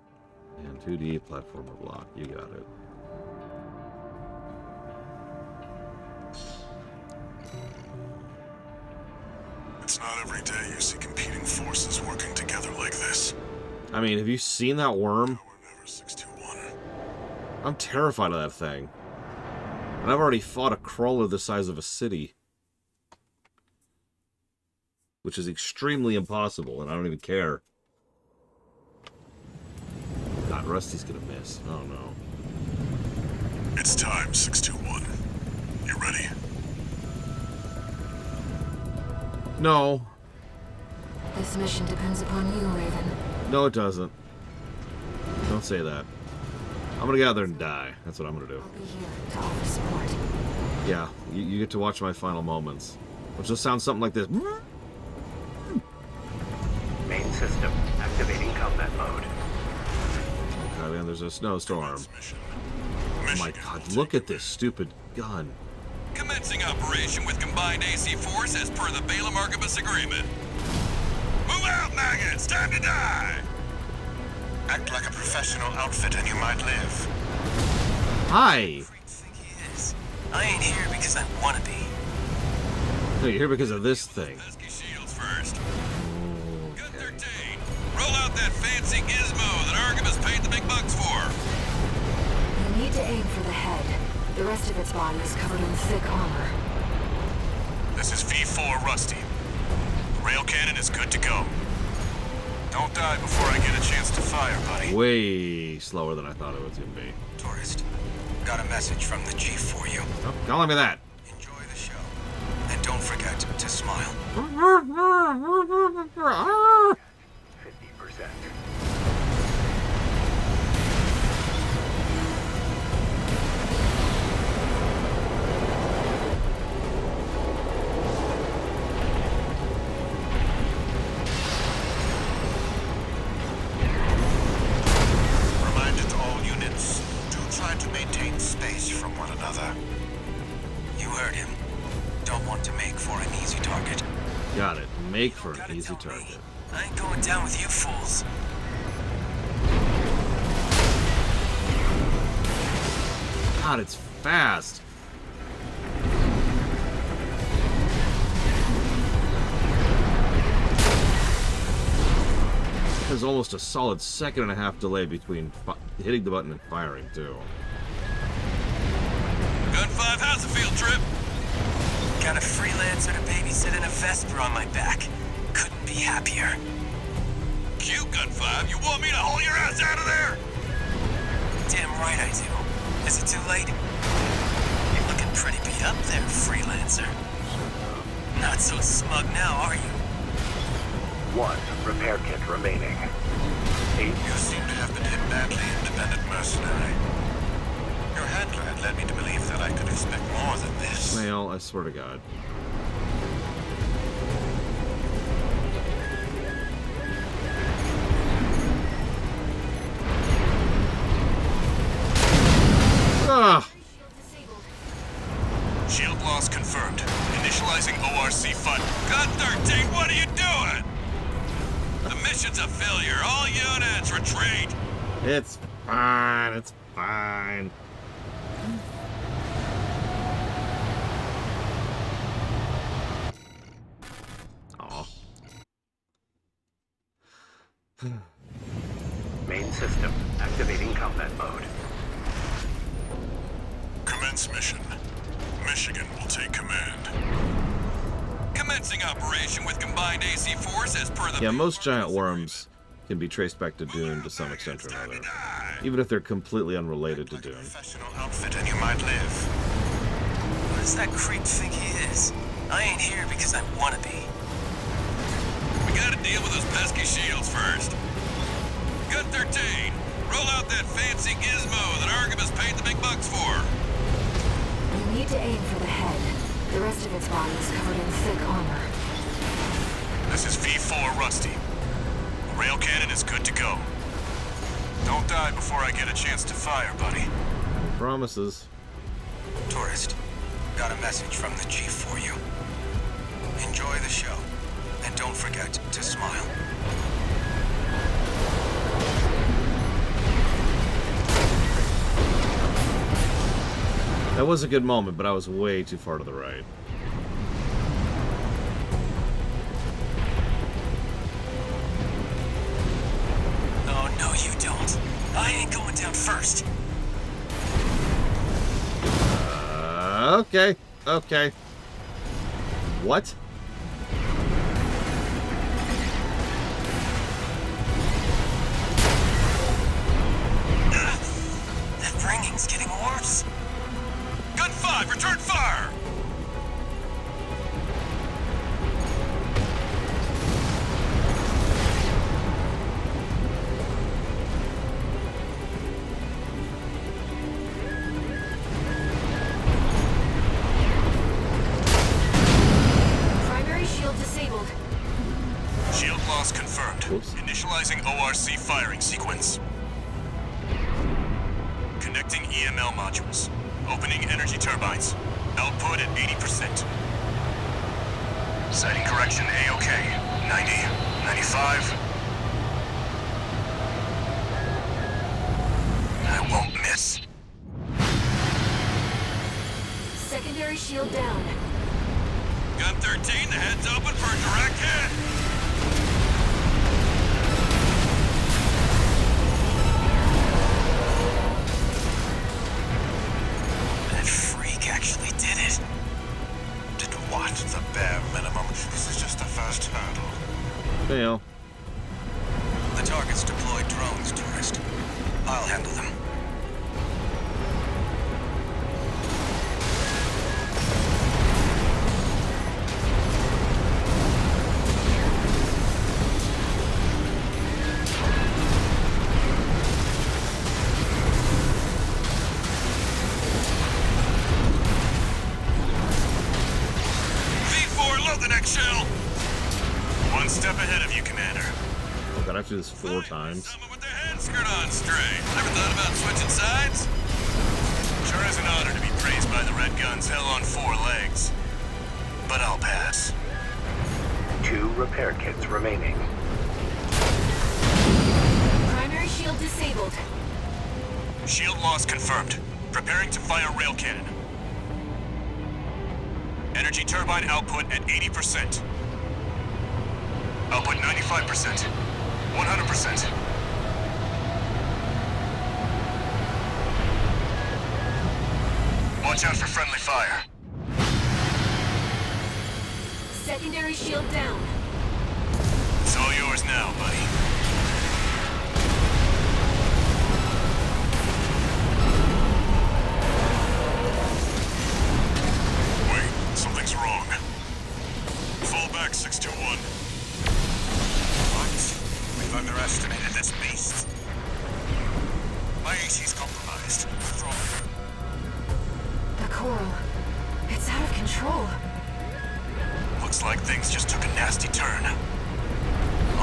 and 2D Platformer Block. You got it. It's not every day you see competing forces working together like this. I mean, have you seen that worm? Never 621. I'm terrified of that thing. And I've already fought a crawler the size of a city. Which is extremely impossible, and I don't even care. God, Rusty's gonna miss. Oh no. It's time, 621. You ready? No. This mission depends upon you, Raven. No, it doesn't. Don't say that. I'm gonna get out there and die. That's what I'm gonna do. I'll be here to offer support. Yeah, you get to watch my final moments. Which will sound something like this. Main system activating combat mode. God, man, there's a snowstorm. Oh my God, look at this stupid gun. Commencing operation with combined AC force as per the Balaam Archibus agreement. Move out, maggots! Time to die! Act like a professional outfit and you might live. Hi! Think he is. I ain't here because I wanna be. No, you're here because of this thing. Pesky shields first. Gun 13, roll out that fancy gizmo that Archibus paid the big bucks for. You need to aim for the head. The rest of its body is covered in thick armor. This is V4 Rusty. The rail cannon is good to go. Don't die before I get a chance to fire, buddy. Way slower than I thought it was gonna be. Tourist, got a message from the chief for you. Oh, calling me that. Enjoy the show. And don't forget to smile. 50%. Reminder to all units, do try to maintain space from one another. You heard him. Don't want to make for an easy target. Got it. Make for an easy target. I ain't going down with you fools. God, it's fast. There's almost a solid second and a half delay between hitting the button and firing, too. Gun 5, how's the field trip? Got a freelancer to babysit and a Vesper on my back. Couldn't be happier. Cute, Gun 5. You want me to haul your ass out of there? Damn right I do. Is it too late? You're looking pretty beat up there, freelancer. Not so smug now, are you? 1 repair kit remaining. 8. You seem to have been hit badly, independent mercenary. Your handler had led me to believe that I could expect more than this. Well, I swear to God. Ah! Shield loss confirmed. Initializing ORC fund. God 13, what are you doing? The mission's a failure. All units retreat. It's fine. It's fine. Aw. Main system activating combat mode. Commence mission. Michigan will take command. Commencing operation with combined AC force as per the... Yeah, most giant worms can be traced back to Dune to some extent or another. Even if they're completely unrelated to Dune. Professional outfit and you might live. What does that creep think he is? I ain't here because I wanna be. We gotta deal with those pesky shields first. Gun 13, roll out that fancy gizmo that Artemis paid the big bucks for. You need to aim for the head. The rest of its body is covered in thick armor. This is V4 Rusty. The rail cannon is good to go. Don't die before I get a chance to fire, buddy. Promises. Tourist, got a message from the chief for you. Enjoy the show, and don't forget to smile. That was a good moment, but I was way too far to the right. Oh, no, you don't. I ain't going down first. Okay. Okay. What? That ringing's getting worse. Gun 5, return fire! Primary shield disabled. Shield loss confirmed. Oops. Initializing ORC firing sequence. Connecting EML modules. Opening energy turbines. Output at 80%. Sighting correction A-OK. 90, 95. I won't miss. Secondary shield down. Gun 13, the head's open for a direct hit. That freak actually did it. Did what? The bare minimum. This is just the first hurdle. Fail. The target's deployed drones, tourist. I'll handle them. V4, load the next shell. One step ahead of you, Commander. Oh god, I have to do this 4 times. Someone with their head skirt on straight. Never thought about switching sides? Sure is an honor to be praised by the Red Guns hell on 4 legs. But I'll pass. 2 repair kits remaining. Primary shield disabled. Shield loss confirmed. Preparing to fire rail cannon. Energy turbine output at 80%. Output 95%. 100%. Watch out for friendly fire. Secondary shield down. It's all yours now, buddy.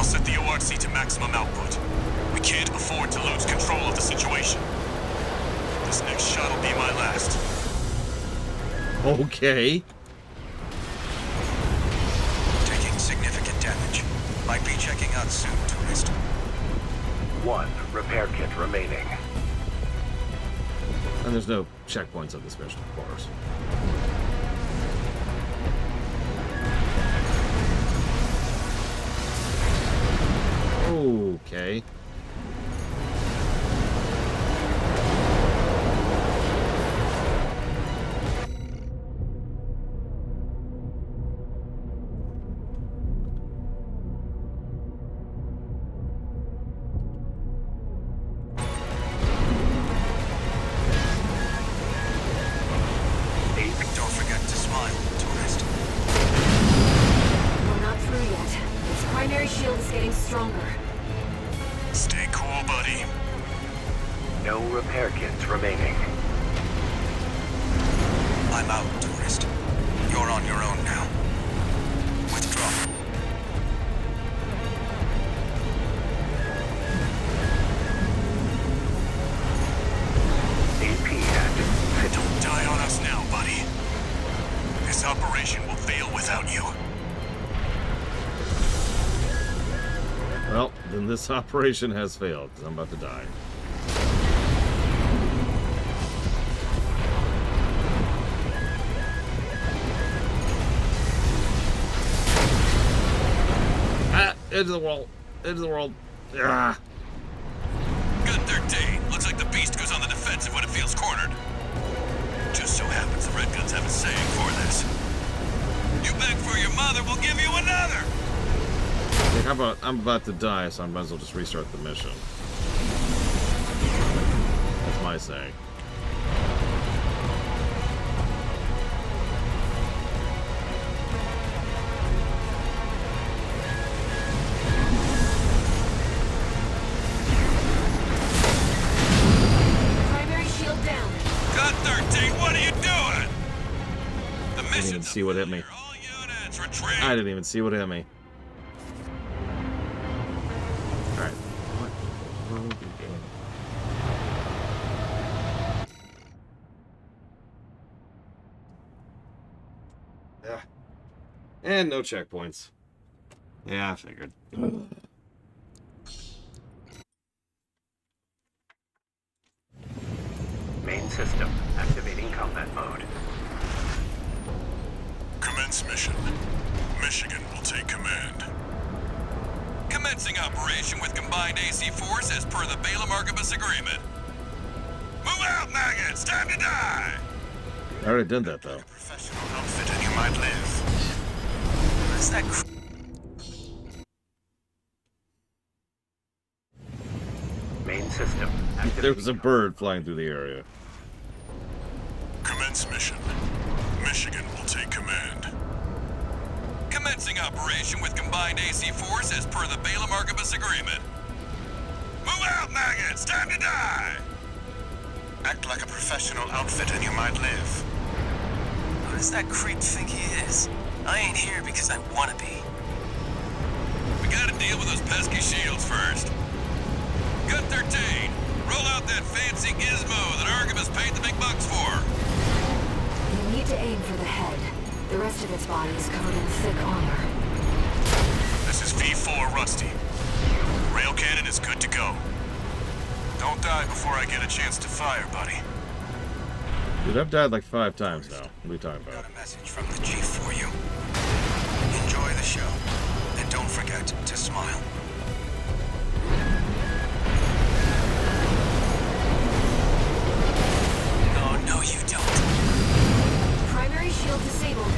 I'll set the ORC to maximum output. We can't afford to lose control of the situation. This next shot will be my last. Okay. Taking significant damage. Might be checking out soon, tourist. 1 repair kit remaining. And there's no checkpoints on this mission, of course. Okay. Don't forget to smile, tourist. We're not through yet. Its primary shield is getting stronger. Stay cool, buddy. No repair kits remaining. I'm out, tourist. You're on your own now. Withdraw. AP active. Don't die on us now, buddy. This operation will fail without you. Well, then this operation has failed, because I'm about to die. Ah! Edge of the world! Edge of the world! Ah! Gun 13. Looks like the beast goes on the defensive when it feels cornered. Just so happens the Red Guns have a saying for this. You beg for your mother, we'll give you another! Hey, how about, I'm about to die, so I might as well just restart the mission. That's my saying. Primary shield down. Gun 13, what are you doing? The I didn't mission. even see what hit me. All units retreat. I didn't even see what hit me. Alright. What will we be doing? Yeah. And no checkpoints. Yeah, I figured. Main system activating combat mode. Commence mission. Michigan will take command. Commencing operation with combined AC force as per the Balaam Archibus agreement. Move out, maggots! Time to die! I already did that, though. Professional outfit and you might live. What is that Main system activating. There was a bird flying through the area. Commence mission. Michigan will take command. Commencing operation with combined AC force as per the Balaam Archibus agreement. Move out, maggots! Time to die! Act like a professional outfit and you might live. Who does that creep think he is? I ain't here because I wanna be. We gotta deal with those pesky shields first. Gun 13, roll out that fancy gizmo that Archibus paid the big bucks for. You need to aim for the head. The rest of its body is covered in thick armor. This is V4 Rusty. Rail cannon is good to go. Don't die before I get a chance to fire, buddy. Dude, I've died like 5 times now. What are we talking about? Got a message from the chief for you. Enjoy the show, and don't forget to smile. Oh, no, you don't. Primary shield disabled.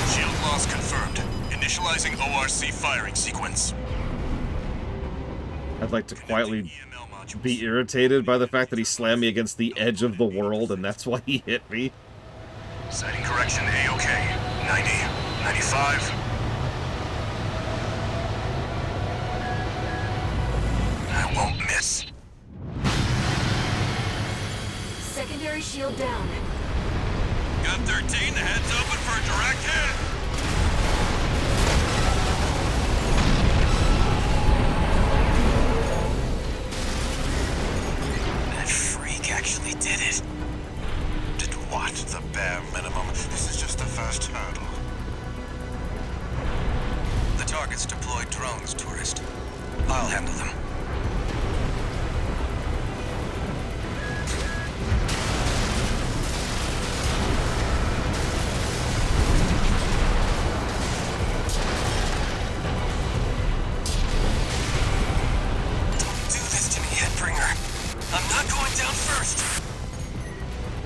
Shield loss confirmed. Initializing ORC firing sequence. I'd like to quietly be irritated by the fact that he slammed me against the edge of the world, and that's why he hit me. Sighting correction A-OK. 90, 95. I won't miss. Secondary shield down. Gun 13, the head's open for a direct hit. I'll handle them. Don't do this to me, Headbringer. I'm not going down first.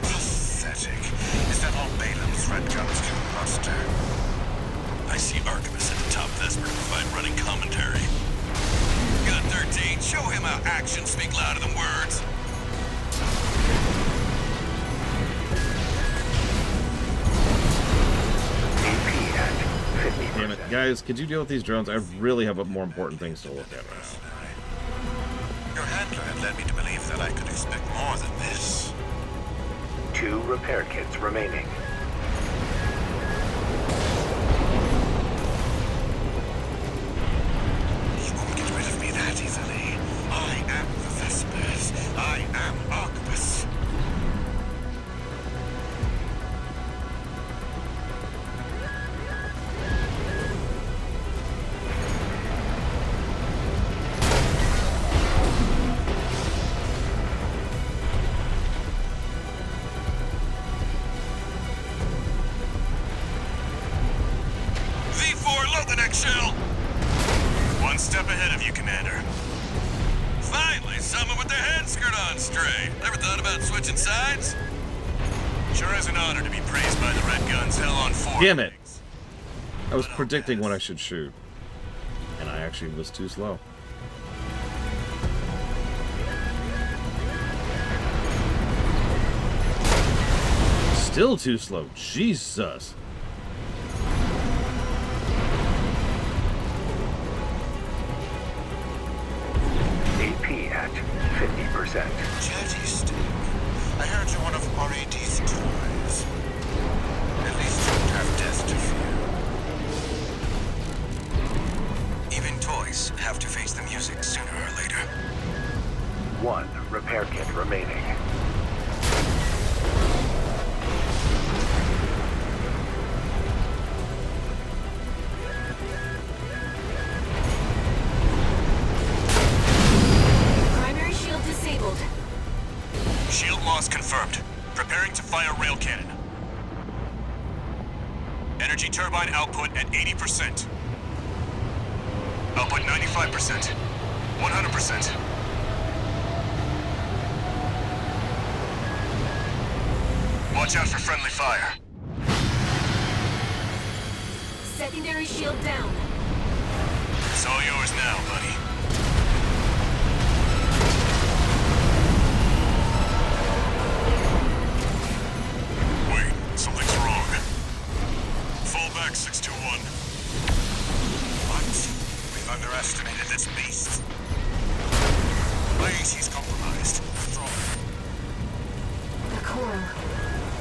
Pathetic. Is that all Balam's red guns can muster? I see Archivist at the top Vesper to provide running commentary. Gun 13, show him how actions speak louder than words. AP at 50%. Damn it. Guys, could you deal with these drones? I really have more important things to look at right now. Your handler had led me to believe that I could expect more than this. 2 repair kits remaining. You won't get rid of me that easily. I am the Vespers. I am Arquebus. V4, load the next shell! One step ahead of you, Commander. Finally, someone with their head skirt on straight. Ever thought about switching sides? Sure is an honor to be praised by the Red Guns hell on 4. Damn it! I was predicting when I should shoot. And I actually was too slow. Still too slow. Jesus. AP at 50%. Jetty stick. I heard you're one of RAD's toys. At least you don't have death to fear. Even toys have to face the music sooner or later. 1 repair kit remaining. Primary shield disabled. Shield loss confirmed. Preparing to fire rail cannon. Energy turbine output at 80%. Output 95%. 100%. Watch out for friendly fire. Secondary shield down. It's all yours now, buddy. Wait, something's wrong. Fall back, 621. What? We've underestimated this beast. My AC's compromised. Withdraw. The coral.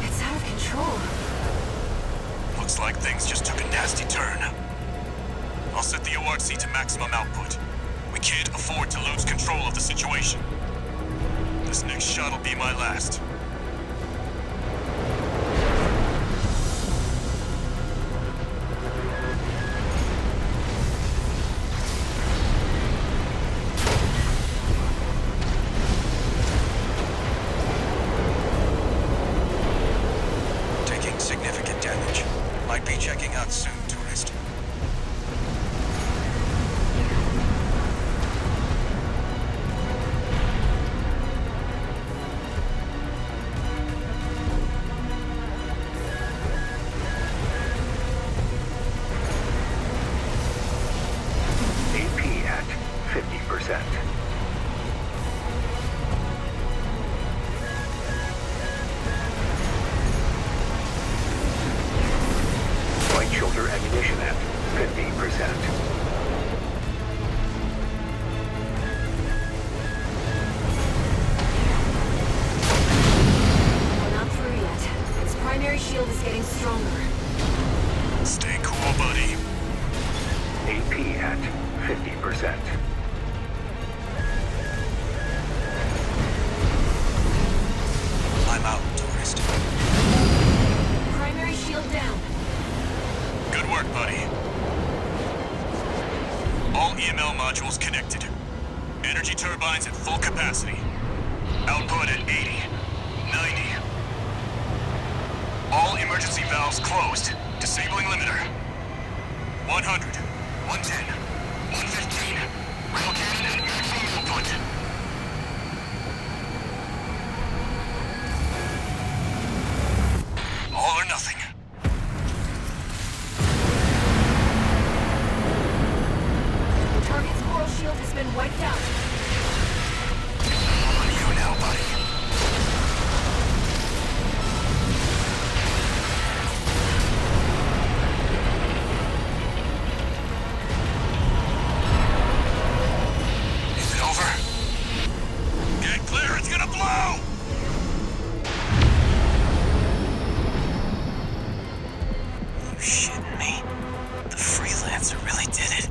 It's out of control. Looks like things just took a nasty turn. I'll set the ORC to maximum output. We can't afford to lose control of the situation. This next shot'll be my last. Taking significant damage. Might be checking out soon, tourist. AP at 50%. White shoulder ammunition at 50%. We're not through yet. Its primary shield is getting stronger. Stay cool, buddy. AP at 50%. I'm out, tourist. Primary shield down. Good work, buddy. All EML modules connected. Energy turbines at full capacity. Output at 80, 90. All emergency valves closed. Disabling limiter. 100, 110, 115. Rail cannon at maximum output. All or nothing. The target's coral shield has been wiped out. On you now, buddy. Is it over? Get clear, it's gonna blow! You shitting me? The freelancer really did it.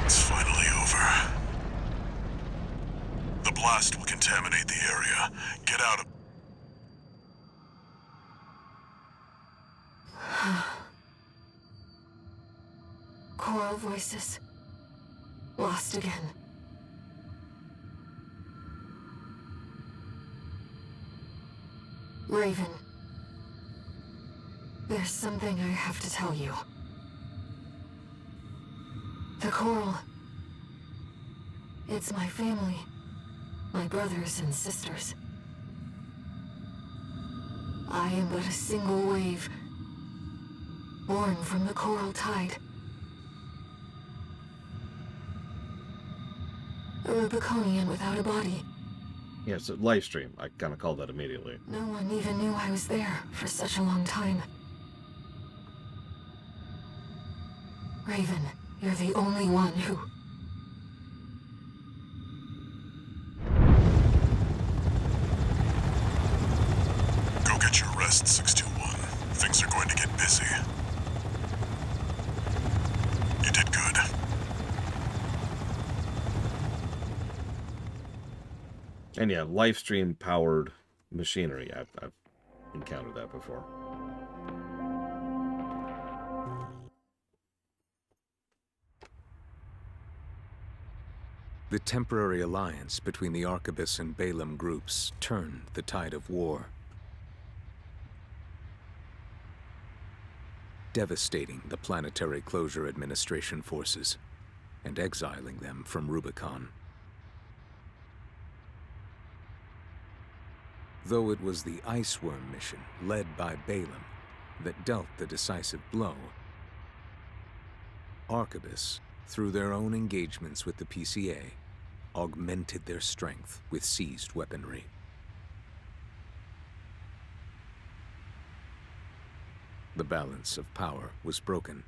It's finally over. The blast will contaminate the area. Get out of... Coral voices. Lost again. Raven. There's something I have to tell you. The Coral. It's my family. My brothers and sisters. I am but a single wave. Born from the Coral Tide. A Rubiconian without a body. Yeah, it's a live stream. I kind of called that immediately. No one even knew I was there for such a long time. Raven, you're the only one who... Go get your rest, 621. Things are going to get busy. You did good. And yeah, live stream powered machinery. I've encountered that before. The temporary alliance between the Arquebus and Balaam groups turned the tide of war, devastating the Planetary Closure Administration forces and exiling them from Rubicon. Though it was the Iceworm mission, led by Balaam, that dealt the decisive blow, Arquebus, through their own engagements with the PCA, augmented their strength with seized weaponry. The balance of power was broken,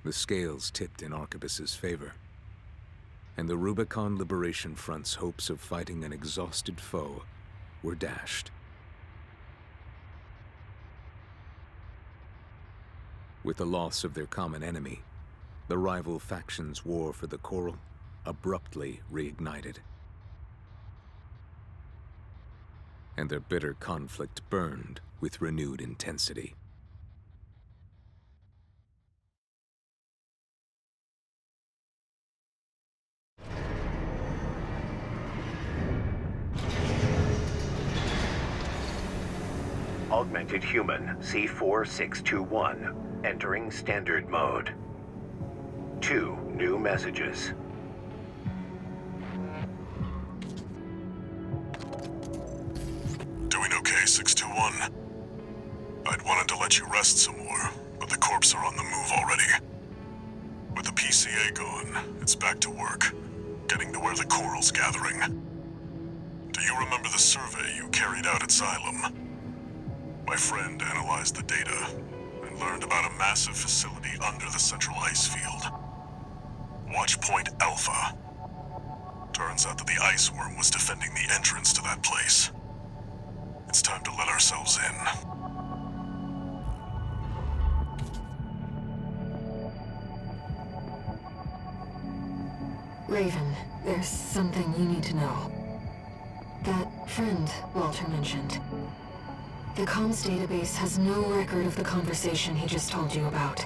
the scales tipped in Arquebus's favor, and the Rubicon Liberation Front's hopes of fighting an exhausted foe were dashed. With the loss of their common enemy, the rival factions' war for the Coral abruptly reignited. And their bitter conflict burned with renewed intensity. Augmented Human C4621, entering Standard Mode. 2 new messages. Doing okay, 621? I'd wanted to let you rest some more, but the corps are on the move already. With the PCA gone, it's back to work, getting to where the Coral's gathering. Do you remember the survey you carried out at Xylem? My friend analyzed the data and learned about a massive facility under the central ice field. Watchpoint Alpha. Turns out that the Iceworm was defending the entrance to that place. It's time to let ourselves in. Raven, there's something you need to know. That friend Walter mentioned. The comms database has no record of the conversation he just told you about.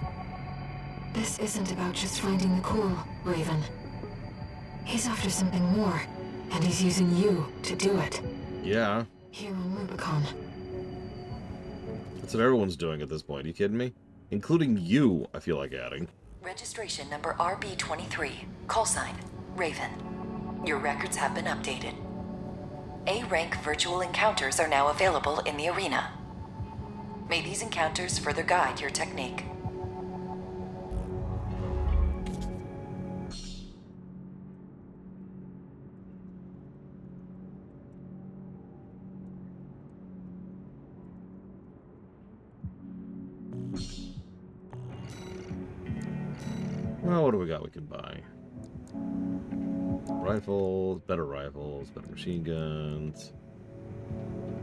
This isn't about just finding the core, Raven. He's after something more, and he's using you to do it. Yeah. Here on Rubicon. That's what everyone's doing at this point. Are you kidding me? Including you, I feel like adding. Registration number RB23. Call sign, Raven. Your records have been updated. A-rank virtual encounters are now available in the arena. May these encounters further guide your technique. Well, what do we got we can buy? Rifles, better machine guns,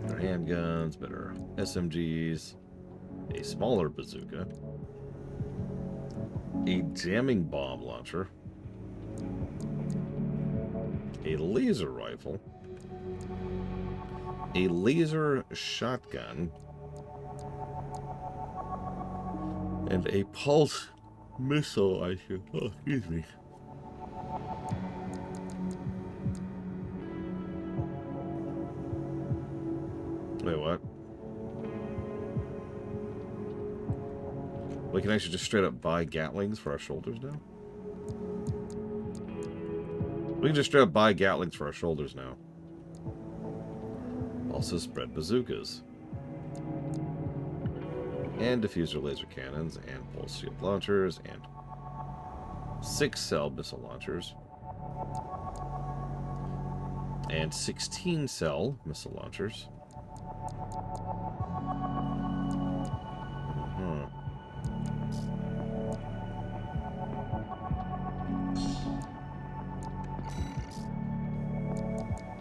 better handguns, better SMGs, a smaller bazooka, a jamming bomb launcher, a laser rifle, a laser shotgun, and a pulse missile, I should. Oh, excuse me. Wait, what? We can actually just straight up buy Gatlings for our shoulders now? We can just straight up buy Gatlings for our shoulders now. Also spread bazookas. And diffuser laser cannons, and pulse shield launchers, and 6-cell missile launchers. And 16-cell missile launchers.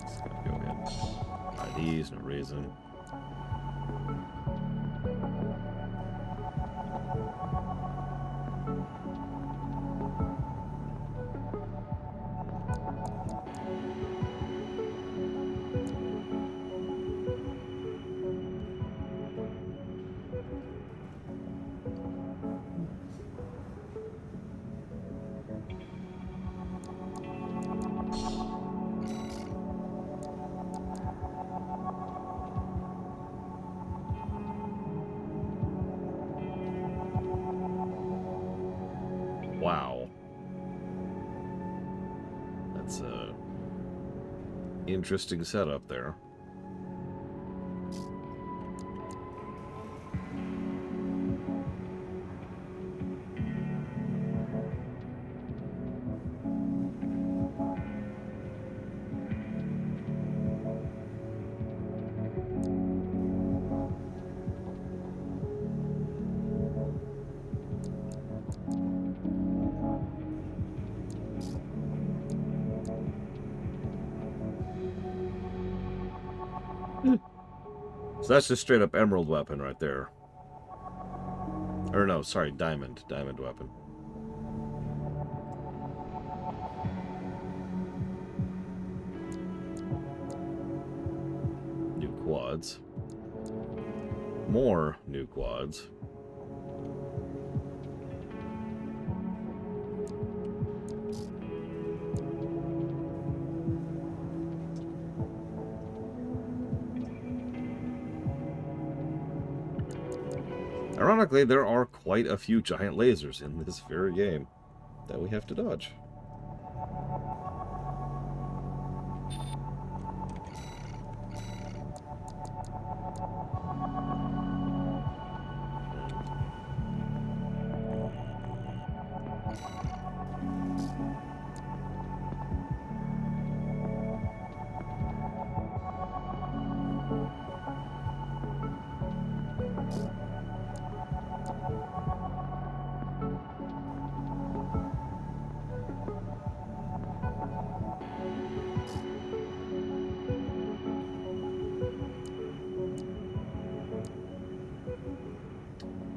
Just gotta go ahead and buy these, no reason. Wow. That's a interesting setup there. So that's just straight up emerald weapon right there. Or no, sorry, diamond weapon. New quads. More new quads. Ironically, there are quite a few giant lasers in this very game that we have to dodge.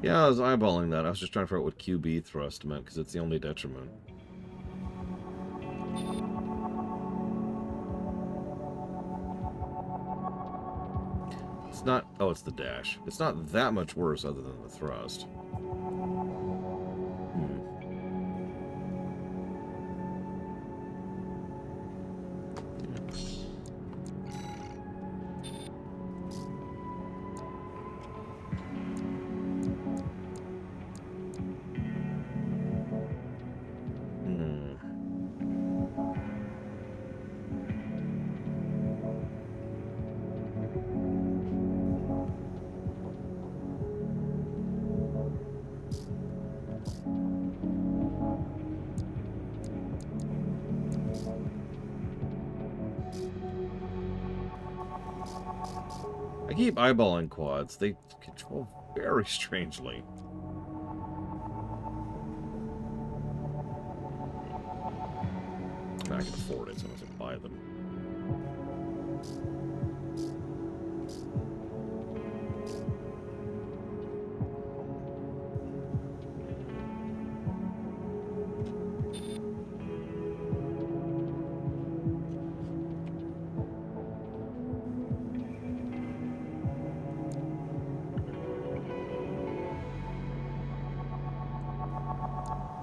Yeah, I was eyeballing that. I was just trying to figure out what QB thrust meant, because it's the only detriment. It's not... Oh, it's the dash. It's not that much worse other than the thrust. I keep eyeballing quads. They control very strangely. I can afford it, so I'm going to buy them.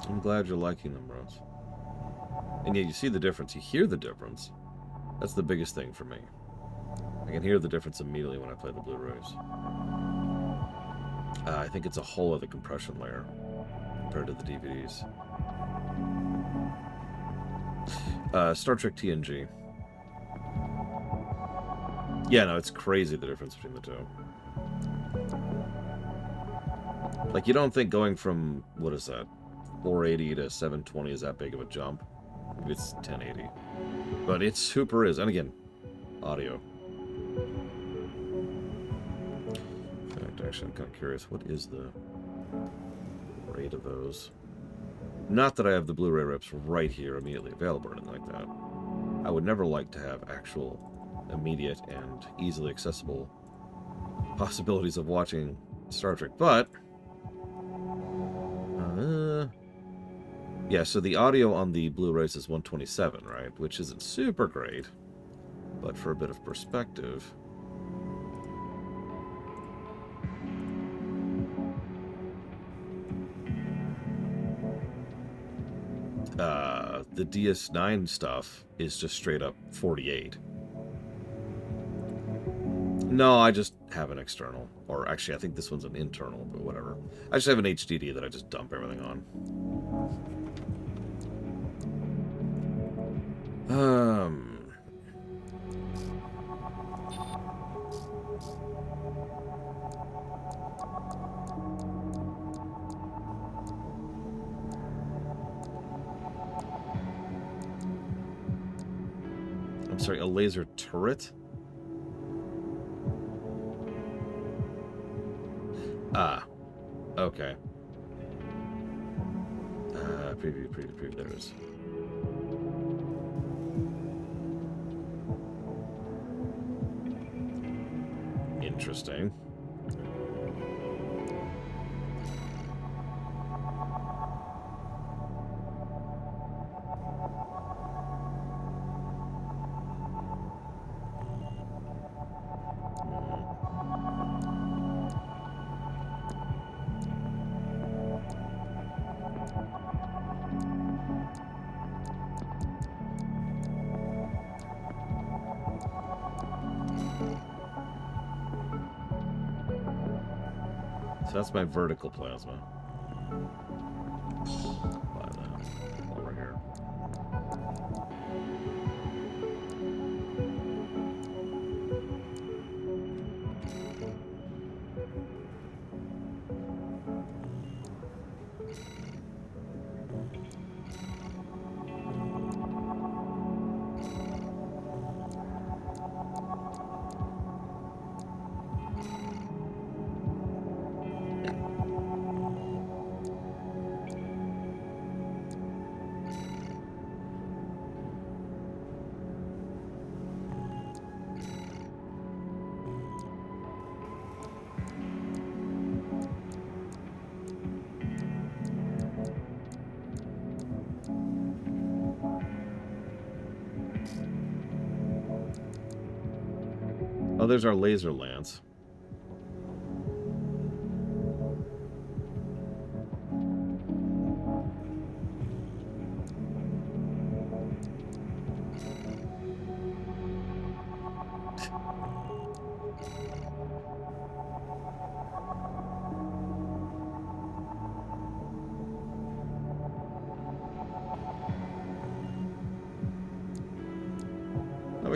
I'm glad you're liking them, Rose. And yeah, you see the difference. You hear the difference. That's the biggest thing for me. I can hear the difference immediately when I play the Blu-rays. I think it's a whole other compression layer compared to the DVDs. Star Trek TNG. Yeah, no, it's crazy the difference between the two. Like, you don't think going from, what is that, 480 to 720 is that big of a jump. Maybe it's 1080. But it super is. And again, audio. In fact, actually, I'm kind of curious. What is the rate of those? Not that I have the Blu-ray rips right here immediately available or anything like that. I would never like to have actual, immediate, and easily accessible possibilities of watching Star Trek. But yeah, so the audio on the Blu-rays is 127, right? Which isn't super great, but for a bit of perspective... the DS9 stuff is just straight up 48. No, I just have an external. Or actually, I think this one's an internal, but whatever. I just have an HDD that I just dump everything on. I'm sorry, a laser turret? Ah, okay. Preview, there it is. Interesting. So that's my vertical plasma. Buy that over here. Oh, there's our laser lance.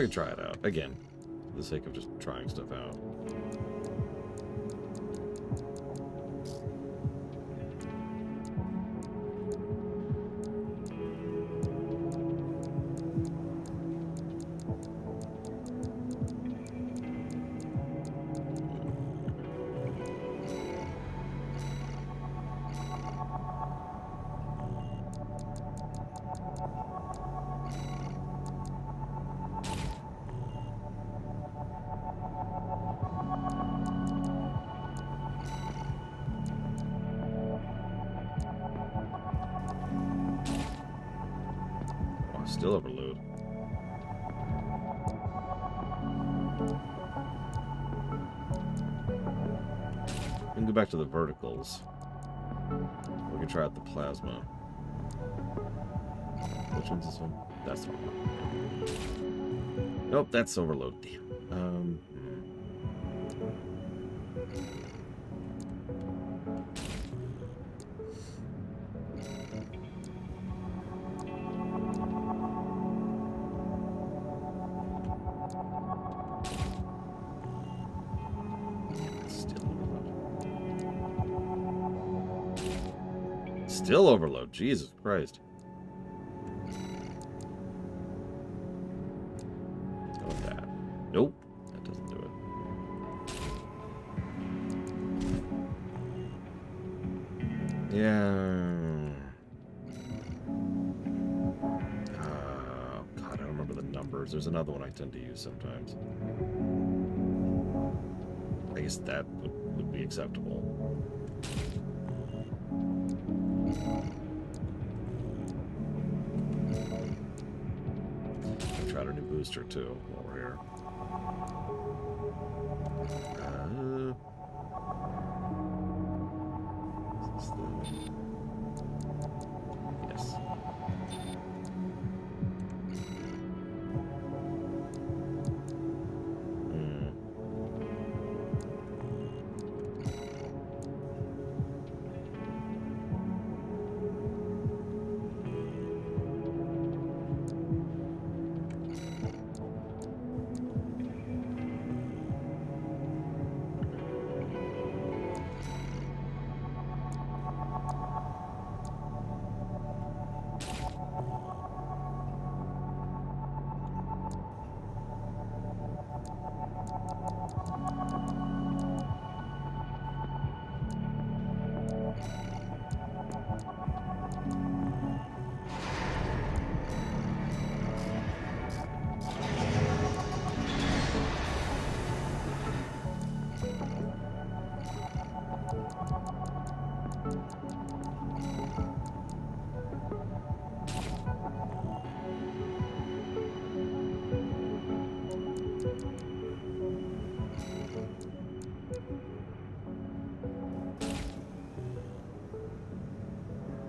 we can try it out. Again, for the sake of just trying stuff out. Still overload. We can go back to the verticals. We can try out the plasma. Which one's this one? That's the one. Nope, that's overload. Damn. Still overload. Jesus Christ. Oh, that. Nope. That doesn't do it. Yeah. Oh, God, I don't remember the numbers. There's another one I tend to use sometimes. I guess that would be acceptable. Try our new booster too while we're here. Is this the... Yes.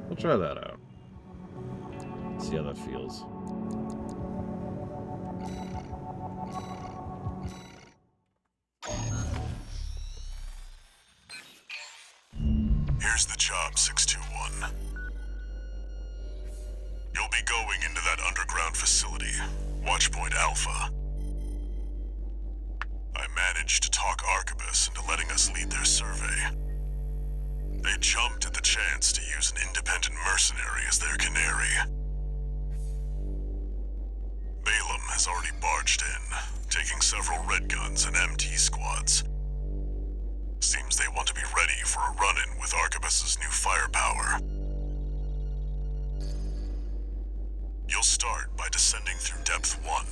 We'll try that out. See how that feels. Here's the job, 621. You'll be going into that underground facility, Watchpoint Alpha. I managed to talk Arquebus into letting us lead their survey. They jumped at the chance to use an independent mercenary as their canary. Balaam has already barged in, taking several red guns and MT squads. Seems they want to be ready for a run-in with Arquebus's new firepower. You'll start by descending through Depth 1,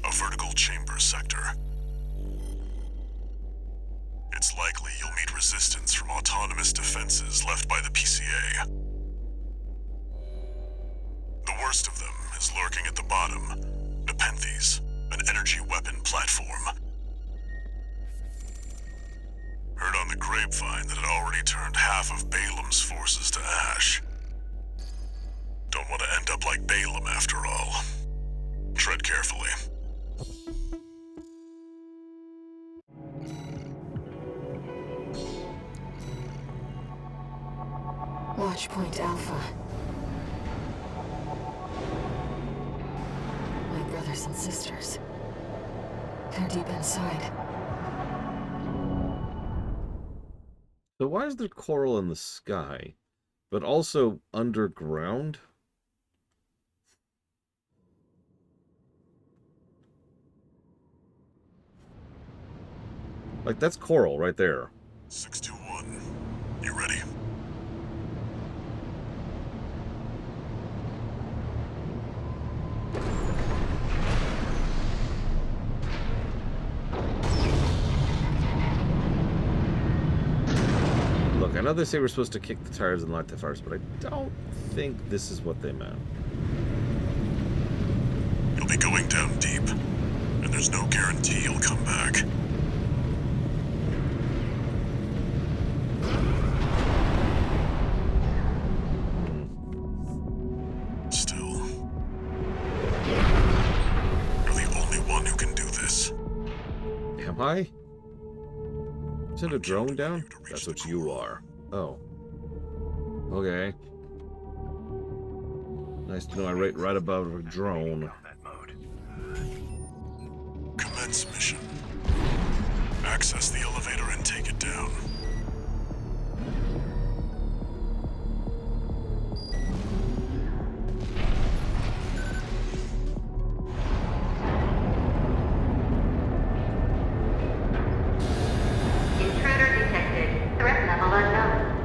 a vertical chamber sector. It's likely you'll meet resistance from autonomous defenses left by the PCA. The worst of them is lurking at the bottom, Nepenthes, an energy weapon platform. Heard on the grapevine that it already turned half of Balaam's forces to ash. Don't want to end up like Balaam after all. Tread carefully. Watchpoint Alpha. My brothers and sisters. They're deep inside. So why is there coral in the sky, but also underground? Like, that's coral right there. 621. You ready? Look, I know they say we're supposed to kick the tires and light the fires, but I don't think this is what they meant. You'll be going down deep, and there's no guarantee you'll come back. Still, you're the only one who can do this. Am I? Send a drone down? That's what you are. Oh. Okay. Nice to know I rate right above a drone. Commence mission. Access the elevator and take it down. Intruder detected. Threat level unknown.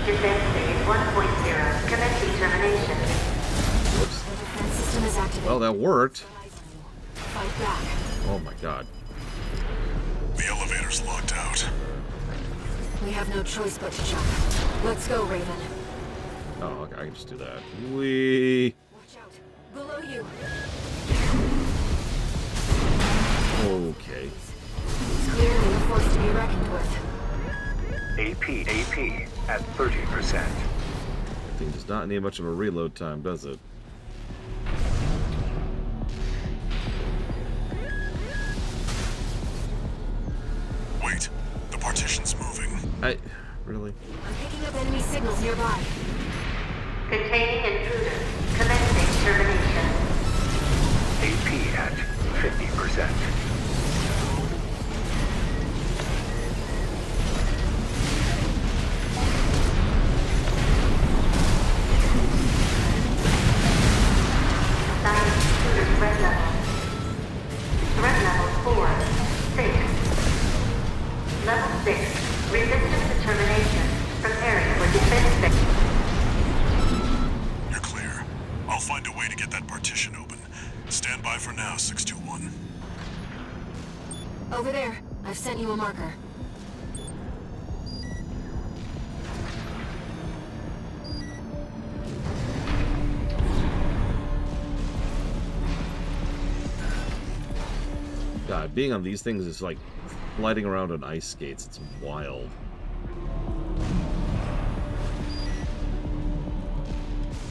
Defense phase 1.0. Commencing termination. Whoops. The defense system is activated. Well, that worked. Fight back. Oh my god. The elevator's locked out. We have no choice but to jump. Let's go, Raven. Oh, okay, I can just do that. Wee. Watch out. Below you. Okay. It's clearly a force to be reckoned with. AP at 30%. That thing does not need much of a reload time, does it? Wait, the partition's moving. Really? I'm picking up enemy signals nearby. Containing intruder. Commencing termination. AP at 50%. Assign intruder threat level. Threat level 4. 6. Level 6. Resistance to termination. Preparing for defense phase. You're clear. I'll find a way to get that partition open. Stand by for now, 621. Over there. I've sent you a marker. God, being on these things is like gliding around on ice skates. It's wild.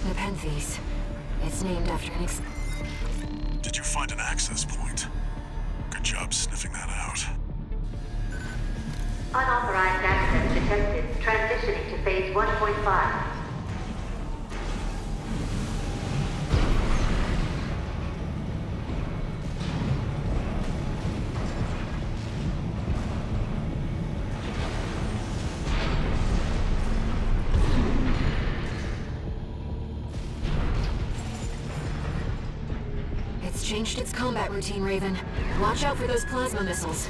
Nepenthes. It's named after an Did you find an access point? Good job sniffing that out. Unauthorized access detected. Transitioning to phase 1.5. It's changed its combat routine, Raven. Watch out for those plasma missiles.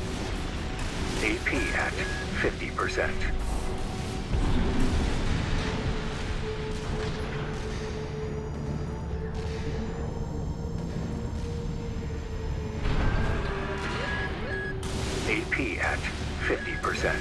AP at 50%. AP at 50%.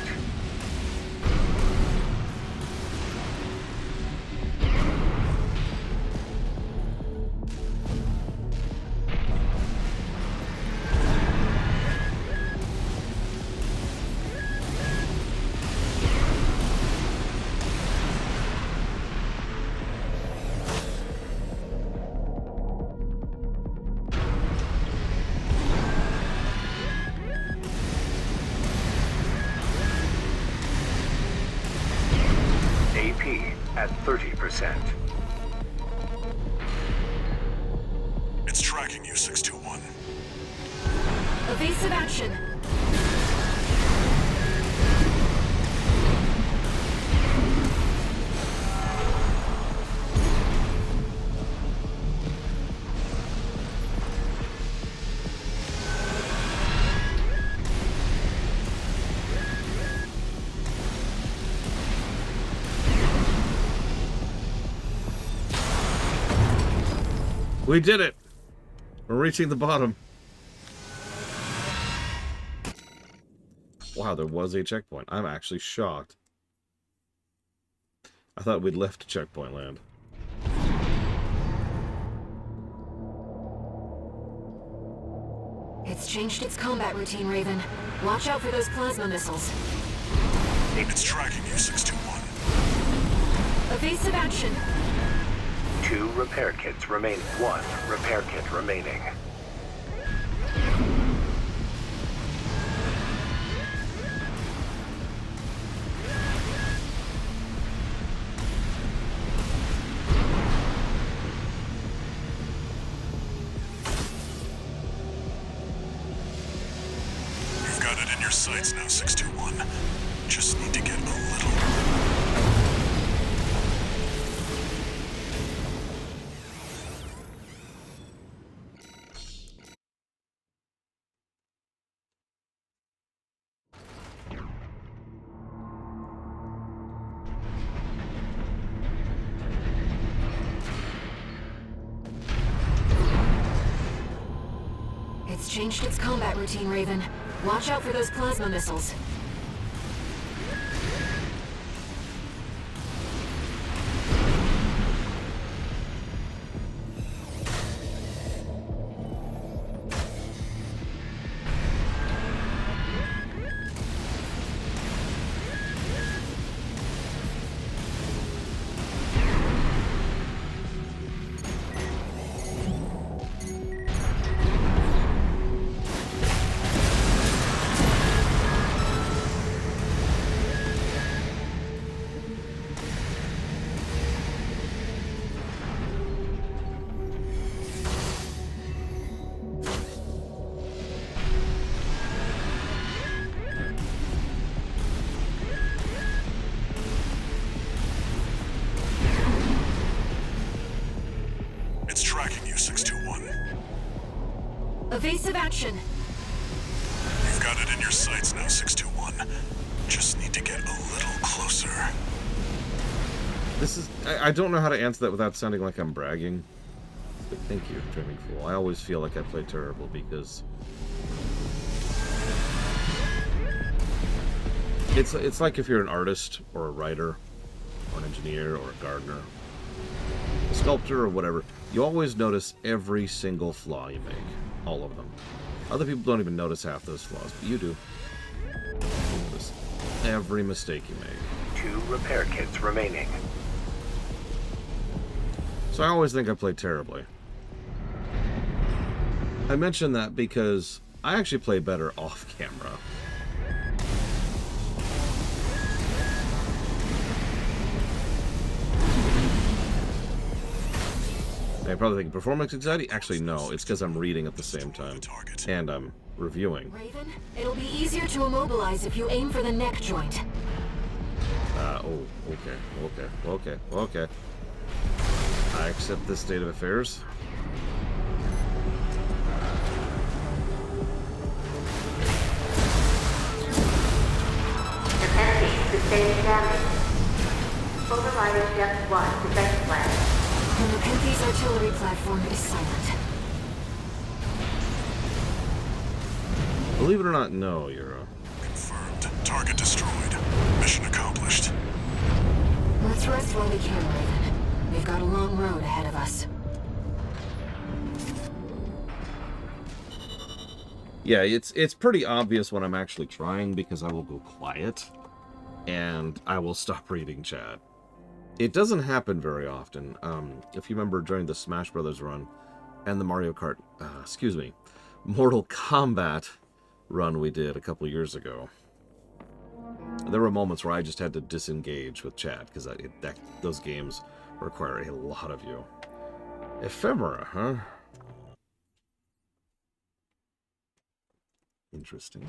At 30%. It's tracking you, 621. We did it! We're reaching the bottom. Wow, there was a checkpoint. I'm actually shocked. I thought we'd left checkpoint land. It's changed its combat routine, Raven. Watch out for those plasma missiles. It's tracking you, 621. Evasive action. 2 repair kits remain. 1 repair kit remaining. You've got it in your sights now, 621. Just need to get a little... It's changed its combat routine, Raven. Watch out for those plasma missiles. It's tracking you, 621. Evasive action. You've got it in your sights now, 621. Just need to get a little closer. This is... I don't know how to answer that without sounding like I'm bragging. But thank you, Trimming Fool. I always feel like I play terrible because... It's like if you're an artist, or a writer, or an engineer, or a gardener, a sculptor, or whatever. You always notice every single flaw you make. All of them. Other people don't even notice half those flaws, but you do. You notice every mistake you make. 2 repair kits remaining. So I always think I play terribly. I mention that because I actually play better off camera. I probably think performance anxiety? Actually, no. It's because I'm reading at the same time. And I'm reviewing. Raven, it'll be easier to immobilize if you aim for the neck joint. Okay. I accept this state of affairs. Your enemy sustained damage. Overriding Depth 1 defense plan. The Nepenthes artillery platform is silent. Believe it or not, no, Euro. Confirmed. Target destroyed. Mission accomplished. Let's rest while we can, Raven. We've got a long road ahead of us. Yeah, it's pretty obvious when I'm actually trying because I will go quiet and I will stop reading chat. It doesn't happen very often. If you remember during the Smash Brothers run and the Mario Kart, Mortal Kombat run we did a couple years ago, there were moments where I just had to disengage with chat because those games require a lot of you. Ephemera, huh? Interesting.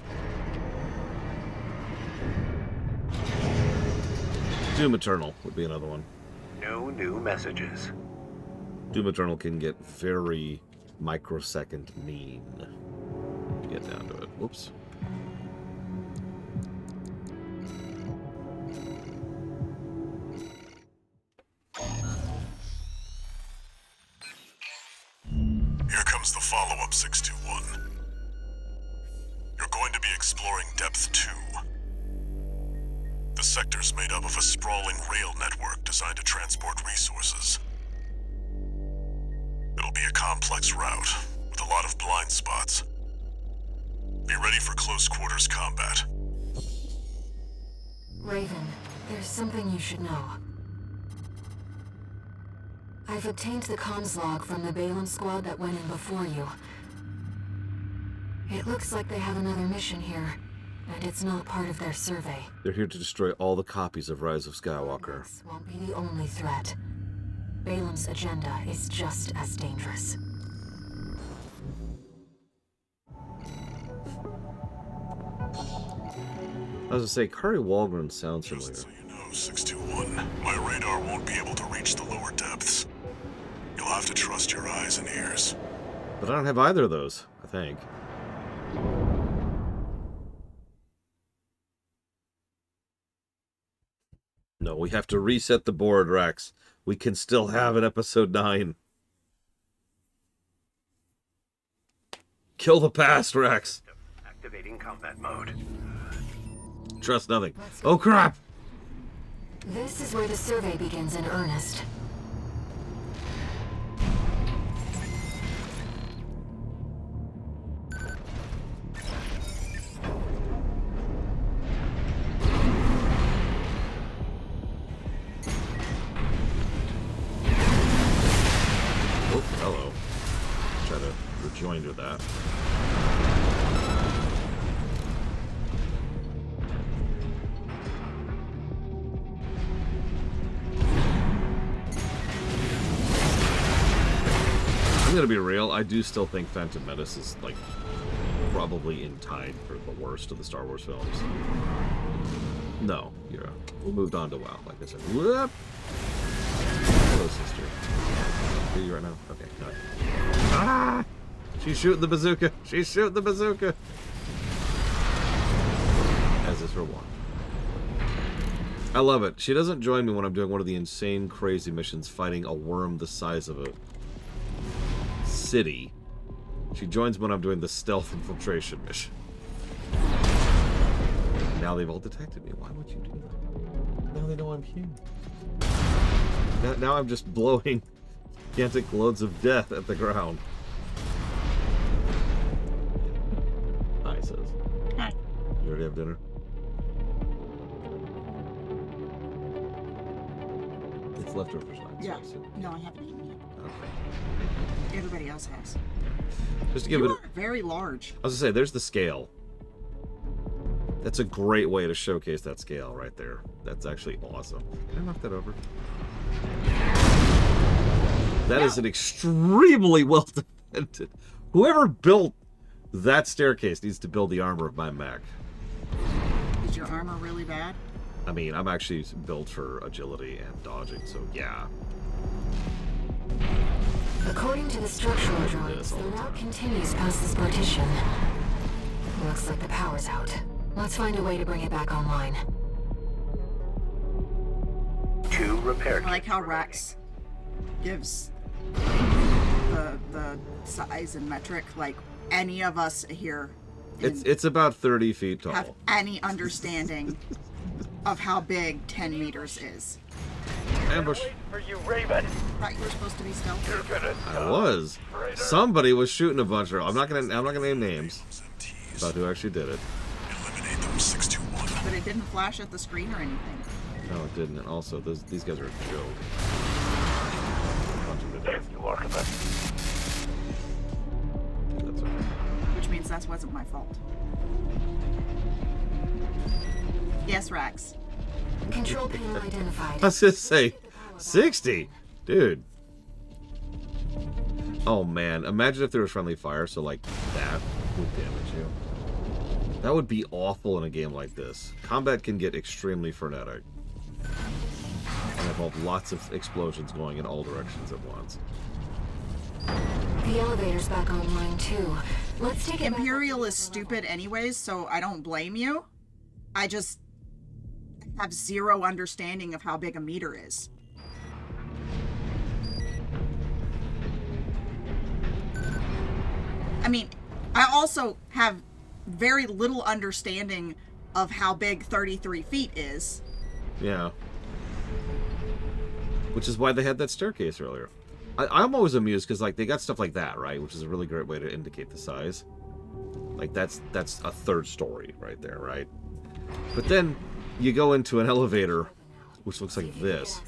Doom Eternal would be another one. No new messages. Doom Eternal can get very microsecond mean. Get down to it. Whoops. Here comes the follow-up, 621. You're going to be exploring Depth 2. The sector's made up of a sprawling rail network designed to transport resources. It'll be a complex route, with a lot of blind spots. Be ready for close quarters combat. Raven, there's something you should know. I've obtained the comms log from the Balaam squad that went in before you. It looks like they have another mission here, and it's not part of their survey. They're here to destroy all the copies of Rise of Skywalker. This won't be the only threat. Balaam's agenda is just as dangerous. I was gonna say, Kari Walgren sounds familiar. Just so you know, 621, my radar won't be able to reach the lower depths. You'll have to trust your eyes and ears. But I don't have either of those, I think. No, we have to reset the board, Rex. We can still have an episode 9. Kill the past, Rex. Activating combat mode. Trust nothing. Oh, crap! This is where the survey begins in earnest. Oh, hello. Try to rejoin to that. I'm gonna be real, I do still think Phantom Menace is, like, probably in tied for the worst of the Star Wars films. No, yeah. We moved on to WoW, like I said. Whoop! Hello, sister. Are you right now? Okay, no. Ah! She's shooting the bazooka! She's shooting the bazooka! As is her one. I love it. She doesn't join me when I'm doing one of the insane, crazy missions fighting a worm the size of a city. She joins when I'm doing the stealth infiltration mission. Now they've all detected me. Why would you do that? Now they know I'm here. Now I'm just blowing gigantic loads of death at the ground. Hi, says. Hi. You already have dinner? It's leftovers. Yeah. No, I haven't eaten yet. Okay. Everybody else has. Just to give You it. are very large. I was gonna say, there's the scale. That's a great way to showcase that scale right there. That's actually awesome. Can I knock that over? That is an extremely well defended. Whoever built that staircase needs to build the armor of my mech. Is your armor really bad? I mean, I'm actually built for agility and dodging, so yeah. According to the structural drawings, the route continues past this partition. Looks like the power's out. Let's find a way to bring it back online. 2 repair I like how Rex gives the size and metric like any of us here It's about 30 feet tall. have any understanding of how big 10 meters is. Ambush. For you, Raven. Thought you were supposed to be stealthy. I was. Somebody was shooting a bunch of. I'm not gonna name names about who actually did it. Eliminate them, 621. But it didn't flash at the screen or anything. No, it didn't. And also, these guys are a joke. Bunch of it. Thank you, Archibald. That's okay. Which means that wasn't my fault. Yes, Rex. Control panel identified. I was gonna say, 60, dude. Oh man, imagine if there was friendly fire, so like that would damage you. That would be awful in a game like this. Combat can get extremely frenetic and involve lots of explosions going in all directions at once. The elevator's back online too. Let's take it back. Imperial is stupid anyways, so I don't blame you. I just have zero understanding of how big a meter is. I mean, I also have very little understanding of how big 33 feet is. Yeah. Which is why they had that staircase earlier. I'm always amused because, like, they got stuff like that, right? Which is a really great way to indicate the size. Like, that's a third story right there, right? But then you go into an elevator, which looks like this.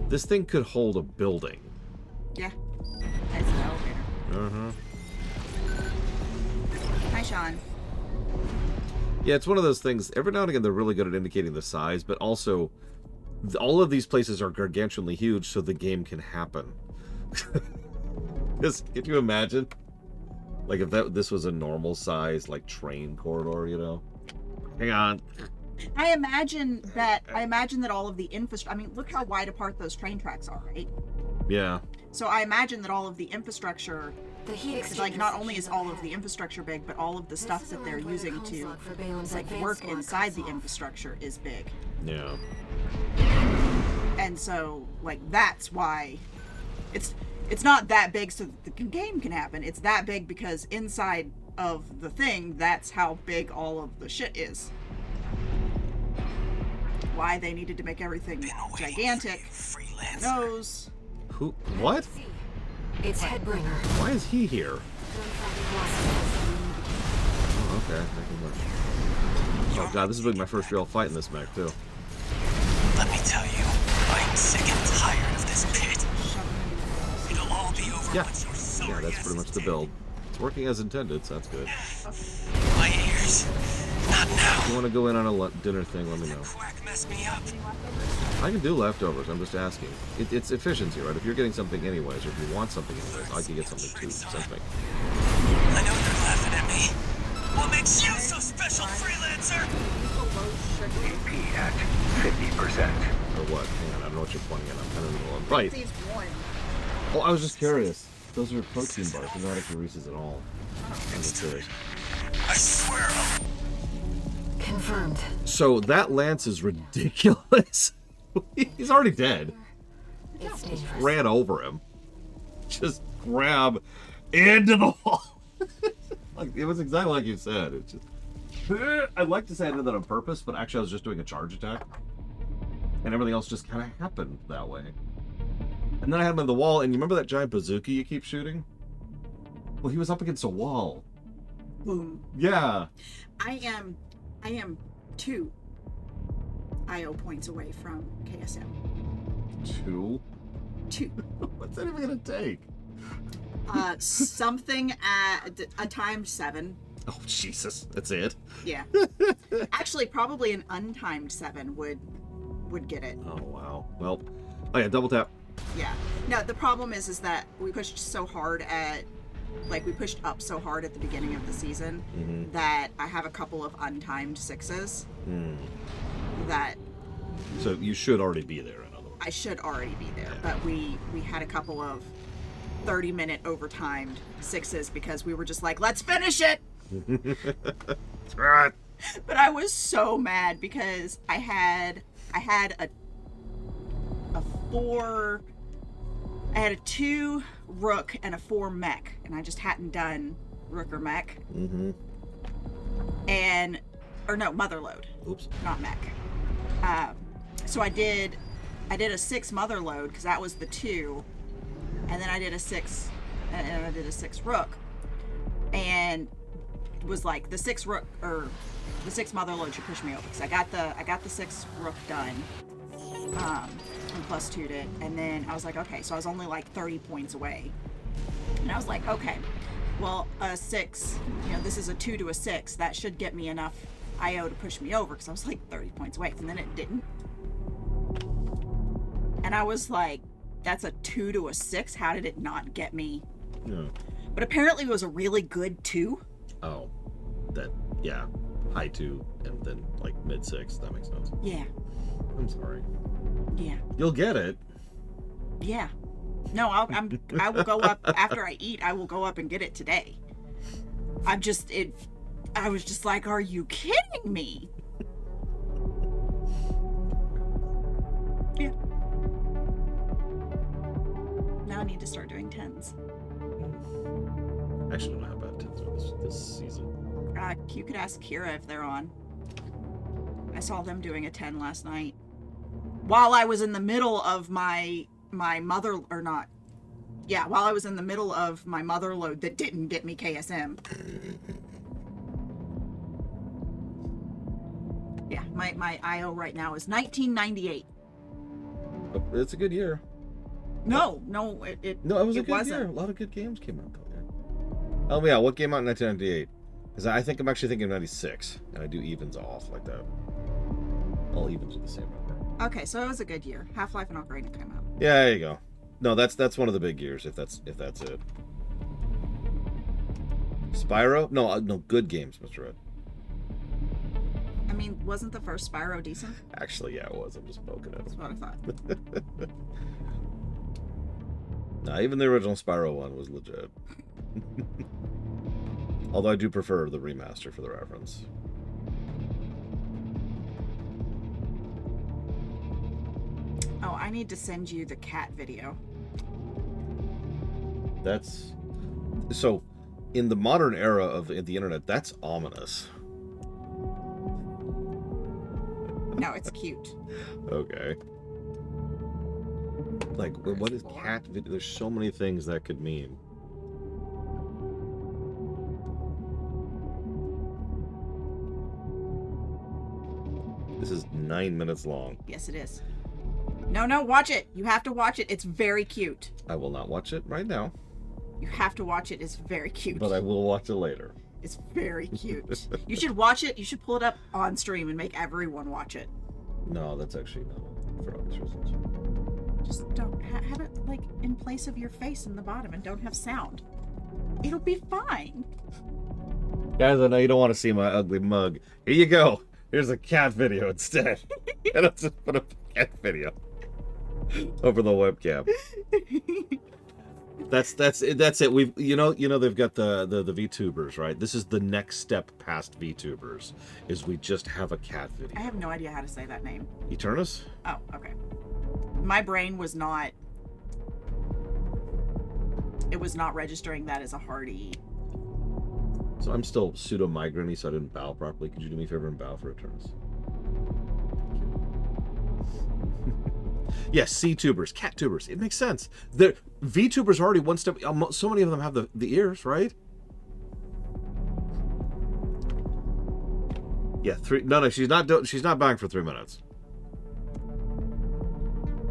This thing could hold a building. Yeah. It's an elevator. Hi, Sean. Yeah, it's one of those things. Every now and again, they're really good at indicating the size, but also all of these places are gargantuanly huge, so the game can happen. Because can you imagine, like, if this was a normal size, like, train corridor, you know? Hang on. I imagine that all of the infrastructure. I mean, look how wide apart those train tracks are, right? Yeah. So I imagine that all of the infrastructure, The heat like, not only is all of the infrastructure big, but all of the stuff that they're using to, like, work inside the infrastructure is big. Yeah. And so, like, that's why it's not that big so that the game can happen. It's that big because inside of the thing, that's how big all of the shit is. Why they needed to make everything gigantic. Who knows? Who? What? It's Headbringer. Why is he here? Oh, okay. Oh god, this is like my first real fight in this mech too. Let me tell you, I'm sick and tired of this pit. It'll all be over once your sword Yeah, that's pretty much the build. It's working as intended, so that's good. My ears. Not now. If you want to go in on a dinner thing, let me know. Mess me up. I can do leftovers, I'm just asking. It's efficiency, right? If you're getting something anyways, or if you want something anyways, I can get something too. Something. I know you're laughing at me. What makes you so special, freelancer? AP at 50%. Or what? Hang on, I don't know what you're pointing at. I'm kind of right. Oh, I was just curious. Those are protein bars. They're not actually Reese's at all. I'm just curious. I swear. Confirmed. So that lance is ridiculous. He's already dead. It's Just ran over him. Just grab into the wall. Like, it was exactly like you said. It's just. I'd like to say I did that on purpose, but actually I was just doing a charge attack, and everything else just kind of happened that way. And then I had him in the wall, and you remember that giant bazooka you keep shooting? Well, he was up against a wall. Boom. Yeah. I am 2 IO points away from KSM. 2? 2. What's that even gonna take? Something at a times 7. Oh Jesus, that's it. Yeah. Actually, probably an untimed 7 would get it. Oh wow. Well, oh yeah, double tap. Yeah. No, the problem is that we pushed so hard we pushed up so hard at the beginning of the season that I have a couple of untimed 6s that. So you should already be there, in other words. I should already be there, but we had a couple of 30-minute overtimed 6s because we were just like, let's finish it. Right. But I was so mad because I had a 2 rook and a 4 mech, and I just hadn't done rook or mech. Or no, motherload. Oops. Not mech. So I did a 6 motherload because that was the 2, and then I did a 6 rook, and it was like the 6 rook or the 6 motherload should push me over because I got the 6 rook done. And plus 2'd it, and then I was like, okay, so I was only like 30 points away, and I was like, okay, well, a 6, this is a 2 to a 6, that should get me enough IO to push me over because I was like 30 points away, and then it didn't, and I was like, that's a 2 to a 6, how did it not get me? Yeah. But apparently it was a really good 2. Oh, that, yeah, high 2 and then like mid 6, that makes sense. Yeah. I'm sorry. Yeah. You'll get it. Yeah. No, I will go up after I eat. I will go up and get it today. I was just like, are you kidding me? Yeah. Now I need to start doing 10s. actually don't know how bad 10s are this season. You could ask Kira if they're on. I saw them doing a 10 last night. While I was in the middle of my mother, or not. Yeah, while I was in the middle of my mother load that didn't get me KSM. Yeah, my IO right now is 1998. It's a good year. No, it was a good wasn't. year. A lot of good games came out that year. Oh yeah, what came out in 1998? Because I think I'm actually thinking of 96, and I do evens off like that. All evens are the same number. Okay, so it was a good year. Half-Life and Ocarina came out. Yeah, there you go. No, that's one of the big years. If that's it. Spyro? No, good games, Mr. Red. I mean, wasn't the first Spyro decent? Actually, yeah, it was. I'm just poking it. That's what I thought. Nah, even the original Spyro one was legit. Although I do prefer the remaster for the reference. Oh, I need to send you the cat video. That's... So, in the modern era of the internet, that's ominous. No, it's cute. Okay. Like, what is cat video? There's so many things that could mean. This is 9 minutes long. Yes, it is. No, watch it. You have to watch it. It's very cute. I will not watch it right now. You have to watch it. It's very cute. But I will watch it later. It's very cute. You should watch it. You should pull it up on stream and make everyone watch it. No, that's actually not for obvious reasons. Just don't have it like in place of your face in the bottom and don't have sound. It'll be fine. Guys, I know you don't want to see my ugly mug. Here you go. Here's a cat video instead. And I'll just put a cat video over the webcam. That's it. We've you know they've got the VTubers, right? This is the next step past VTubers. Is we just have a cat video. I have no idea how to say that name. Eternus? Oh, okay. My brain was not. It was not registering that as a hearty. So I'm still pseudo migraine-y, so I didn't bow properly. Could you do me a favor and bow for Eternus? Yes, C-tubers, cat-tubers. It makes sense. The VTubers are already one step. So many of them have the ears, right? Yeah, No, she's not buying for 3 minutes.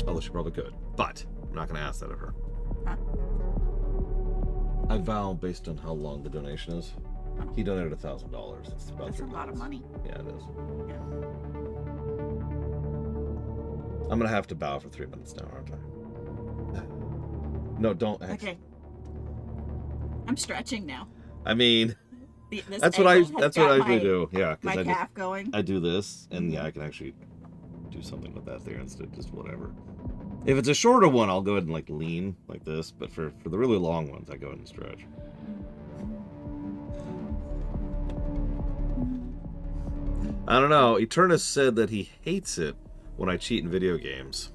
Although she probably could, but I'm not going to ask that of her. Huh? I vow based on how long the donation is. He donated $1,000. That's a lot of money. Yeah, it is. Yeah. I'm gonna have to bow for 3 minutes now, aren't I? No, don't. Okay. I'm stretching now. I mean, that's what I usually do. Yeah, my calf going. I do this, and yeah, I can actually do something with that there instead of just whatever. If it's a shorter one, I'll go ahead and like lean like this, but for the really long ones, I go ahead and stretch. I don't know. Eternus said that he hates it when I cheat in video games.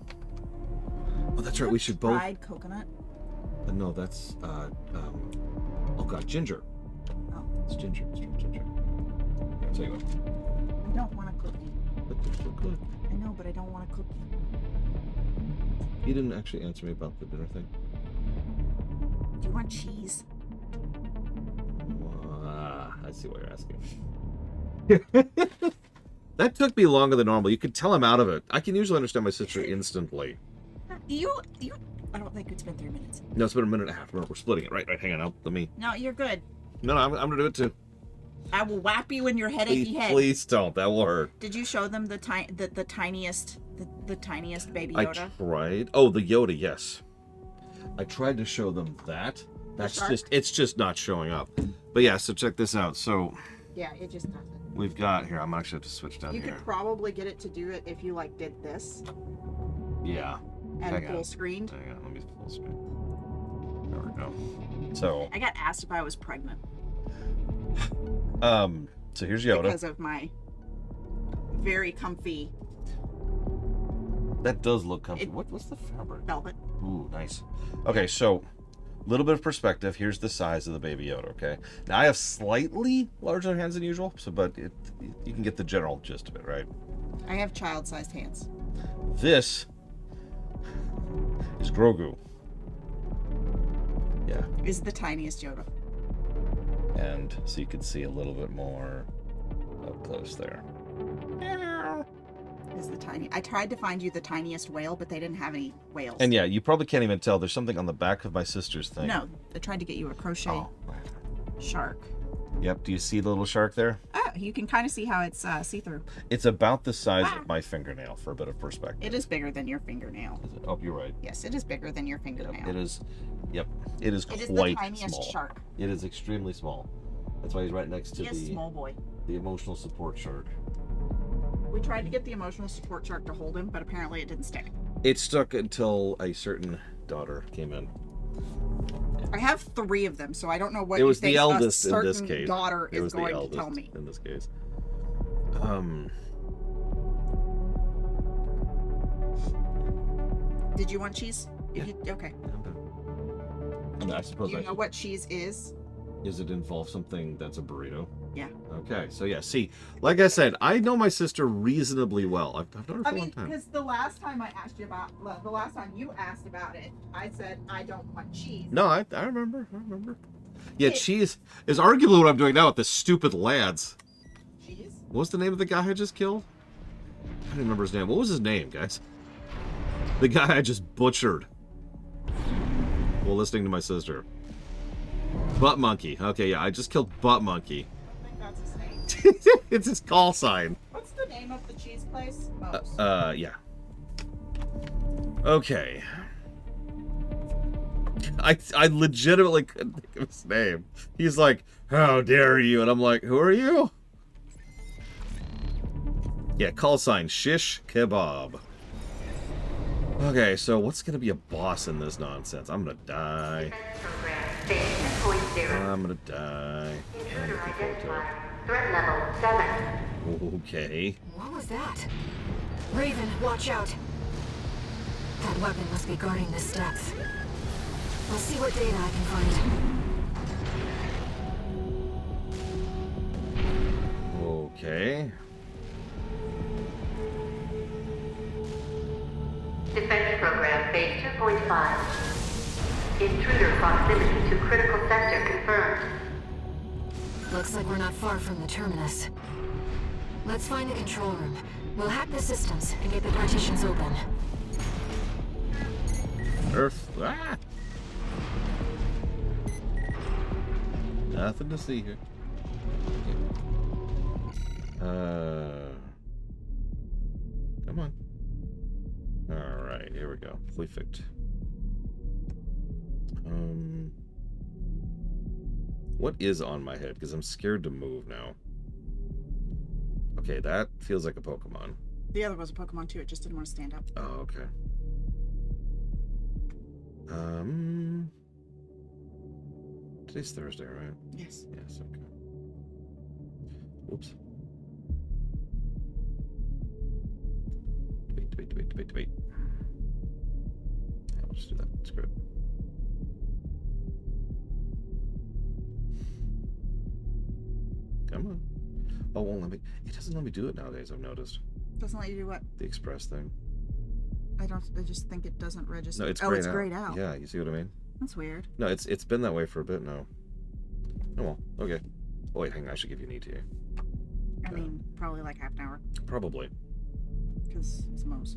Oh, that's right. We should both. Fried coconut. No, that's oh god, ginger. Oh, it's ginger. It's ginger. I'll tell you what. I don't want a cookie. But they're so good. I know, but I don't want a cookie. You didn't actually answer me about the dinner thing. Do you want cheese? I see what you're asking. That took me longer than normal. You could tell I'm out of it. I can usually understand my sister instantly. You. I don't think it's been 3 minutes. No, it's been a minute and a half. We're splitting it. Right. Hang on. Let me. No, you're good. No, I'm gonna do it too. I will whap you in your headachy head. Please don't. That will hurt. Did you show them the tiniest baby Yoda? I tried. Oh, the Yoda. Yes. I tried to show them that. It's just not showing up. But yeah. So check this out. So. Yeah, it just doesn't. We've got here. I'm actually have to switch down here. You could probably get it to do it if you like did this. Yeah. And full screened. Hang on, let me full screen. There we go. So I got asked if I was pregnant. So here's Yoda. Because of my very comfy. That does look comfy. What's the fabric? Velvet. Ooh, nice. Okay, so little bit of perspective. Here's the size of the Baby Yoda, okay? Now, I have slightly larger hands than usual, but you can get the general gist of it, right? I have child-sized hands. This is Grogu. Yeah. Is the tiniest Yoda. And so you can see a little bit more up close there. Is the tiny. I tried to find you the tiniest whale, but they didn't have any whales. And yeah, you probably can't even tell. There's something on the back of my sister's thing. No, I tried to get you a crochet shark. Yep. Do you see the little shark there? Oh, you can kind of see how it's see-through. It's about the size of my fingernail for a bit of perspective. It is bigger than your fingernail. Is it? Oh, you're right. Yes, it is bigger than your fingernail. Yep, it is. Yep. It is It is quite the tiniest small. shark. It is extremely small. That's why he's right next to He is small boy. the emotional support shark. We tried to get the emotional support shark to hold him, but apparently it didn't stick. It stuck until a certain daughter came in. I have 3 of them, so I don't know what It was you think the eldest a in certain this case. daughter It is was the going to eldest tell me. in this case. Did you want cheese? Yeah. Okay. I mean, I suppose You I know should. what cheese is? Does it involve something that's a burrito? Yeah. Okay, so yeah, see, like I said, I know my sister reasonably well. I've known her for a long time. because the last time I asked you about, the last time you asked about it, I said I don't want cheese. No, I remember. Yeah, cheese is arguably what I'm doing now with the stupid lads. Cheese? What was the name of the guy I just killed? I don't remember his name. What was his name, guys? The guy I just butchered while listening to my sister. Butt Monkey. Okay, yeah, I just killed Butt Monkey. I think that's his name. It's his call sign. What's the name of the cheese place? Moe's. Yeah. Okay. I legitimately couldn't think of his name. He's like, how dare you? And I'm like, who are you? Yeah, call sign Shish Kebab. Okay, so what's gonna be a boss in this nonsense? I'm gonna die. I'm gonna die. Intruder identified. Threat level 7. Okay. What was that? Raven, watch out. That weapon must be guarding the steps. I'll see what data I can find. Okay. Defense program phase 2.5. Intruder proximity to critical sector confirmed. Looks like we're not far from the terminus. Let's find the control room. We'll hack the systems and get the partitions open. Earth. Ah! Nothing to see here. Come on. Alright, here we go. Perfect. What is on my head? Because I'm scared to move now. Okay, that feels like a Pokemon. The other was a Pokemon too. It just didn't want to stand up. Oh, okay. Today's Thursday, right? Yes. Yes, okay. Whoops. Wait. Yeah, I'll just do that. Screw it. Come on. Oh, won't let me. It doesn't let me do it nowadays, I've noticed. Doesn't let you do what? The express thing. I just think it doesn't register. No, it's oh, grayed it's out. grayed out. Yeah, you see what I mean? That's weird. No, it's been that way for a bit now. Oh well, okay. Oh wait, hang on, I should give you an ETA. I mean, probably like half an hour. Probably. Because it's Moe's.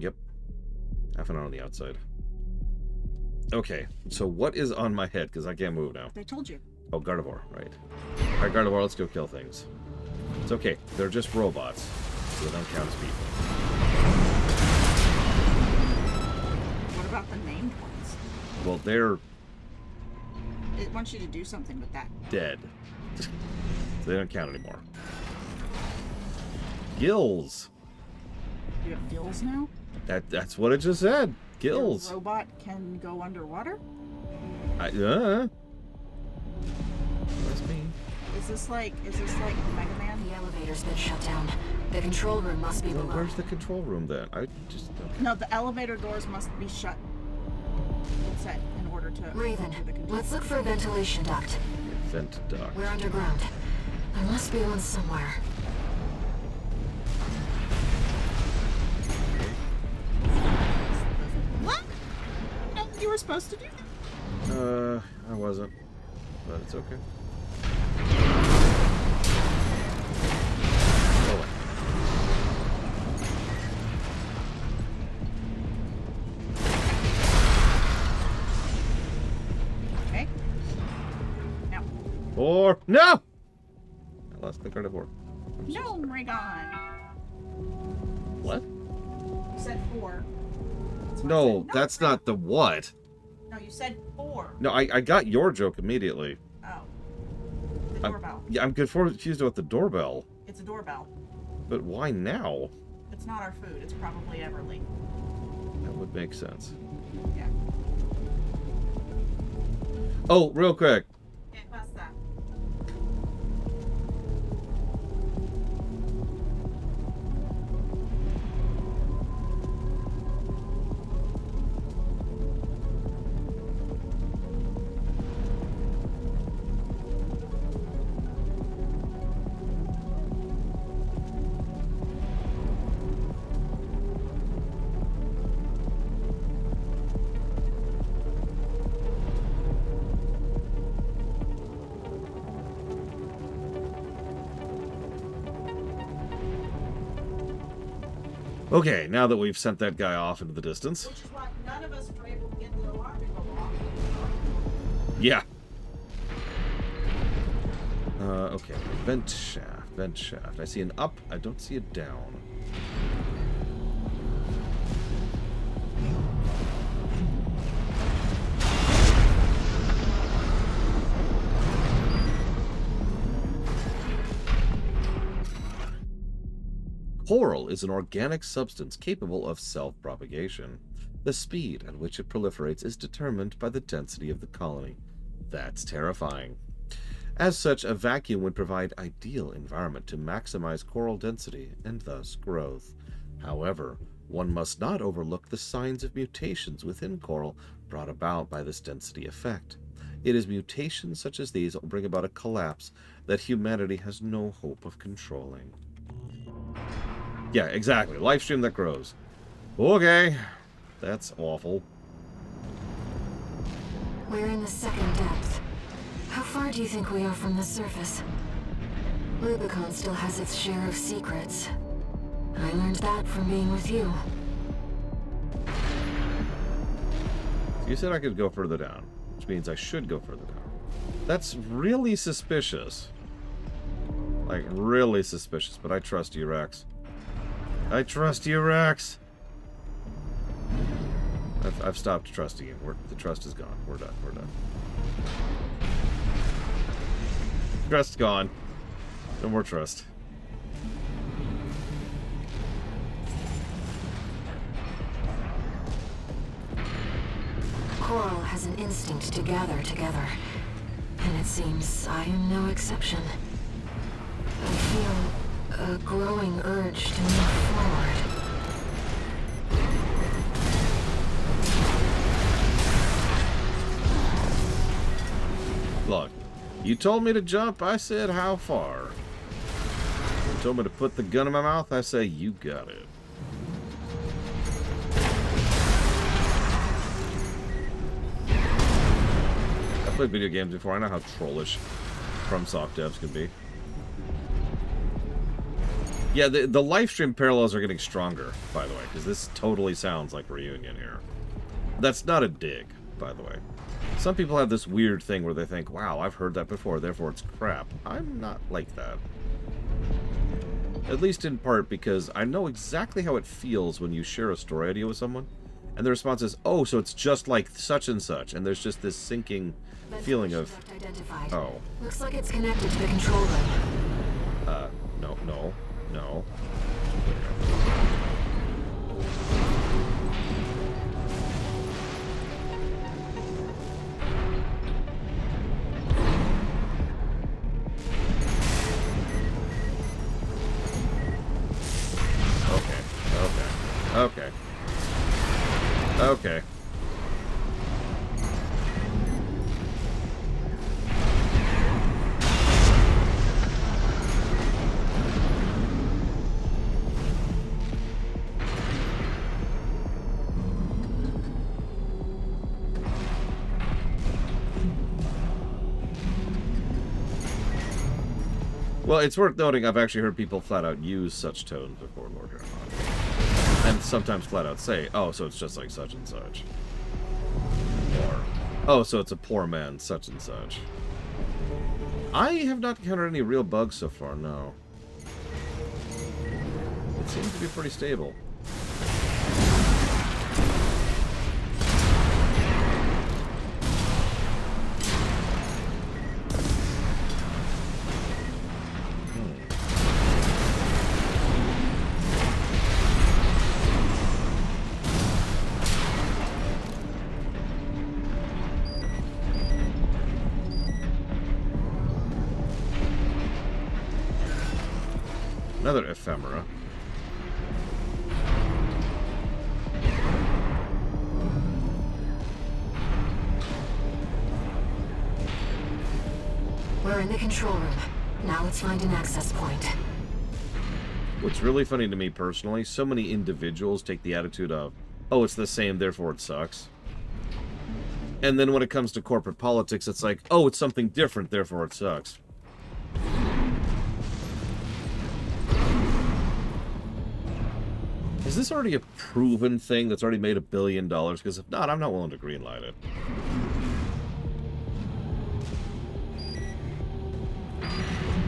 Yep. Half an hour on the outside. Okay, so what is on my head? Because I can't move now. They told you. Oh, Gardevoir, right. Alright, Gardevoir, let's go kill things. It's okay, they're just robots. So they don't count as people. What about the named ones? Well, they're It wants you to do something with that. dead. So they don't count anymore. Gills. You have gills now? That's what it just said. Gills. Your robot can go underwater? That's me. Is this like Mega Man? The elevator's been shut down. The control room must be Well, below. where's the control room then? I just... No, the elevator doors must be shut. It said in order to. Raven, enter the control let's look for a ventilation duct. Vent duct. We're underground. There must be one somewhere. What? No, you were supposed to do that. I wasn't. But it's okay. Oh, well. Okay. Now. Or no! Let's click right aboard. No, Raygon. What? You said 4. No, that's not the what. No, you said 4. No, I got your joke immediately. Oh. The doorbell. Yeah, I'm confused about the doorbell. It's a doorbell. But why now? It's not our food. It's probably Everly. That would make sense. Yeah. Oh, real quick. Can't pass that. Okay, now that we've sent that guy off into the distance. Which is why none of us were able to get the alarm to go off. Yeah. Okay. Vent shaft. Vent shaft. I see an up. I don't see a down. Coral is an organic substance capable of self-propagation. The speed at which it proliferates is determined by the density of the colony. That's terrifying. As such, a vacuum would provide ideal environment to maximize coral density and thus growth. However, one must not overlook the signs of mutations within coral brought about by this density effect. It is mutations such as these that will bring about a collapse that humanity has no hope of controlling. Yeah, exactly. Live stream that grows. Okay. That's awful. We're in the second depth. How far do you think we are from the surface? Rubicon still has its share of secrets. I learned that from being with you. You said I could go further down, which means I should go further down. That's really suspicious. Like, really suspicious, but I trust you, Rex. I trust you, Rex. I've stopped trusting you. The trust is gone. We're done. We're done. Trust's gone. No more trust. Coral has an instinct to gather together, and it seems I am no exception. I feel a growing urge to move forward. Look, you told me to jump, I said how far. You told me to put the gun in my mouth, I say you got it. I've played video games before, I know how trollish FromSoft devs can be. Yeah, the live stream parallels are getting stronger, by the way, because this totally sounds like Reunion here. That's not a dig, by the way. Some people have this weird thing where they think, wow, I've heard that before, therefore it's crap. I'm not like that. At least in part because I know exactly how it feels when you share a story idea with someone, and the response is, oh, so it's just like such and such, and there's just this sinking feeling of, oh. Looks like it's connected to the control room. No. Okay. Okay. Well, it's worth noting I've actually heard people flat out use such tones before Lord Harrowmont. And sometimes flat out say, oh, so it's just like such and such. Or, oh, so it's a poor man, such and such. I have not encountered any real bugs so far, no. It seems to be pretty stable. Another ephemera. We're in the control room. Now let's find an access point. What's really funny to me personally, so many individuals take the attitude of, oh, it's the same, therefore it sucks. And then when it comes to corporate politics, it's like, oh, it's something different, therefore it sucks. Is this already a proven thing that's already made $1 billion? Because if not, I'm not willing to greenlight it.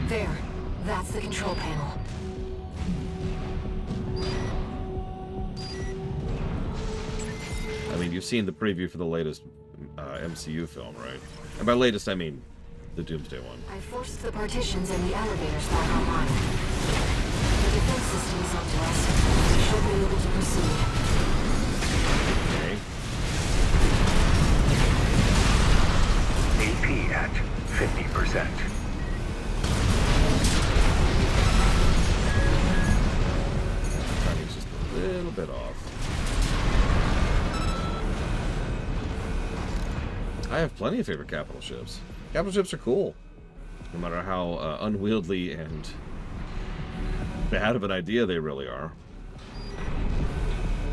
There. That's the control panel. I mean, you've seen the preview for the latest MCU film, right? And by latest, I mean the Doomsday one. I forced the partitions and the elevators back online. The defense system is up to us. We should be able to proceed. Okay. AP at 50%. Timing's just a little bit off. I have plenty of favorite capital ships. Capital ships are cool. No matter how unwieldy and bad of an idea they really are.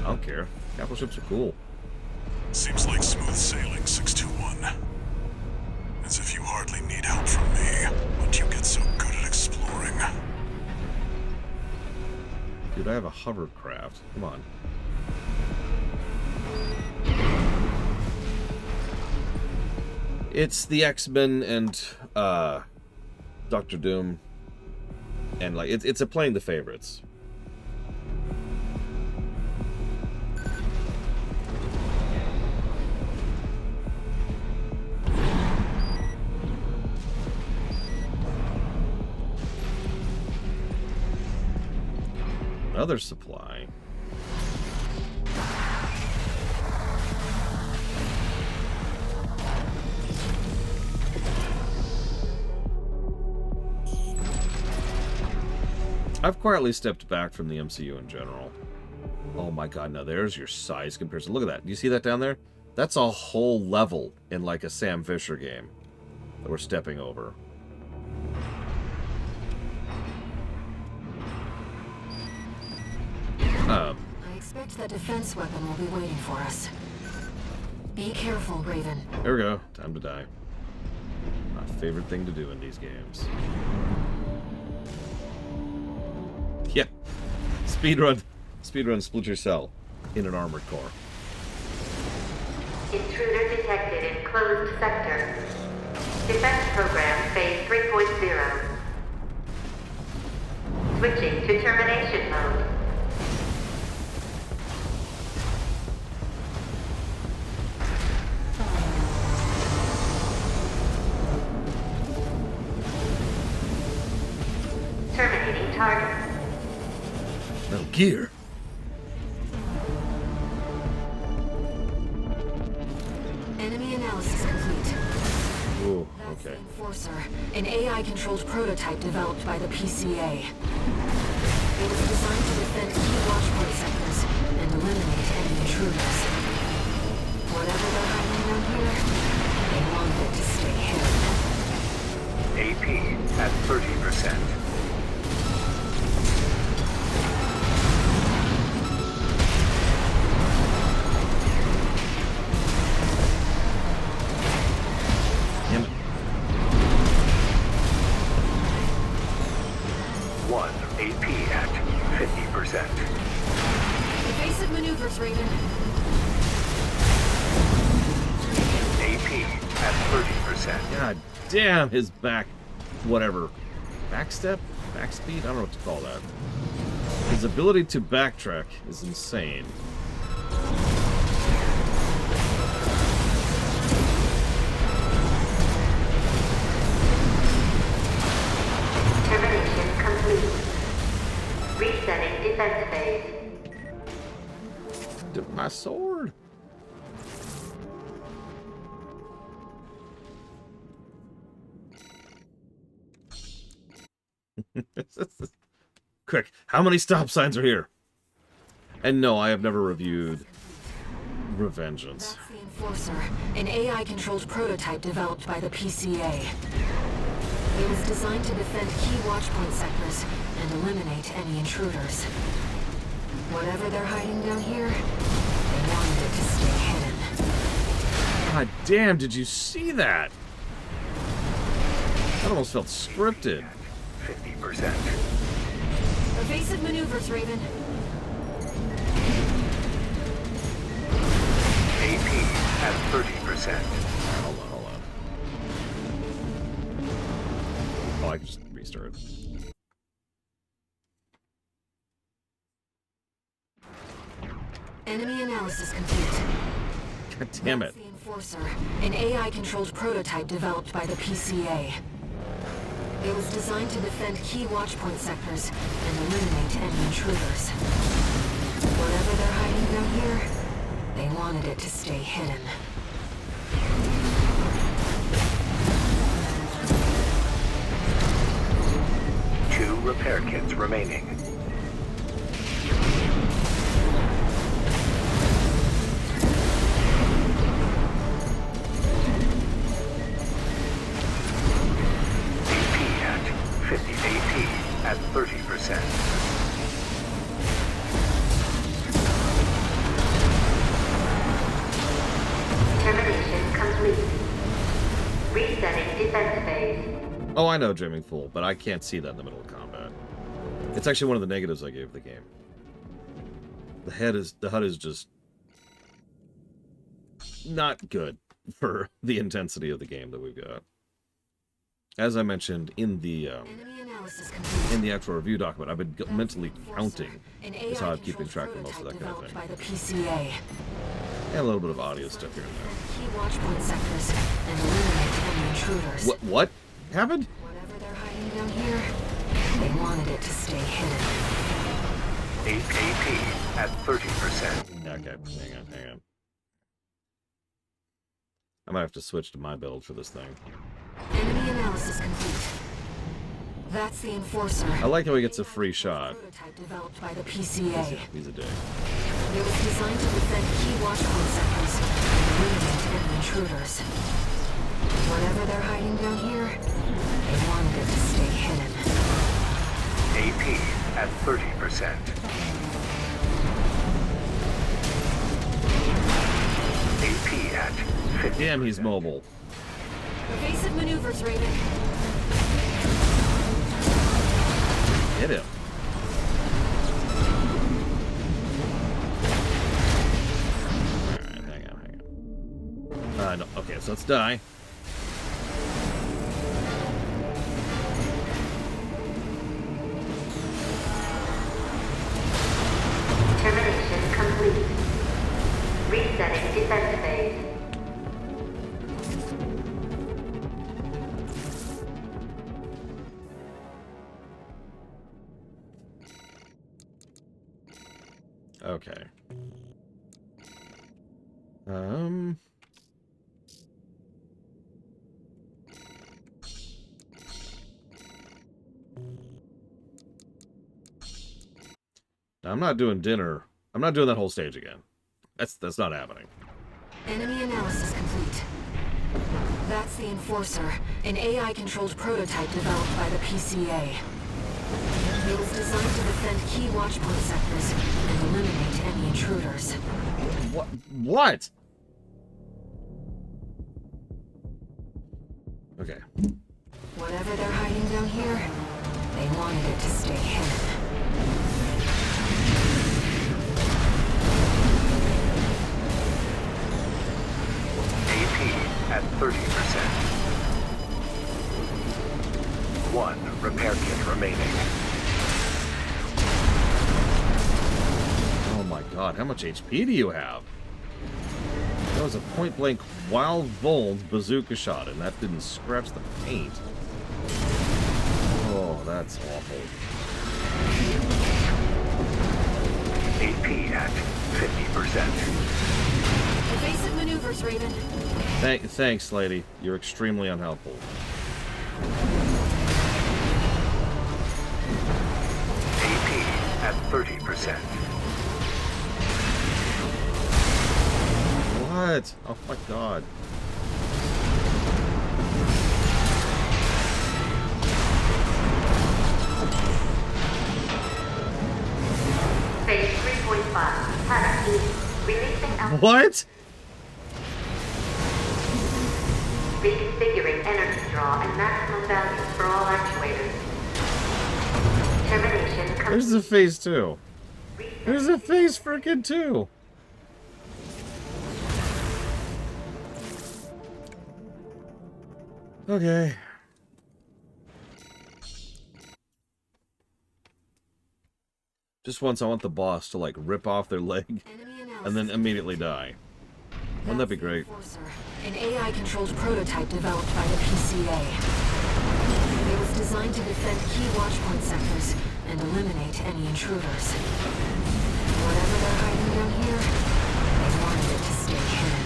I don't care. Capital ships are cool. Seems like smooth sailing, 621. As if you hardly need help from me, but you get so good at exploring. Dude, I have a hovercraft. Come on. It's the X-Men and Doctor Doom, and like it's a playing the favorites. Another supply. I've quietly stepped back from the MCU in general. Oh my god, now there's your size comparison. Look at that. Do you see that down there? That's a whole level in like a Sam Fisher game that we're stepping over. I expect that defense weapon will be waiting for us. Be careful, Raven. There we go. Time to die. My favorite thing to do in these games. Yeah. Speedrun Splinter Cell in an armored core. Intruder detected in closed sector. Defense program phase 3.0. Switching to termination mode. Terminating target. Metal Gear. Enemy analysis complete. Ooh, That's okay. the Enforcer, an AI-controlled prototype developed by the PCA. It was designed to defend key watchpoint sectors, and eliminate any intruders. Whatever they're hiding down here, they wanted it to stay hidden. AP at 30%. Damn it. 1 AP at 50%. Evasive maneuvers, Raven. AP at 30%. God damn, his back, whatever, backstep, backspeed, I don't know what to call that. His ability to backtrack is insane. Termination complete. Resetting defense phase. My sword. Quick, how many stop signs are here? And no, I have never reviewed Revengeance. That's the Enforcer, an AI-controlled prototype developed by the PCA. It was designed to defend key watchpoint sectors and eliminate any intruders. Whatever they're hiding down here, they wanted it to stay hidden. God damn, did you see that? That almost felt scripted. 50%. Evasive maneuvers, Raven. AP at 30%. Hold on. Oh, I can just restart. Enemy analysis complete. God damn it. That's the Enforcer, an AI-controlled prototype developed by the PCA. It was designed to defend key watchpoint sectors and eliminate any intruders. Whatever they're hiding down here, they wanted it to stay hidden. Two repair kits remaining. AP at 50. AP at 30%. Termination complete. Resetting defense phase. Oh, I know, Dreaming Fool, but I can't see that in the middle of combat. It's actually one of the negatives I gave the game. The HUD is just not good for the intensity of the game that we've got. As I mentioned in the actual review document, I've been mentally counting. That's how I'm keeping track of most of that kind of thing. By the PCA. And a little bit of audio stuff here and there. Key watchpoint sectors and eliminate any intruders. What happened? Whatever they're hiding down here, they wanted it to stay hidden. AP at 30%. Okay, hang on. I might have to switch to my build for this thing. Enemy analysis complete. That's the Enforcer. I like how he gets a free shot. Prototype developed by the PCA. He's a dick. It was designed to defend key watchpoint sectors and eliminate any intruders. Whatever they're hiding down here, they wanted it to stay hidden. AP at 30%. AP at 50%. Damn, he's mobile. Evasive maneuvers, Raven. Hit him. Alright, hang on. No, okay, so let's die. Termination complete. Resetting defense phase. Okay. Now, I'm not doing dinner I'm not doing that whole stage again. That's not happening. Enemy analysis complete. That's the Enforcer, an AI-controlled prototype developed by the PCA. It was designed to defend key watchpoint sectors and eliminate any intruders. What? Okay. Whatever they're hiding down here, they wanted it to stay hidden. AP at 30%. 1 repair kit remaining. Oh my god, how much HP do you have? That was a point-blank wild Vold bazooka shot, and that didn't scratch the paint. Oh, that's awful. AP at 50%. Evasive maneuvers, Raven. Thanks, lady. You're extremely unhelpful. AP at 30%. What? Oh my god. Phase 3.5. Hannah, releasing alpha. What? Reconfiguring energy draw and maximum values for all actuators. Termination complete. There's a phase 2. There's a phase frickin' 2. Okay. Just once I want the boss to, like, rip off their leg and then immediately die. Wouldn't that be great? An AI-controlled prototype developed by the PCA. It was designed to defend key watchpoint sectors and eliminate any intruders. Whatever they're hiding down here, they wanted it to stay hidden.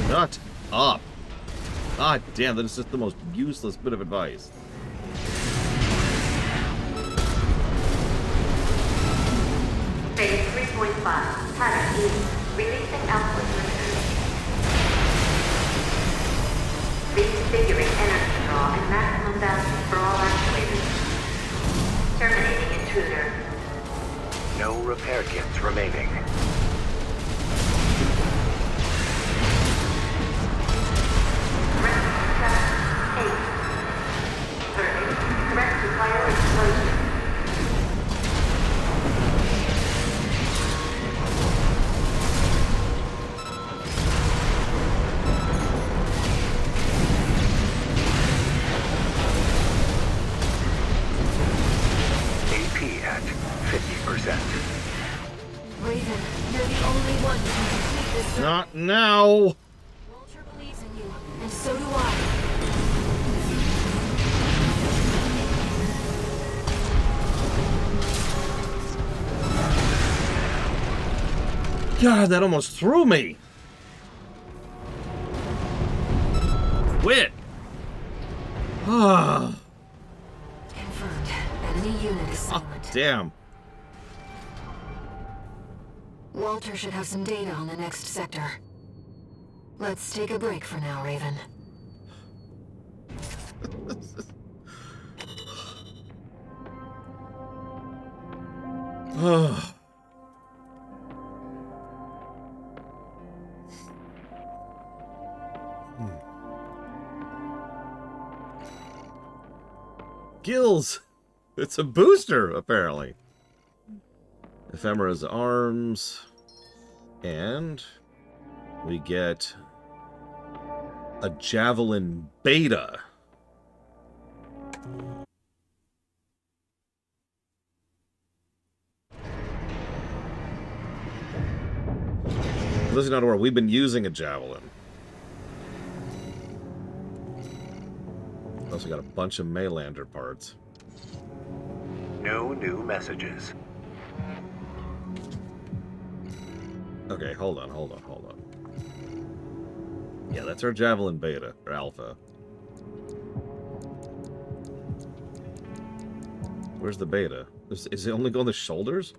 Shut up. God damn, that is just the most useless bit of advice. Phase 3.5. Hannah, releasing output limiters. Reconfiguring energy draw and maximum values for all actuators. Terminating intruder. No repair kits remaining. AP at 50%. Raven, you're the only one who can complete this. Not now. Walter believes in you, and so do I. God, that almost threw me. Quit. Ah. Confirmed. Enemy unit is silent. Damn. Walter should have some data on the next sector. Let's take a break for now, Raven. Ugh. Gills! It's a booster, apparently. Ephemera's arms. And we get a Javelin Beta. those who are not aware, we've been using a Javelin. Also got a bunch of Maylander parts. No new messages. Okay, hold on. Yeah, that's our Javelin Beta, or Alpha. Where's the Beta? Is it only go on the shoulders?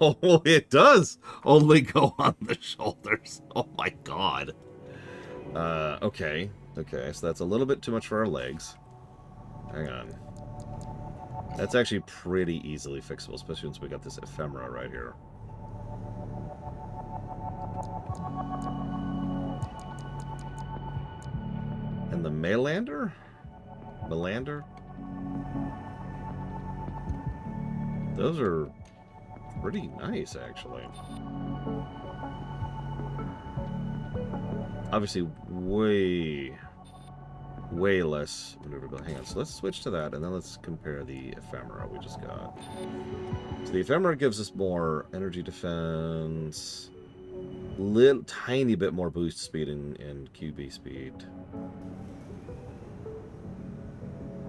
Oh, it does only go on the shoulders. Oh my god. Okay, so that's a little bit too much for our legs. Hang on. That's actually pretty easily fixable, especially once we got this ephemera right here. And the Maylander? Melander? Those are pretty nice, actually. Obviously, way less maneuverability. Hang on, so let's switch to that, and then let's compare the ephemera we just got. So the ephemera gives us more energy defense, tiny bit more boost speed and QB speed,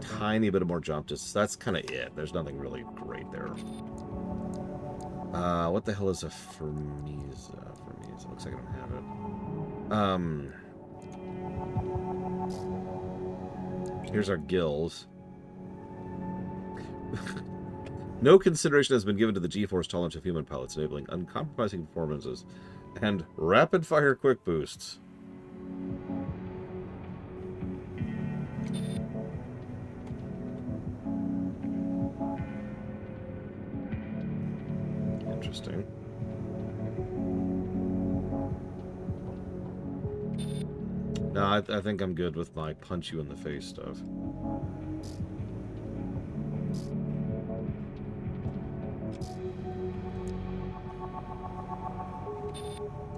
tiny bit of more jump distance. That's kind of it. There's nothing really great there. What the hell is a Fermiza? Looks like I don't have it. Here's our gills. No consideration has been given to the G-force tolerance of human pilots, enabling uncompromising performances and rapid-fire quick boosts. Interesting. No, I think I'm good with my punch you in the face stuff.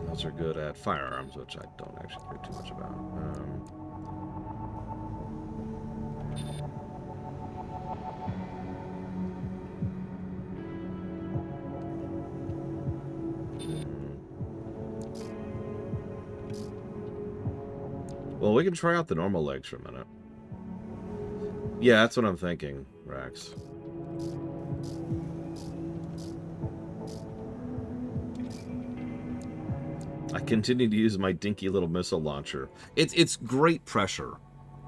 Those are good at firearms, which I don't actually care too much about. Well, we can try out the normal legs for a minute. Yeah, that's what I'm thinking, Rax. I continue to use my dinky little missile launcher. It's great pressure.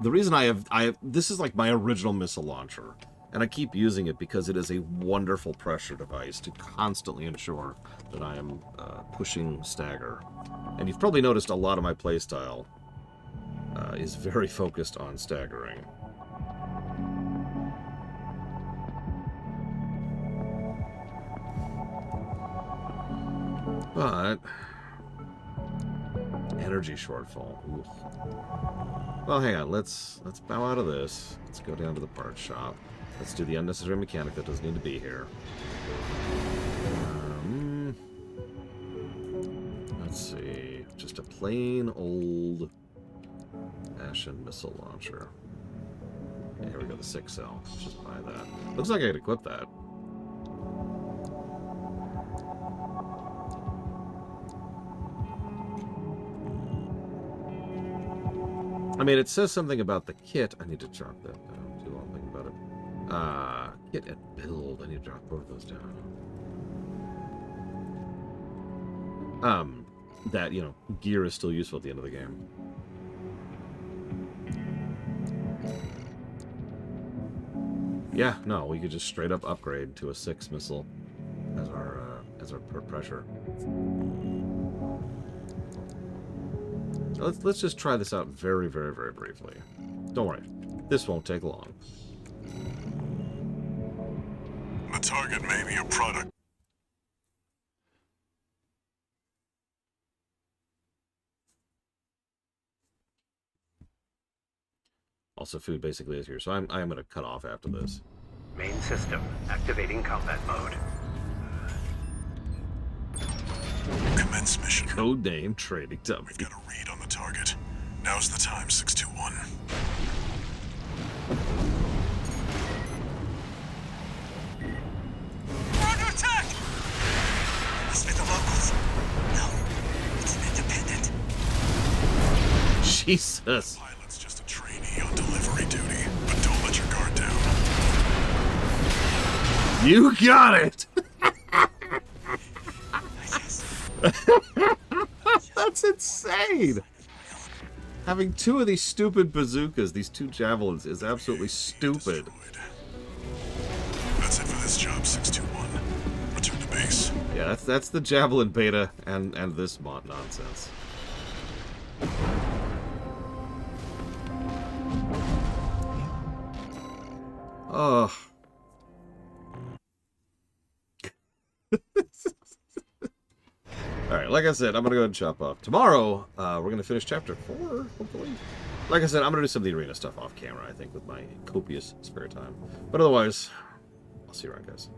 The reason I have this is like my original missile launcher, and I keep using it because it is a wonderful pressure device to constantly ensure that I am pushing stagger. And you've probably noticed a lot of my playstyle is very focused on staggering. But energy shortfall. Ooh. Well, hang on. Let's bow out of this. Let's go down to the parts shop. Let's do the unnecessary mechanic that doesn't need to be here. Let's see. Just a plain old Ashen missile launcher. Yeah, here we go, the 6L. Let's just buy that. Looks like I could equip that. I mean, it says something about the kit. I need to drop that down. Too long thinking about it. Kit and build. I need to drop both of those down. That, you know, gear is still useful at the end of the game. Yeah, no, we could just straight up upgrade to a 6 missile as our pressure. So let's just try this out very, very, very briefly. Don't worry, this won't take long. The target may be a product. Also, food basically is here, so I'm going to cut off after this. Main system activating combat mode. Commence mission. Code name trading dummy. We've got a read on the target. Now's the time, 621. We're under attack! Jesus. Pilot's just a trainee on delivery duty, but don't let your guard down. You got it! That's insane! Having two of these stupid bazookas, these two javelins, is absolutely stupid. That's it for this job, 621. Return to base. Yeah, that's the javelin beta and this nonsense. Oh. Alright, like I said, I'm going to go ahead and chop off. Tomorrow, we're going to finish Chapter 4, hopefully. Like I said, I'm going to do some of the arena stuff off camera, I think, with my copious spare time. But otherwise, I'll see you around, guys.